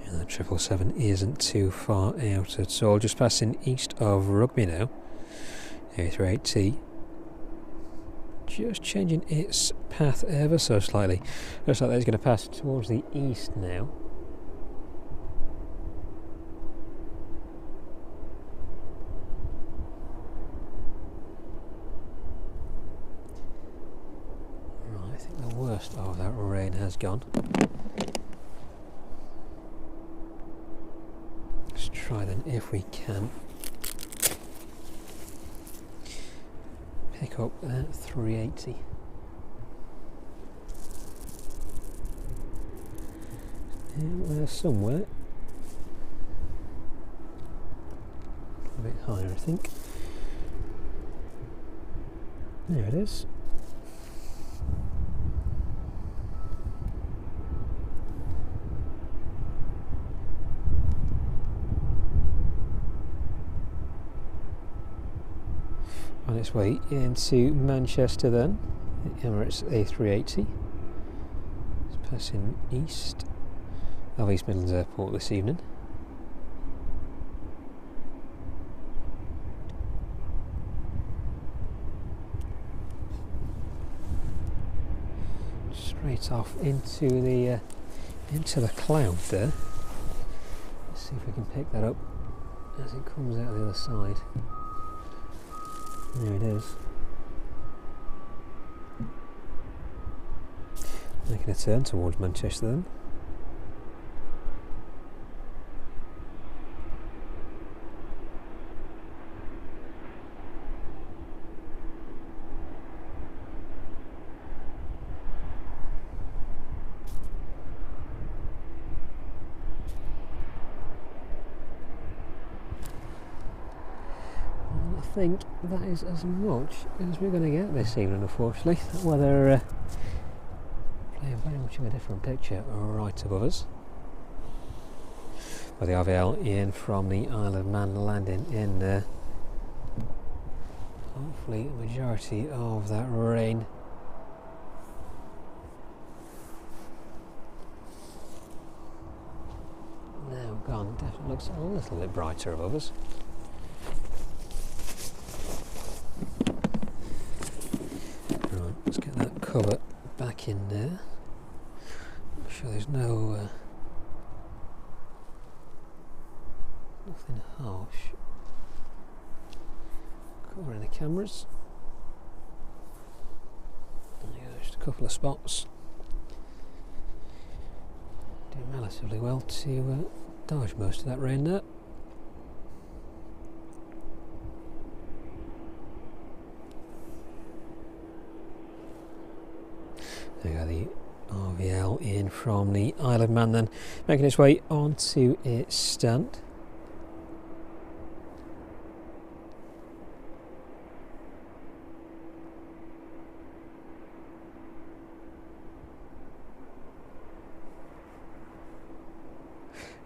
And the 777 isn't too far out at all, just passing east of Rugby now. A38T. Just changing its path ever so slightly. Looks like it's going to pass towards the east now. Right, I think the worst of that rain has gone. Let's try then if we can pick up that 380. There somewhere. A bit higher, I think. There it is. On its way into Manchester then, the Emirates A380. It's passing east of East Midlands Airport this evening. Straight off into the cloud there. Let's see if we can pick that up as it comes out the other side. There it is. Making a turn towards Manchester then. I think that is as much as we're going to get this evening, unfortunately. That weather playing very much of a different picture right above us. But the RVL in from the Isle of Man landing in there. Hopefully a majority of that rain now gone. Definitely looks a little bit brighter above us. Let's get that cover back in there. Make sure there's no nothing harsh covering the cameras. There you go, just a couple of spots. Doing relatively well to dodge most of that rain there. There you go, the RVL in from the Isle of Man then, making its way onto its stand.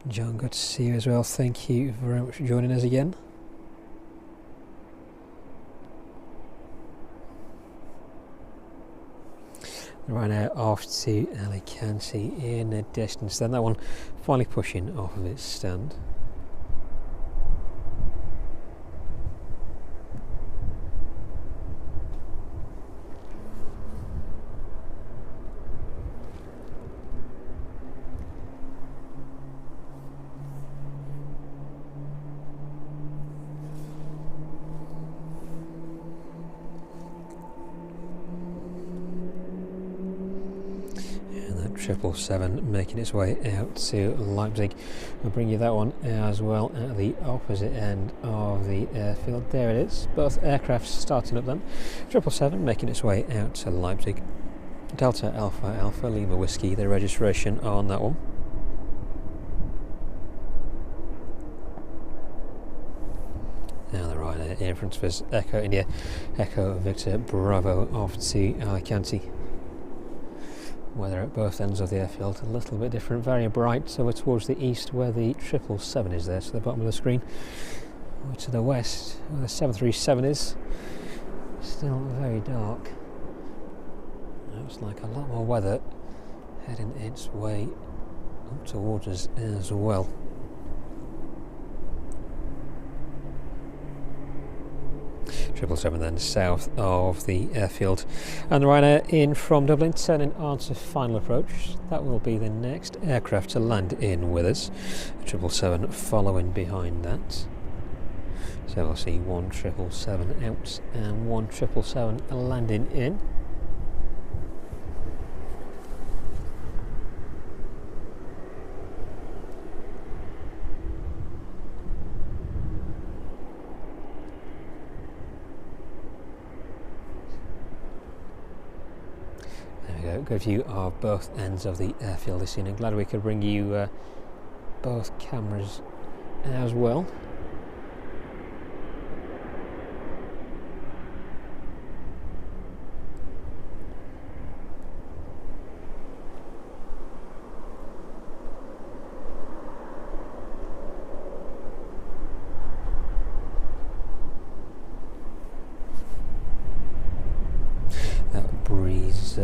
John, good to see you as well. Thank you very much for joining us again. Right now off to Alicante in the distance, then that one finally pushing off of its stand. 777 making its way out to Leipzig. I'll bring you that one as well at the opposite end of the airfield. There it is, both aircraft starting up then. 777 making its way out to Leipzig. Delta Alpha Alpha Lima Whiskey, the registration on that one. Now the Ryanair in front of us, Echo India, Echo Victor Bravo off to Alicante. Weather at both ends of the airfield a little bit different, very bright over towards the east where the 777 is there to the bottom of the screen. Over to the west where the 737 is, still very dark. Looks like a lot more weather heading its way up towards us as well. Triple seven then south of the airfield, and the Ryanair in from Dublin turning on to final approach. That will be the next aircraft to land in with us. 777 following behind that. So we'll see 1 777 out and 1 777 landing in. Good view of both ends of the airfield this evening. Glad we could bring you both cameras as well. That breeze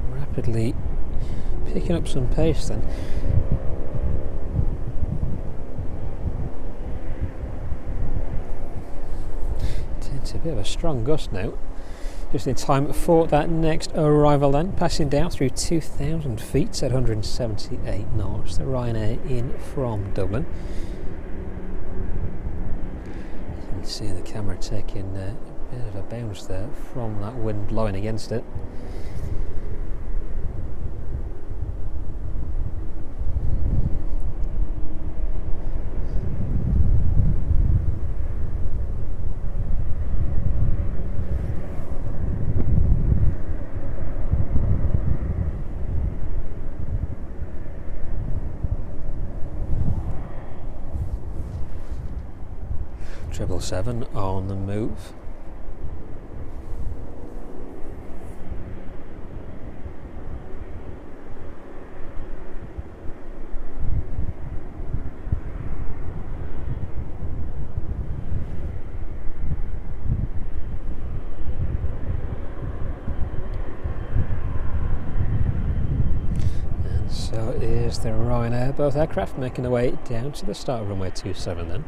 rapidly picking up some pace then. It's a bit of a strong gust now. Just in time for that next arrival then, passing down through 2,000 feet at 178 knots. The Ryanair in from Dublin. You can see the camera taking a bit of a bounce there from that wind blowing against it. Triple seven on the move. And so is the Ryanair, both aircraft making their way down to the start of runway 27 then.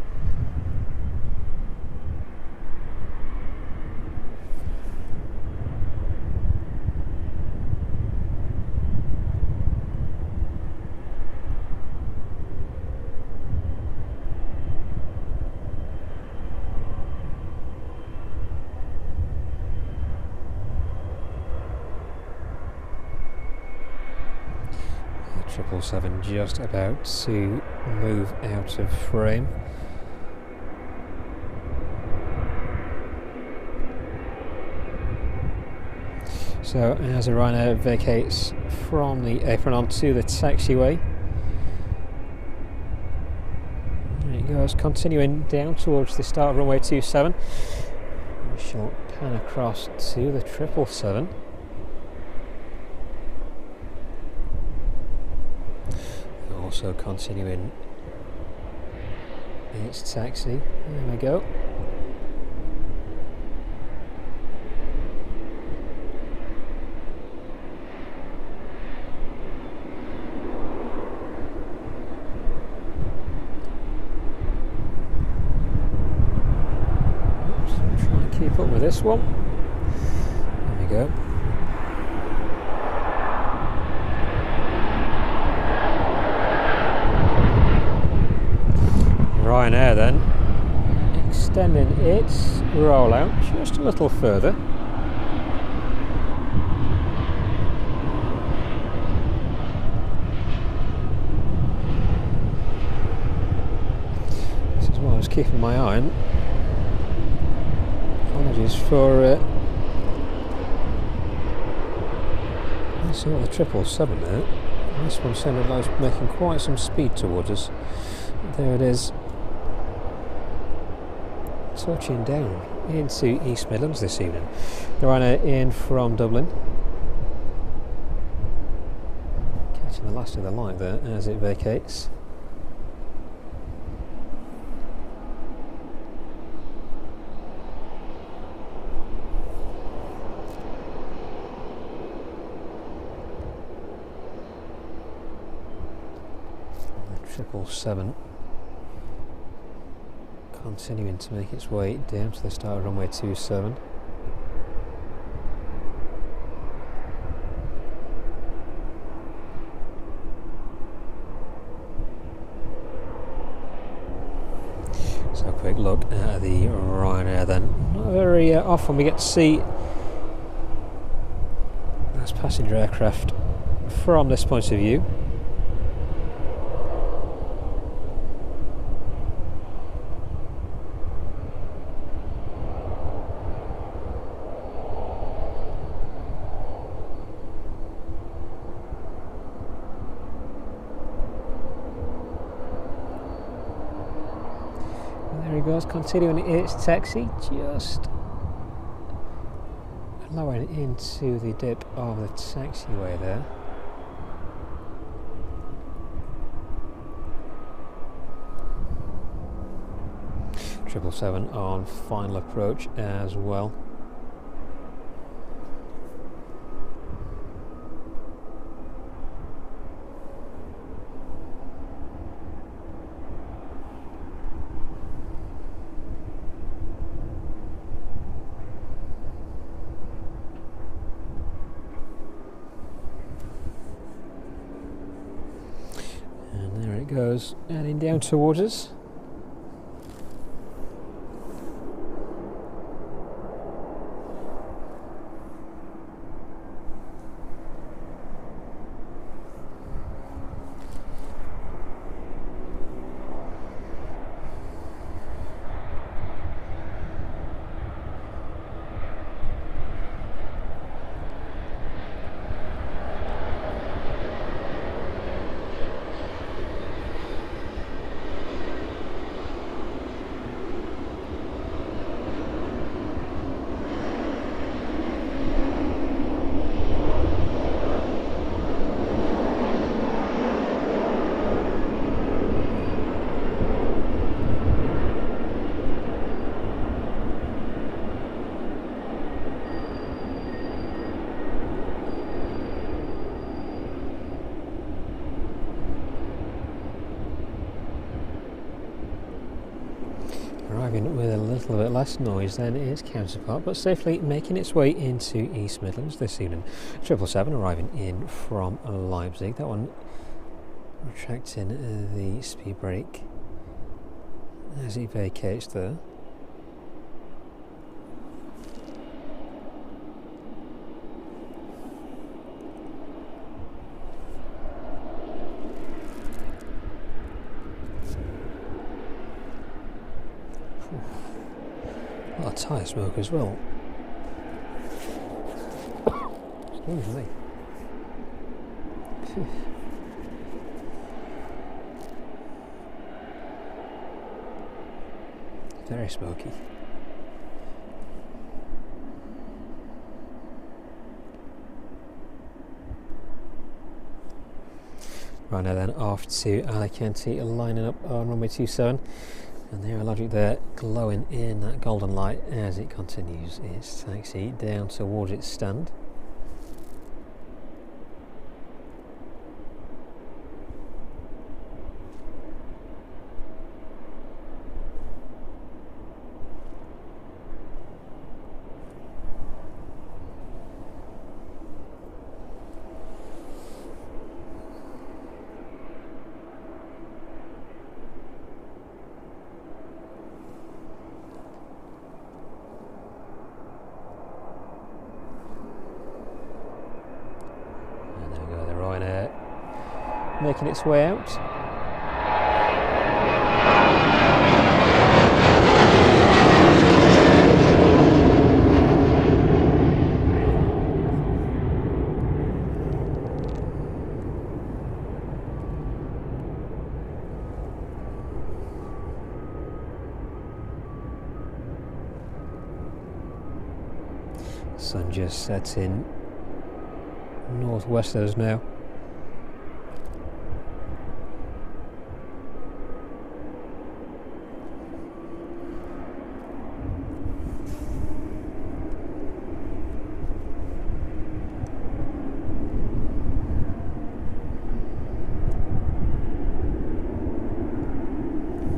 Triple seven just about to move out of frame. So as the Ryanair vacates from the apron onto the taxiway, there it goes, continuing down towards the start of runway 27. We shall pan across to the 777. Also continuing its taxi. There we go. Oops, try and keep up with this one. There we go. Ryanair then extending its rollout just a little further. keeping my eye on. Apologies for let's see what the 777 there. This one sounded like it's making quite some speed towards us. There it is. Touching down into East Midlands this evening. The Runway in from Dublin. Catching the last of the light there as it vacates. The 777 continuing to make its way down to the start of runway 27. So a quick look at the Ryanair then. Not very often we get to see this passenger aircraft from this point of view. There he goes, continuing its taxi, just lowering into the dip of the taxiway there. Triple 7 on final approach as well. Goes heading down towards us. Arriving with a little bit less noise than its counterpart, but safely making its way into East Midlands this evening. 777 arriving in from Leipzig. That one retracting the speed brake as it vacates there. A lot of tyre smoke as well. Excuse me. Very smoky. Right now then, off to Alicante, lining up on runway 27. And there, Logic there, glowing in that golden light as it continues its taxi down towards its stand. Making its way out. Sun just setting northwest of us now.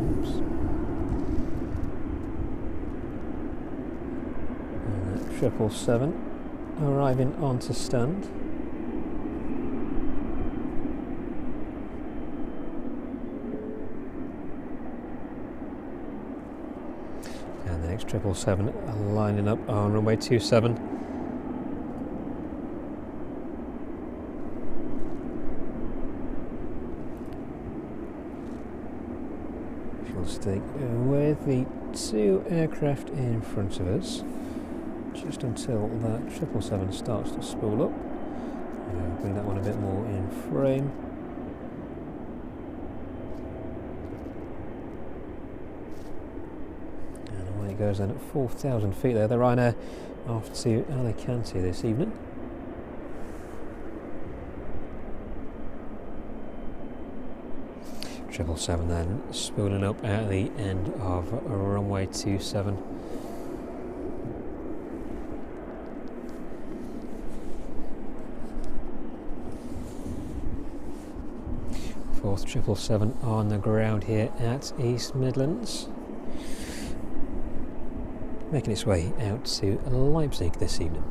Oops. 777 arriving onto stand. And the next 777 lining up on runway 27. We'll stick with the two aircraft in front of us just until that 777 starts to spool up. Bring that one a bit more in frame. And away it goes then at 4,000 feet there. The Ryanair off to Alicante this evening. Triple seven then spooling up at the end of runway 27. Fourth 777 on the ground here at East Midlands, making its way out to Leipzig this evening.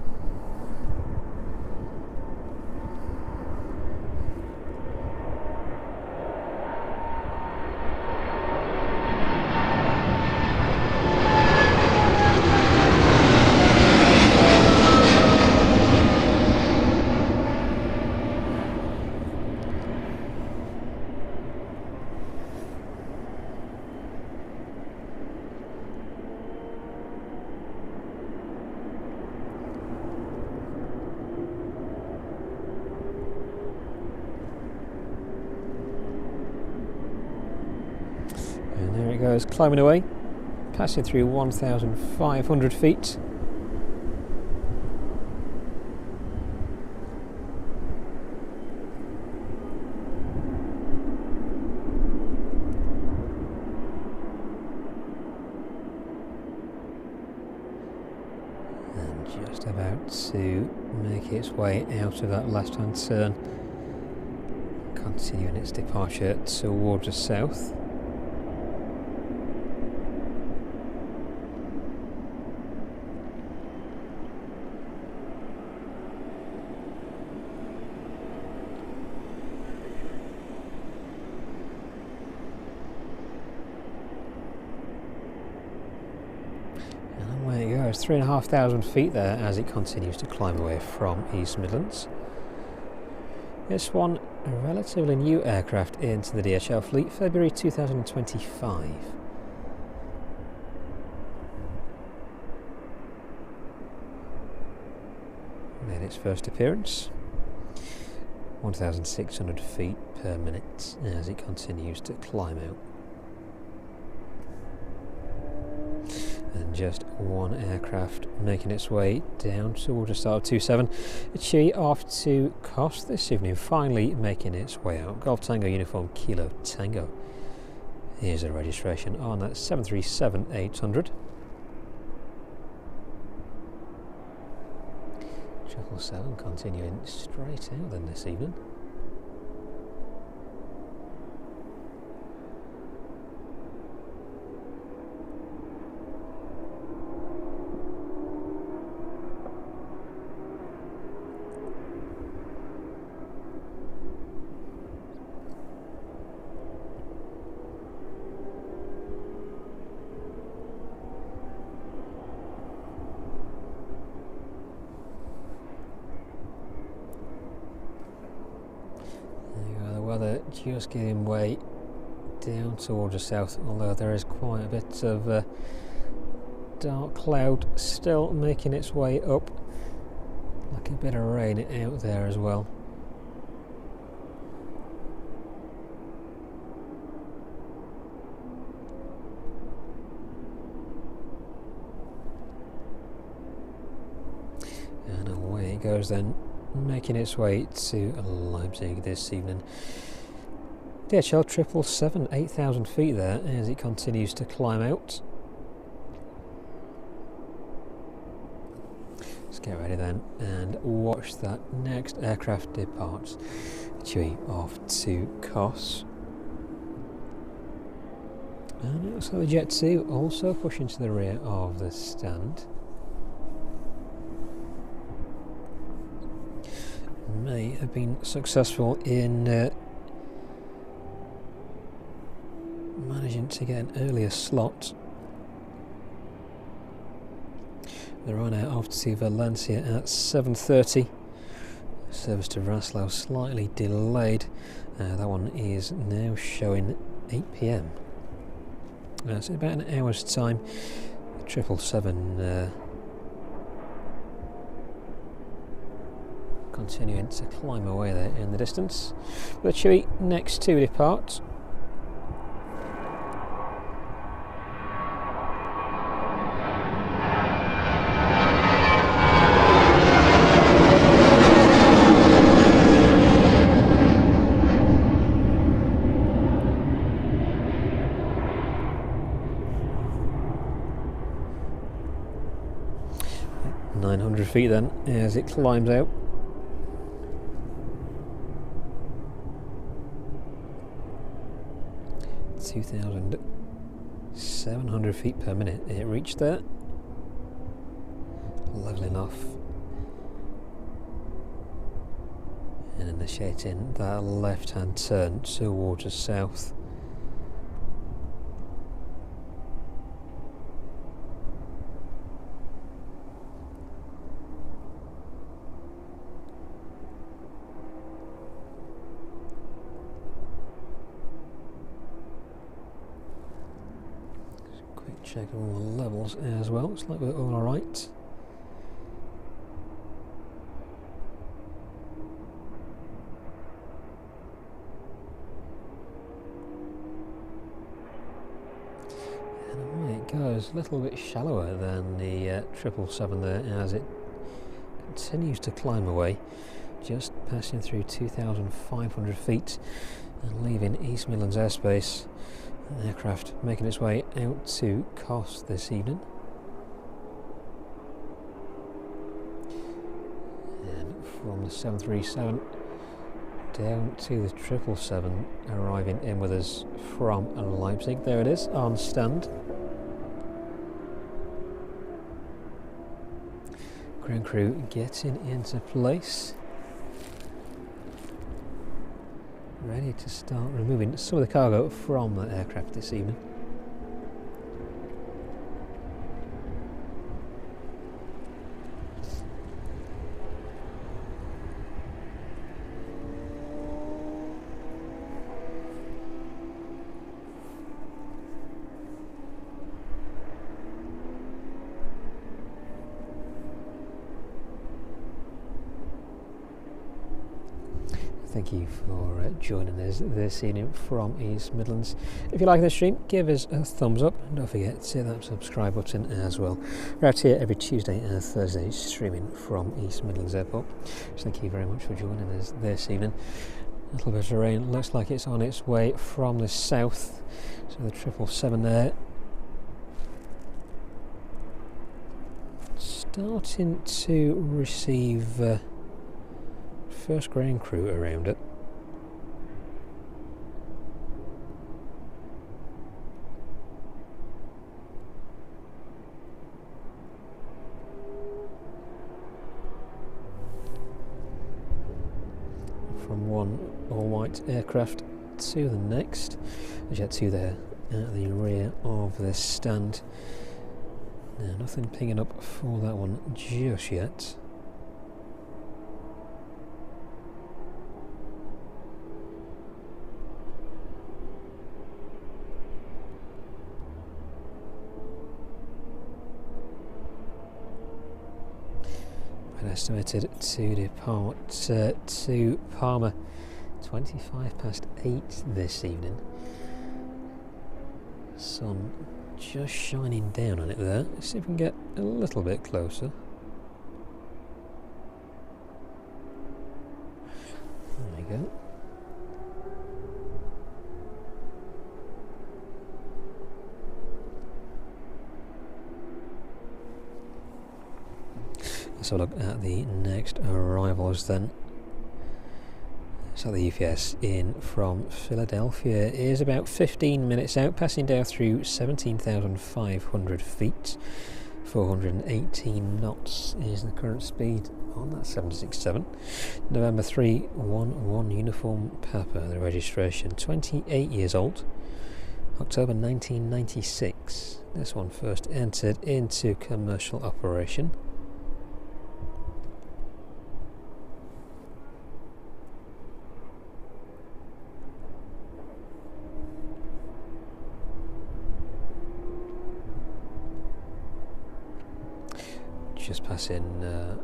And there it goes, climbing away, passing through 1,500 feet. And just about to make its way out of that left-hand turn, continuing its departure towards the south. There it goes, 3,500 feet there as it continues to climb away from East Midlands. This one, a relatively new aircraft into the DHL fleet, February 2025. Made its first appearance. 1,600 feet per minute as it continues to climb out. And just one aircraft making its way down towards the start of 27. Chi off to Kos this evening, finally making its way out. Golf Tango Uniform Kilo Tango. Here's a registration on that 737-800. 777 continuing straight out then this evening. Weather just giving way down towards the south, although there is quite a bit of dark cloud still making its way up, like a bit of rain out there as well. goes then, making its way to Leipzig this evening. DHL 777, 8,000 feet there as it continues to climb out. Let's get ready then and watch that next aircraft depart. Chewy off to Kos. And it looks like the Jet 2 also pushing to the rear of the stand. May have been successful in managing to get an earlier slot. They're on out off to Valencia at 7:30. Service to Vraslav slightly delayed. That one is now showing 8 PM. So about an hour's time. 777 continuing to climb away there in the distance. The Chewy next to depart. Feet then as it climbs out. (2,700 feet per minute it reached there. Lovely enough. And initiating that left hand turn towards the south. Check all the levels as well. Looks like we're all alright. And away it goes, a little bit shallower than the 777 there as it continues to climb away, just passing through 2,500 feet and leaving East Midlands airspace. An aircraft making its way out to Kos this evening. And from the 737 down to the 777 arriving in with us from Leipzig. There it is on stand. Ground crew getting into place. Ready to start removing some of the cargo from the aircraft this evening. Thank you for joining us this evening from East Midlands. If you like this stream, give us a thumbs up and don't forget to hit that subscribe button as well. We're out here every Tuesday and Thursday streaming from East Midlands Airport. So thank you very much for joining us this evening. A little bit of rain, looks like it's on its way from the south. So the 777 there starting to receive first ground crew around it. From one all-white aircraft to the next. The Jet 2 there at the rear of this stand. Now nothing pinging up for that one just yet. Estimated to depart to Palma 8:25 this evening. Sun just shining down on it there. Let's see if we can get a little bit closer. Let's have a look at the next arrivals then. So the UPS in from Philadelphia is about 15 minutes out, passing down through 17,500 feet. 418 knots is the current speed on that 767. November 311 Uniform Papa, the registration, 28 years old. October 1996. This one first entered into commercial operation. Just passing well,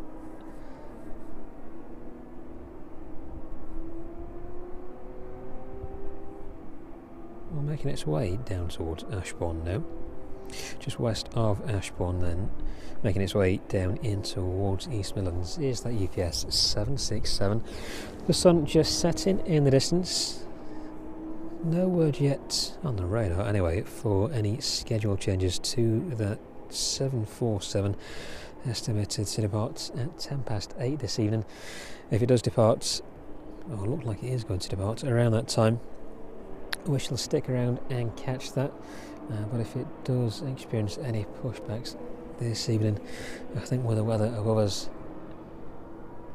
making its way down towards Ashbourne now. Just west of Ashbourne then, making its way down in towards East Midlands is that UPS 767. The sun just setting in the distance. No word yet on the radar anyway for any schedule changes to that 747. Estimated to depart at 8:10 this evening. If it does depart, or look like it is going to depart around that time, we shall stick around and catch that. But if it does experience any pushbacks this evening, I think with the weather above us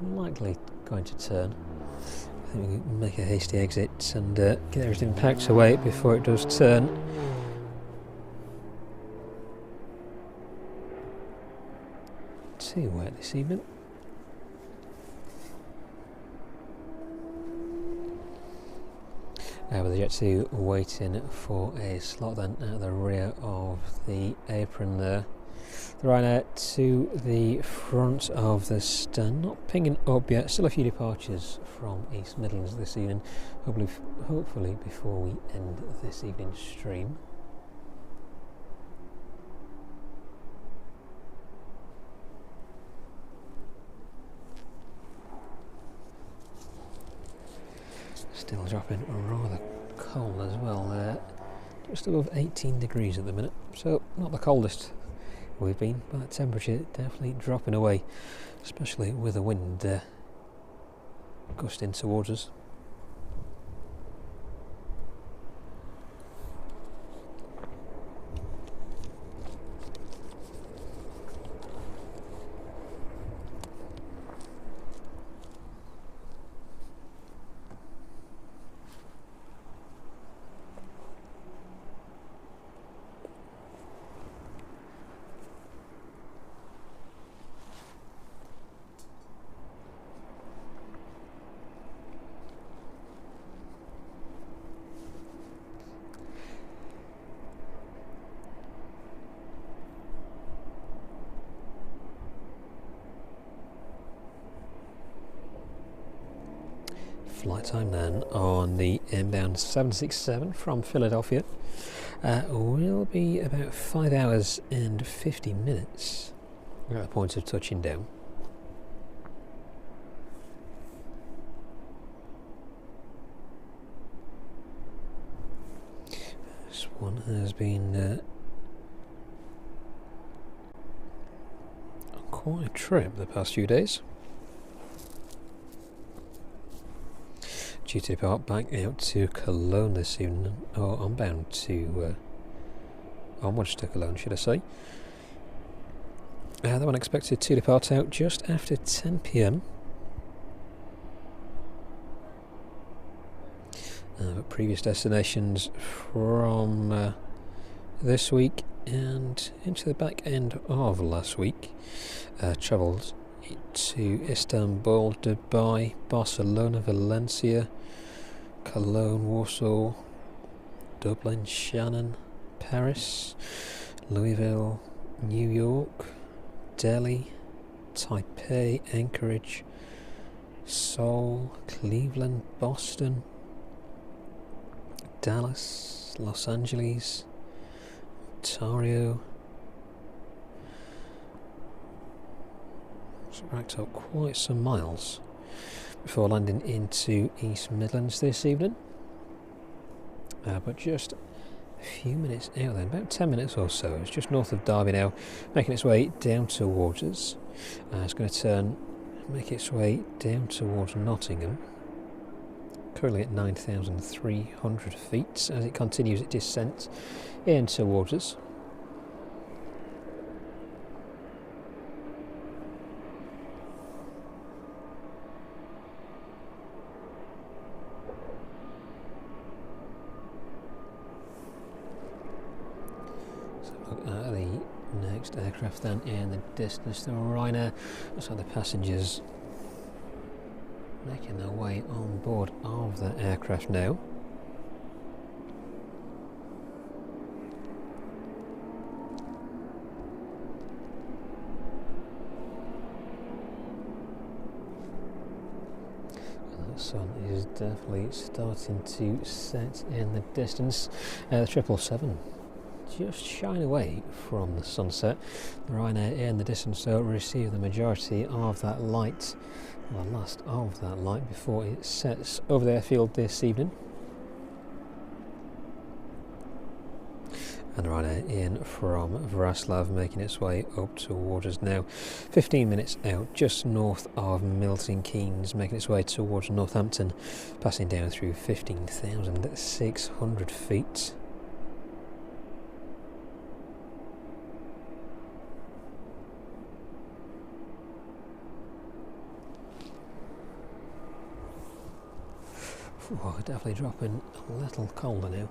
likely going to turn, I think we can make a hasty exit and get everything packed away before it does turn. Too wet this evening. With the Jet 2 waiting for a slot then at the rear of the apron there. The Ryanair to the front of the stand, not pinging up yet, still a few departures from East Midlands this evening, hopefully before we end this evening's stream. Still dropping rather cold as well, just above 18 degrees at the minute, so not the coldest we've been, but the temperature definitely dropping away, especially with the wind gusting towards us. Flight time then on the inbound 767 from Philadelphia will be about 5 hours and 50 minutes at the point of touching down. This one has been quite a trip the past few days. Due to depart back out to Cologne this evening, or onbound to onwards to Cologne, should I say. That one expected to depart out just after 10 p.m. But previous destinations from this week and into the back end of last week travelled to Istanbul, Dubai, Barcelona, Valencia, Cologne, Warsaw, Dublin, Shannon, Paris, Louisville, New York, Delhi, Taipei, Anchorage, Seoul, Cleveland, Boston, Dallas, Los Angeles, Ontario. Racked up quite some miles before landing into East Midlands this evening, but just a few minutes out then, about 10 minutes or so. It's just north of Derby now, making its way down towards us. It's going to turn, make its way down towards Nottingham, currently at 9,300 feet, as it continues its descent in towards us. The next aircraft then in the distance, the Ryanair. So the passengers making their way on board of the aircraft now. The sun is definitely starting to set in the distance. The 777 just shine away from the sunset. The Ryanair in the distance so receive the majority of that light, the last of that light before it sets over the airfield this evening. And the Ryanair in from Wrocław making its way up towards us now. 15 minutes out, just north of Milton Keynes, making its way towards Northampton, passing down through 15,600 feet. Oh, definitely dropping a little colder now.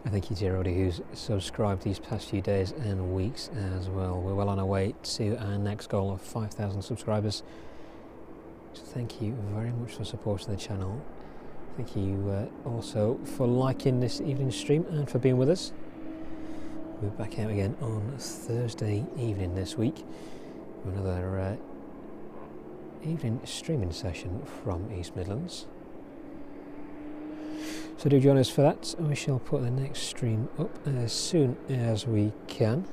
I thank you to everybody who's subscribed these past few days and weeks as well. We're well on our way to our next goal of 5,000 subscribers. So thank you very much for supporting the channel. Thank you also for liking this evening's stream and for being with us. We're back out again on Thursday evening this week with another evening streaming session from East Midlands. So do join us for that. We shall put the next stream up as soon as we can.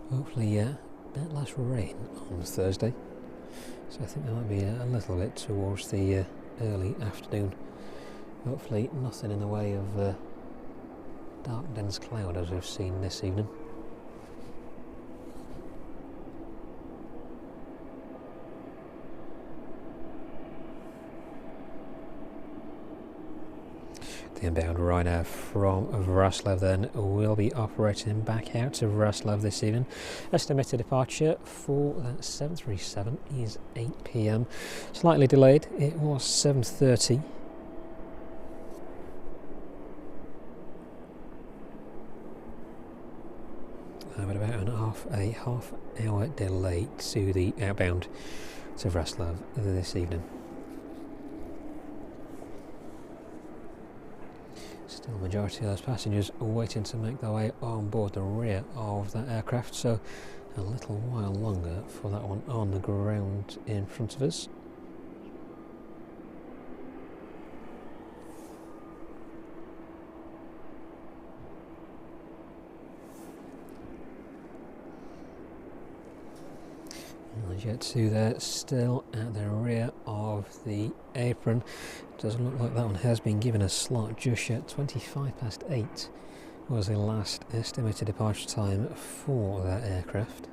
Hopefully a bit less rain on Thursday, so I think there might be a little bit towards the early afternoon. Hopefully nothing in the way of dark dense cloud as we've seen this evening. The inbound Ryanair from Wrocław then will be operating back out to Wrocław this evening. Estimated departure for that 737 is 8 PM. Slightly delayed, it was 7:30. But about a half hour delay to the outbound to Wrocław this evening. Still, the majority of those passengers are waiting to make their way on board the rear of that aircraft, so a little while longer for that one on the ground in front of us. Jet 2 there, still at the rear of the apron. Doesn't look like that one has been given a slot just yet. 8:25 was the last estimated departure time for that aircraft.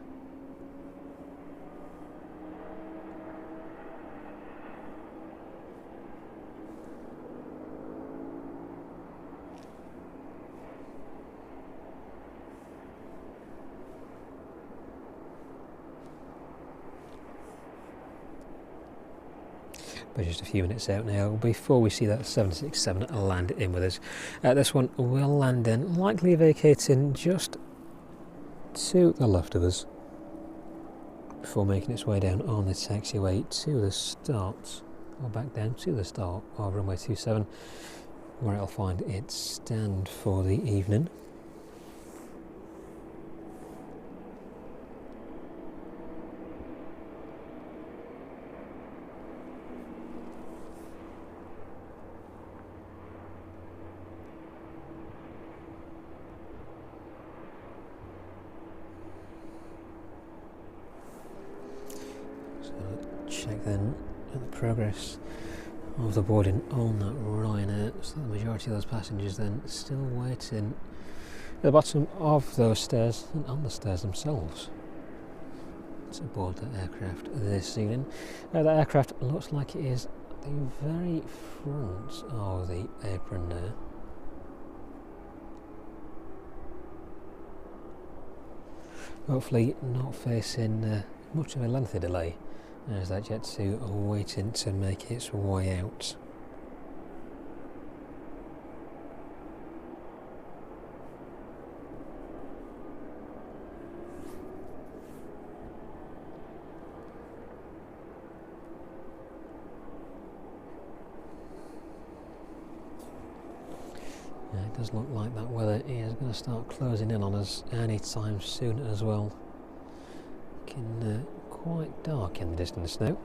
But just a few minutes out now before we see that 767 land in with us. This one will land in, likely vacating just to the left of us before making its way down on the taxiway to the start, or back down to the start of runway 27, where it'll find its stand for the evening. Check then at the progress of the boarding on that Ryanair, so the majority of those passengers then still waiting at the bottom of those stairs and on the stairs themselves to board the aircraft this evening. Now that aircraft looks like it is at the very front of the apron there. Hopefully not facing much of a lengthy delay as that Jet 2 are waiting to make its way out. It does look like that weather is going to start closing in on us anytime soon as well. Looking quite dark in the distance now.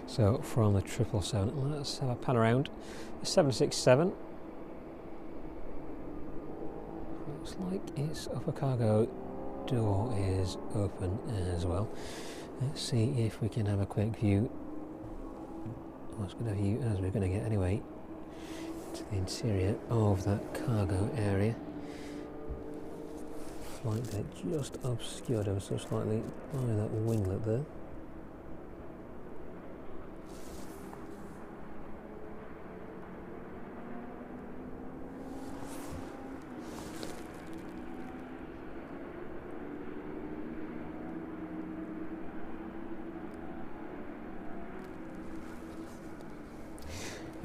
So from the 777, let's have a pan around. The 767 looks like its upper cargo door is open as well. Let's see if we can have a quick view, or as good a view as we're going to get anyway, to the interior of that cargo area. Flight deck just obscured ever so slightly by that winglet there.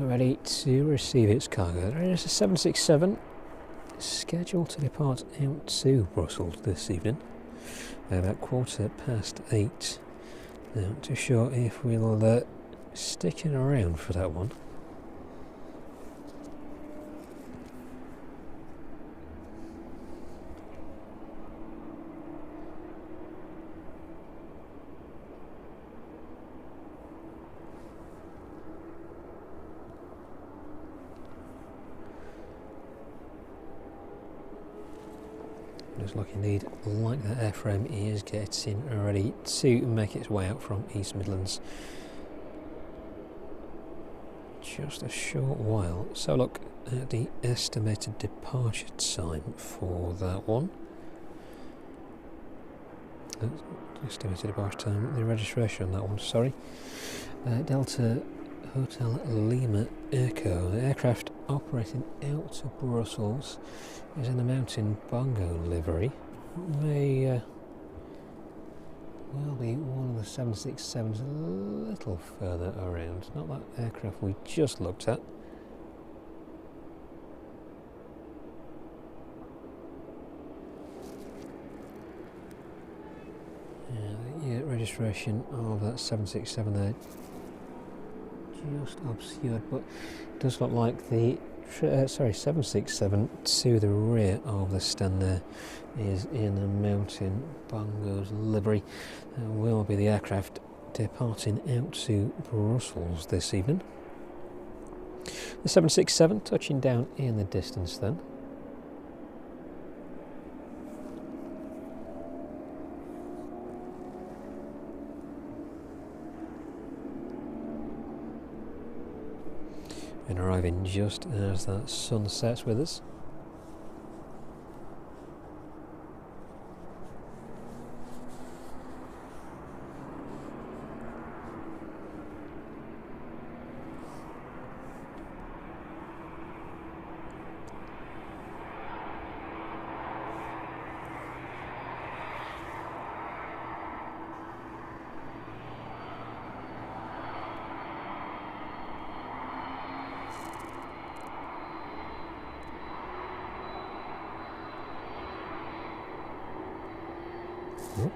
Ready to receive its cargo. There is a 767 scheduled to depart out to Brussels this evening about 8:15. Not too sure if we'll stick it around for that one. Looks like indeed like that airframe is getting ready to make its way out from East Midlands. Just a short while. So look at the estimated departure time for that one. Estimated departure time, the registration on that one, sorry. Delta Hotel Lima Echo. The aircraft operating out to Brussels is in the Mountain Bongo livery. May well be one of the 767s a little further around. Not that aircraft we just looked at. Yeah, the registration of that 767 there just obscured, but it does look like the 767 to the rear of the stand there is in the Mountain Bongo's livery. Will be the aircraft departing out to Brussels this evening. The 767 touching down in the distance then. And arriving just as that sun sets with us. Oh,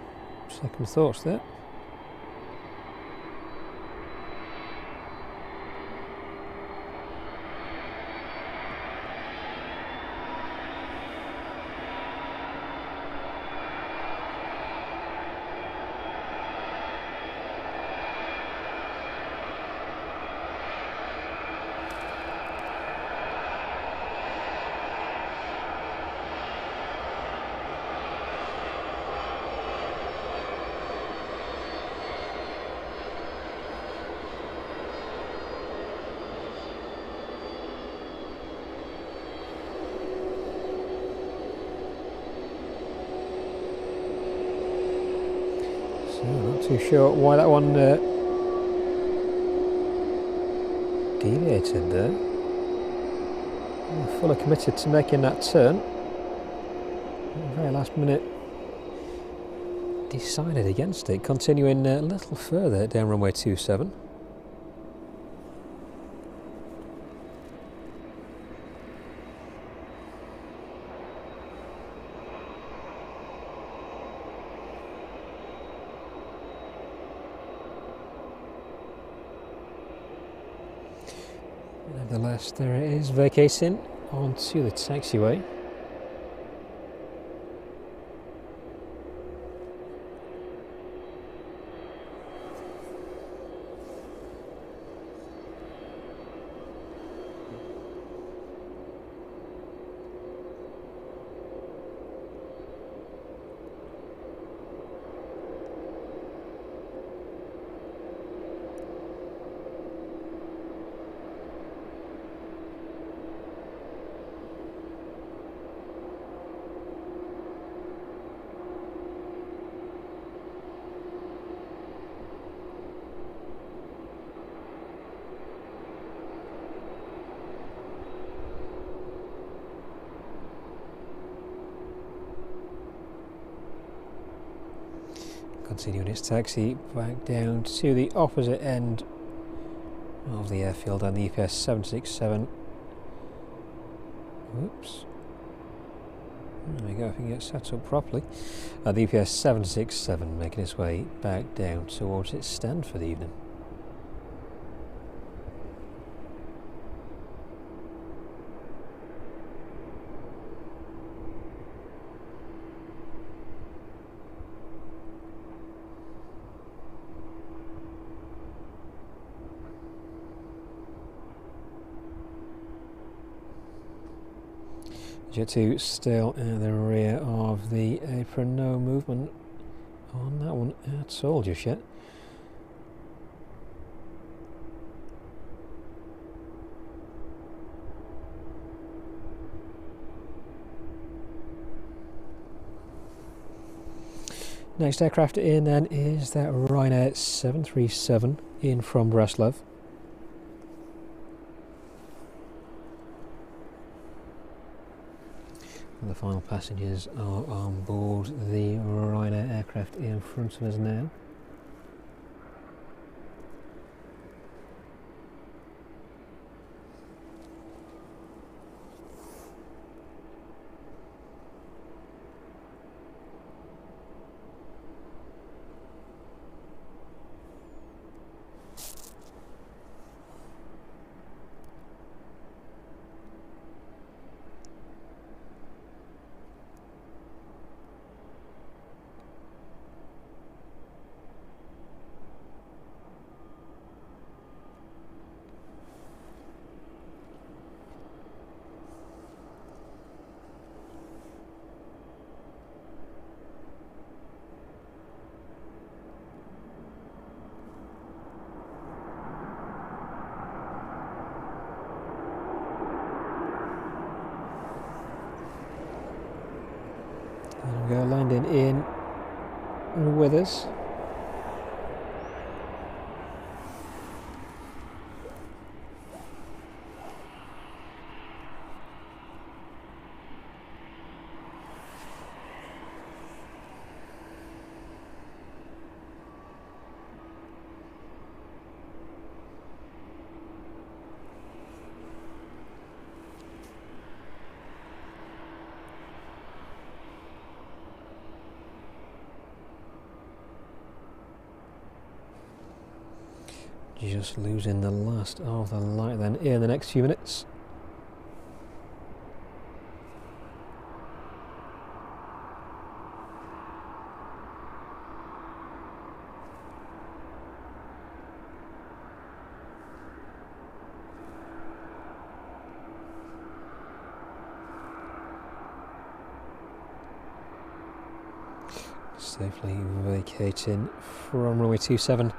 second thoughts there. Not too sure why that one deviated there. Fully committed to making that turn. At the very last minute decided against it, continuing a little further down runway 27. Nevertheless, there it is, vacating onto the taxiway. Continuing its taxi back down to the opposite end of the airfield and the EPS 767. Whoops. There we go, if we can get set up properly. The EPS 767 making its way back down towards its stand for the evening. Jet 2 still at the rear of the apron, no movement on that one at all just yet. Next aircraft in then is that Ryanair 737 in from Bratislava. The final passengers are on board the Ryanair aircraft in front of us now. There we go, landing in with us. Just losing the last of the light then in the next few minutes. Safely vacating from runway 27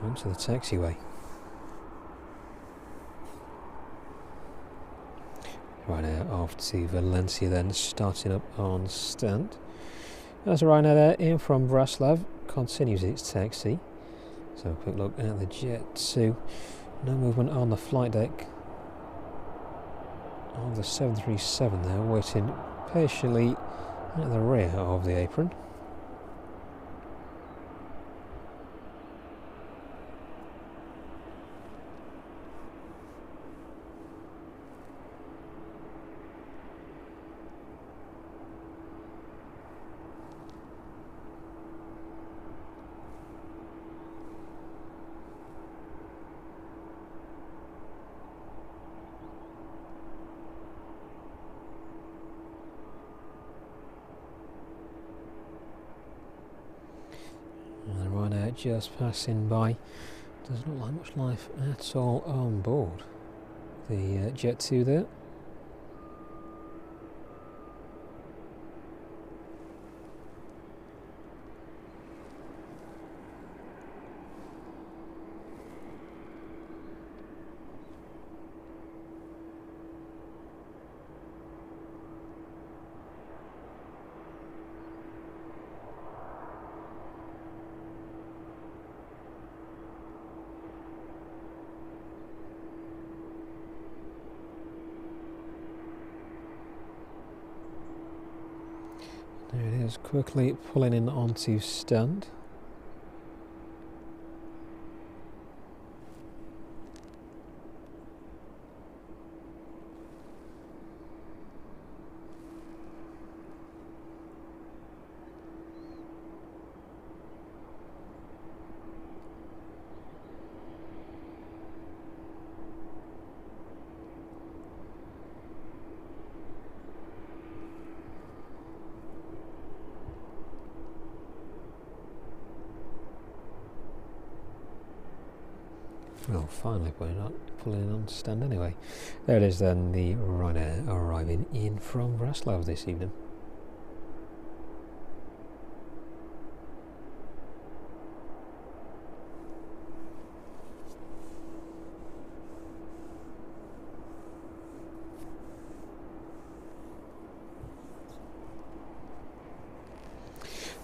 onto the taxiway. Ryanair off to Valencia then, starting up on stand. That's Ryanair there in from Bratislava, continues its taxi. So a quick look at the Jet 2. No movement on the flight deck of the 737 there, waiting patiently at the rear of the apron. Just passing by. Doesn't look like much life at all on board the Jet 2 there. There it is, quickly pulling in onto stand. Well, finally pulling on to stand anyway. There it is then, the Ryanair arriving in from Breslau this evening.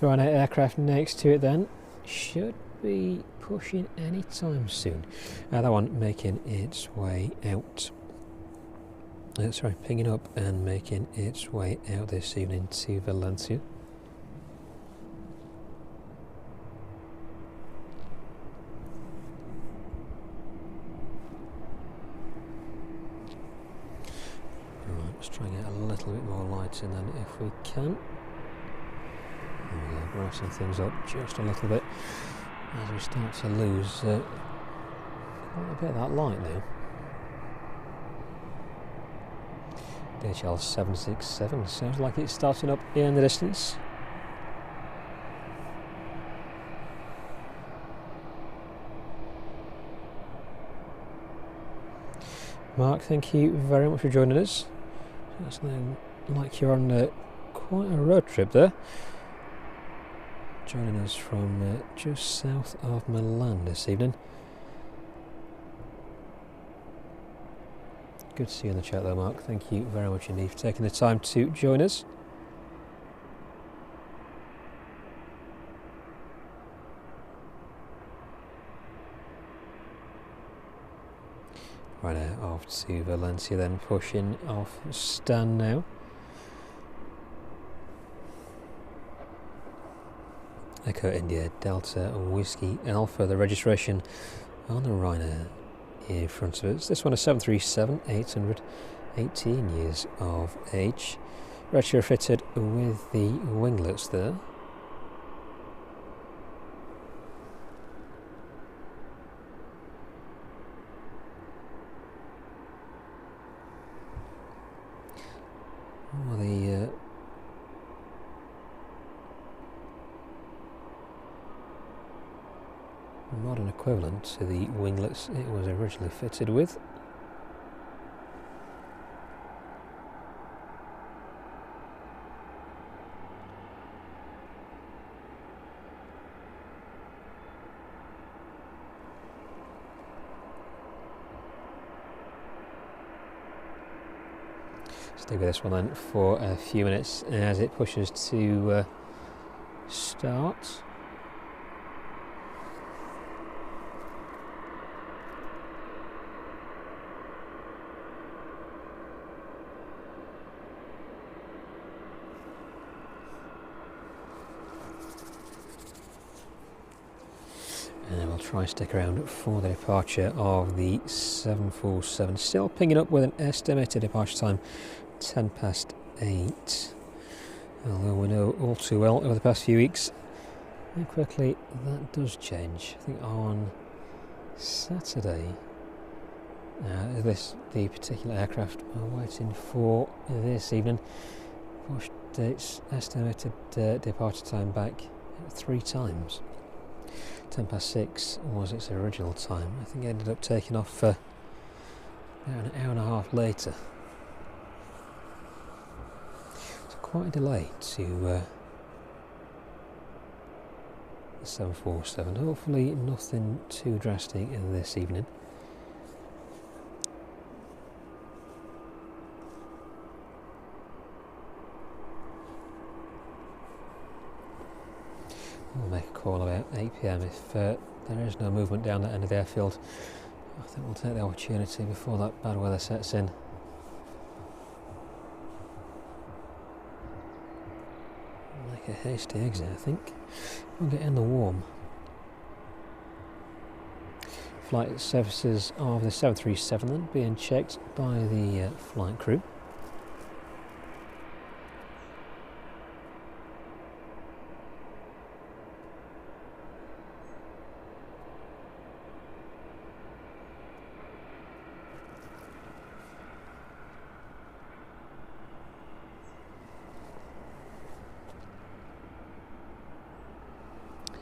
The Ryanair aircraft next to it then should be pushing any time soon. That one making its way out. Sorry, pinging up and making its way out this evening to Valencia. Right, let's try and get a little bit more light in then if we can. There we go, brightening things up just a little bit as we start to lose quite a bit of that light now. DHL 767 sounds like it's starting up in the distance. Mark, thank you very much for joining us. It's like you're on quite a road trip there. Joining us from just south of Milan this evening. Good to see you in the chat though, Mark. Thank you very much indeed for taking the time to join us. Right now, off to Valencia then, pushing off stand now. Echo India Delta Whiskey Alpha, the registration on the Ryanair in front of us. This one is 737-800, 18 years of age. Retrofitted with the winglets there. The modern equivalent to the winglets it was originally fitted with. Stay with this one then for a few minutes as it pushes to start. try and stick around for the departure of the 747. Still pinging up with an estimated departure time 8:10. Although we know all too well over the past few weeks how quickly that does change. I think on Saturday, the particular aircraft we're waiting for this evening pushed its estimated departure time back 3 times. 6:10 was its original time. I think it ended up taking off about an hour and a half later. So quite a delay to the 747. Hopefully nothing too drastic in this evening. We'll make a call about 8 PM if there is no movement down that end of the airfield. I think we'll take the opportunity before that bad weather sets in. Make a hasty exit, I think. We'll get in the warm. Flight surfaces of the 737 then being checked by the flight crew.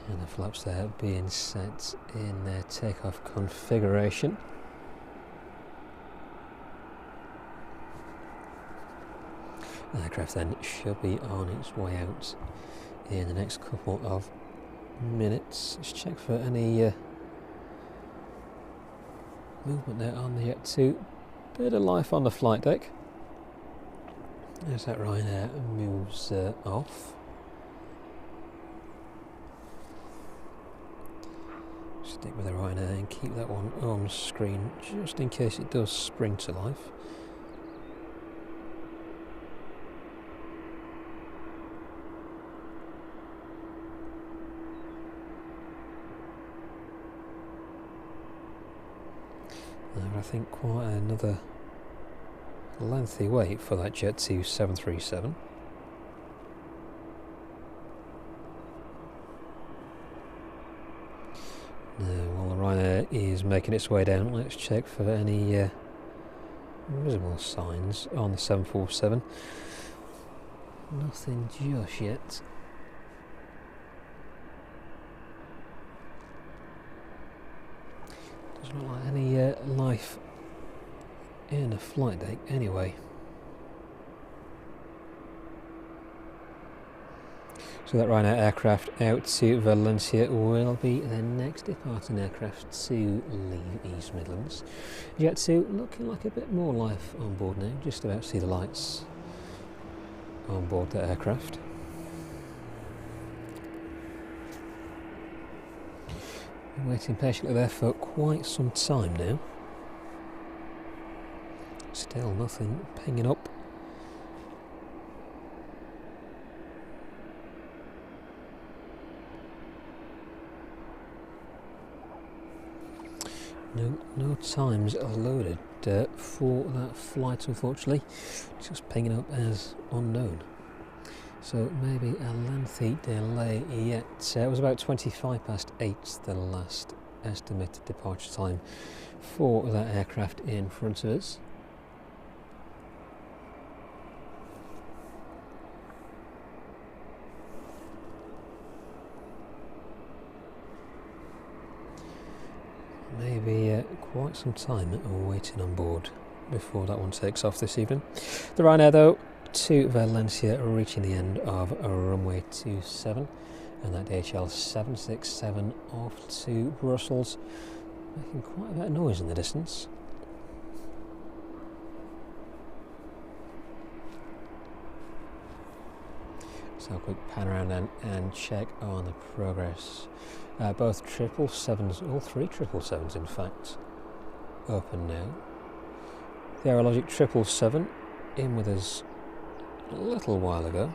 And the flaps there being set in their takeoff configuration. The aircraft then should be on its way out in the next couple of minutes. Let's check for any movement there on the Jet 2. Bit of life on the flight deck as that Ryanair moves off. Stick with the Ryanair and keep that one on screen just in case it does spring to life. I think quite another lengthy wait for that Jet 2 737. While the Ryanair is making its way down, let's check for any visible signs on the 747. Nothing just yet. Doesn't look like any life in a flight deck anyway. So that Ryanair aircraft out to Valencia will be the next departing aircraft to leave East Midlands. Jet 2 looking like a bit more life on board now, just about to see the lights on board the aircraft. Been waiting patiently there for quite some time now. Still nothing pinging up. No times are loaded for that flight, unfortunately. Just pinging up as unknown. So maybe a lengthy delay yet. It was about 8:25, the last estimated departure time for that aircraft in front of us. Maybe quite some time waiting on board before that one takes off this evening. The Ryanair though to Valencia, reaching the end of runway 27, and that DHL 767 off to Brussels, making quite a bit of noise in the distance. So a quick pan around and check on the progress. Both 777s, all 3 777s in fact, open now. The Aerologic 777 in with us a little while ago,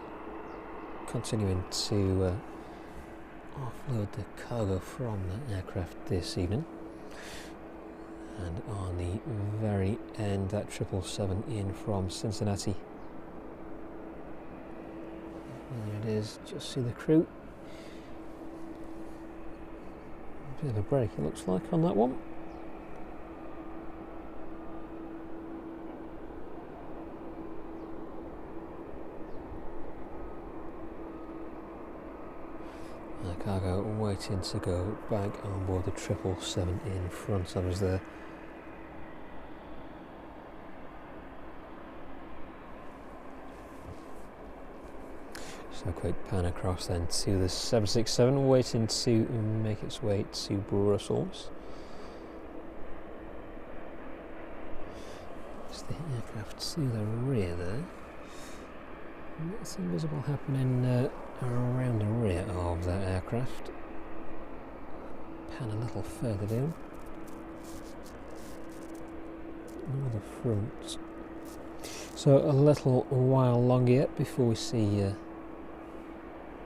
continuing to offload the cargo from the aircraft this evening. And on the very end, that 777 in from Cincinnati. There it is, just see the crew. A bit of a break it looks like on that one. The cargo waiting to go back on board the 777 in front of us there. So a quick pan across then to the 767, waiting to make its way to Brussels. It's the aircraft to the rear there. Nothing visible happening around the rear of that aircraft. Pan a little further down. Nor the front. So a little while longer yet before we see a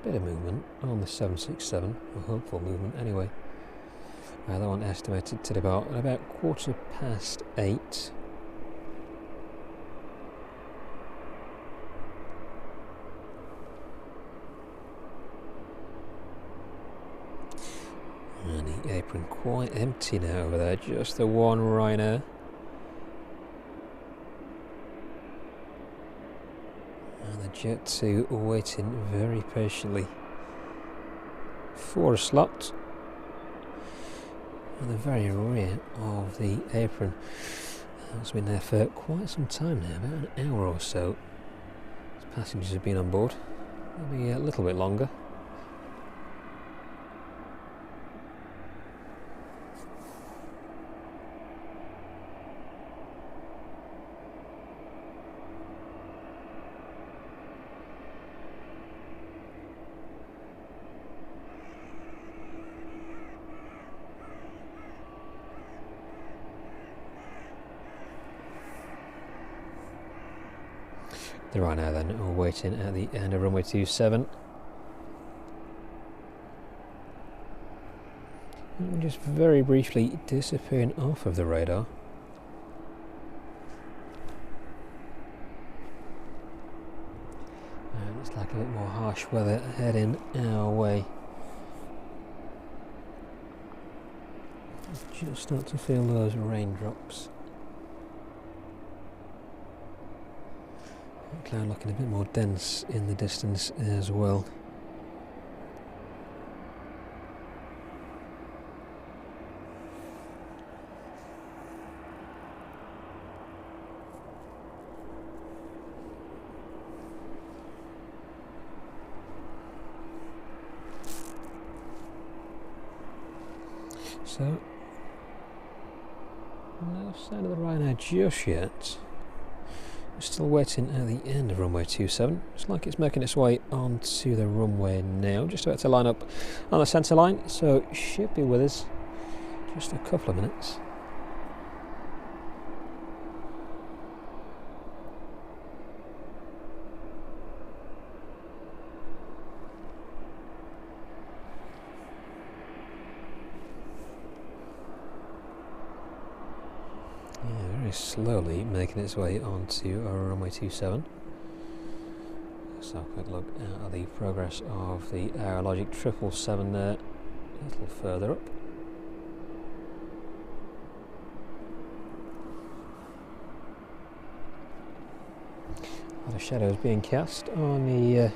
bit of movement on the 767, or hopeful movement anyway. That one estimated to about 8:15. And the apron quite empty now over there, just the one Ryanair. And the Jet 2 waiting very patiently for a slot. And the very rear of the apron. It's been there for quite some time now, about an hour or so. Passengers have been on board, maybe a little bit longer. The Ryanair then are waiting at the end of runway 27. And just very briefly disappearing off of the radar. And it's like a bit more harsh weather heading our way. Just start to feel those raindrops. Cloud looking a bit more dense in the distance as well. So, no sign of the Ryanair just yet. We're still waiting at the end of runway 27. It's like it's making its way onto the runway now, just about to line up on the centre line, so it should be with us just a couple of minutes. Slowly making its way onto our runway 27. So a quick look at the progress of the Aerologic 777 there, a little further up. A lot of shadows being cast on the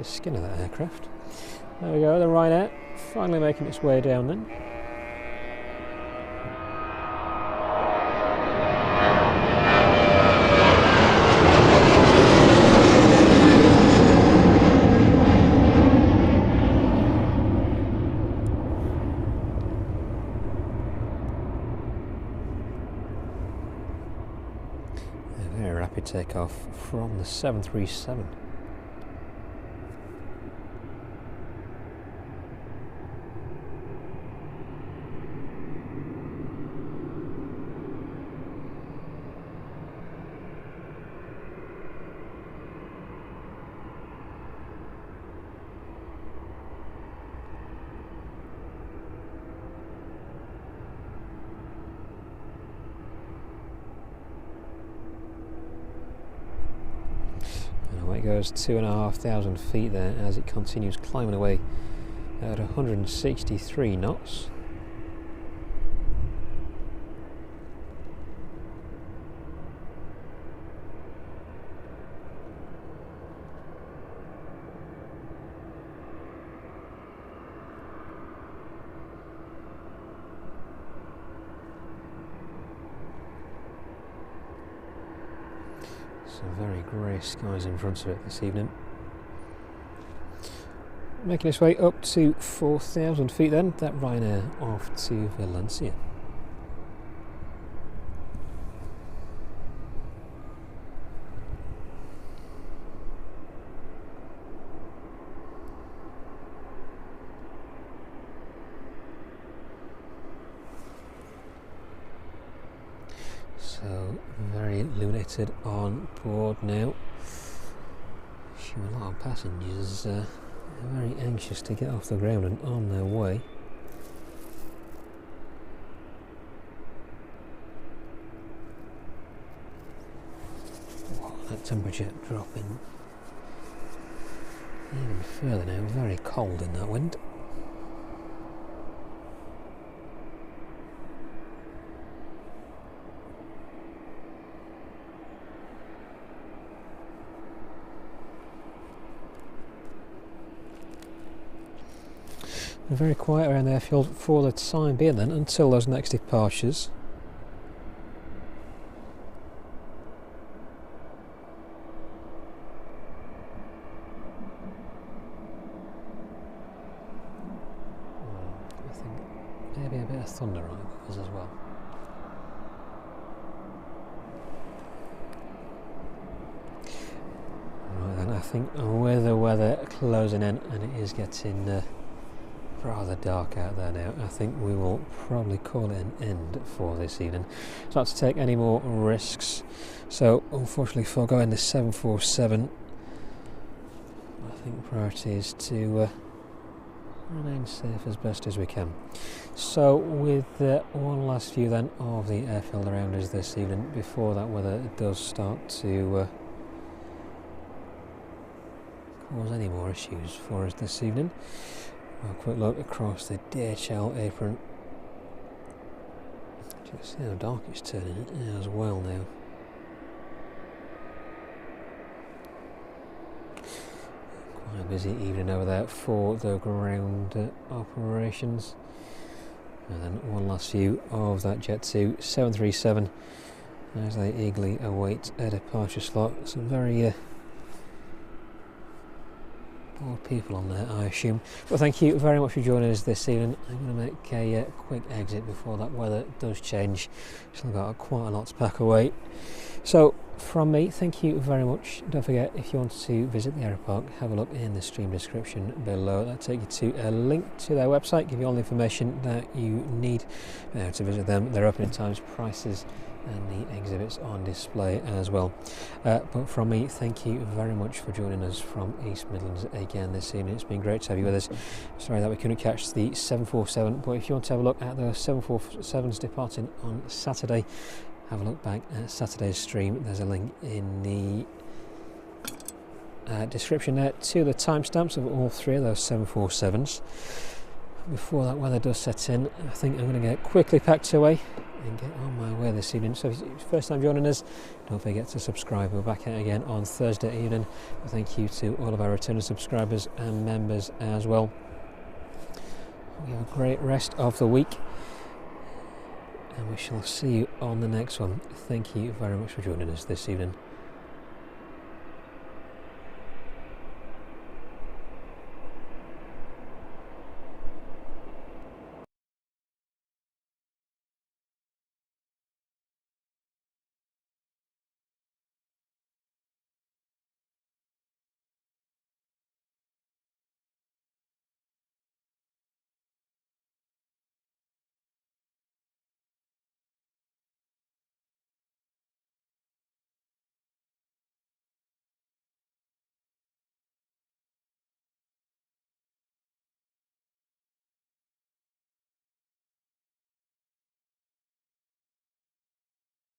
skin of that aircraft. There we go, the Ryanair finally making its way down then. Takeoff from the 737. goes 2,500 feet there as it continues climbing away at 163 knots. Some very grey skies in front of it this evening. Making its way up to 4,000 feet then, that Ryanair off to Valencia. So, very illuminated on board now. Sure, a lot of passengers are very anxious to get off the ground and on their way. Wow, that temperature dropping even further now, very cold in that wind. Very quiet around the airfield for the time being then, until those next departures. I think maybe a bit of thunder on it as well. Right then, I think with the weather closing in and it is getting rather dark out there now, I think we will probably call it an end for this evening. It's not to take any more risks, so unfortunately foregoing the 747, I think priority is to remain safe as best as we can. So with one last view then of the airfield around us this evening before that weather does start to cause any more issues for us this evening. A quick look across the DHL apron. Just see how dark it's turning as well now. Quite a busy evening over there for the ground operations. And then one last view of that Jet 2 737 as they eagerly await a departure slot. Some very more people on there, I assume. Well, thank you very much for joining us this evening. I'm going to make a quick exit before that weather does change. Still got quite a lot to pack away. So, from me, thank you very much. Don't forget, if you want to visit the aeropark, have a look in the stream description below. That'll take you to a link to their website, give you all the information that you need to visit them, their opening times, prices, and the exhibits on display as well. But from me, thank you very much for joining us from East Midlands again this evening. It's been great to have you with us. Sorry that we couldn't catch the 747, but if you want to have a look at the 747s departing on Saturday, have a look back at Saturday's stream. There's a link in the description there to the timestamps of all three of those 747s. Before that weather does set in, I think I'm going to get quickly packed away and get on my way this evening. So if it's your first time joining us, don't forget to subscribe. We're back out again on Thursday evening. Thank you to all of our returning subscribers and members as well. We have a great rest of the week, and we shall see you on the next one. Thank you very much for joining us this evening.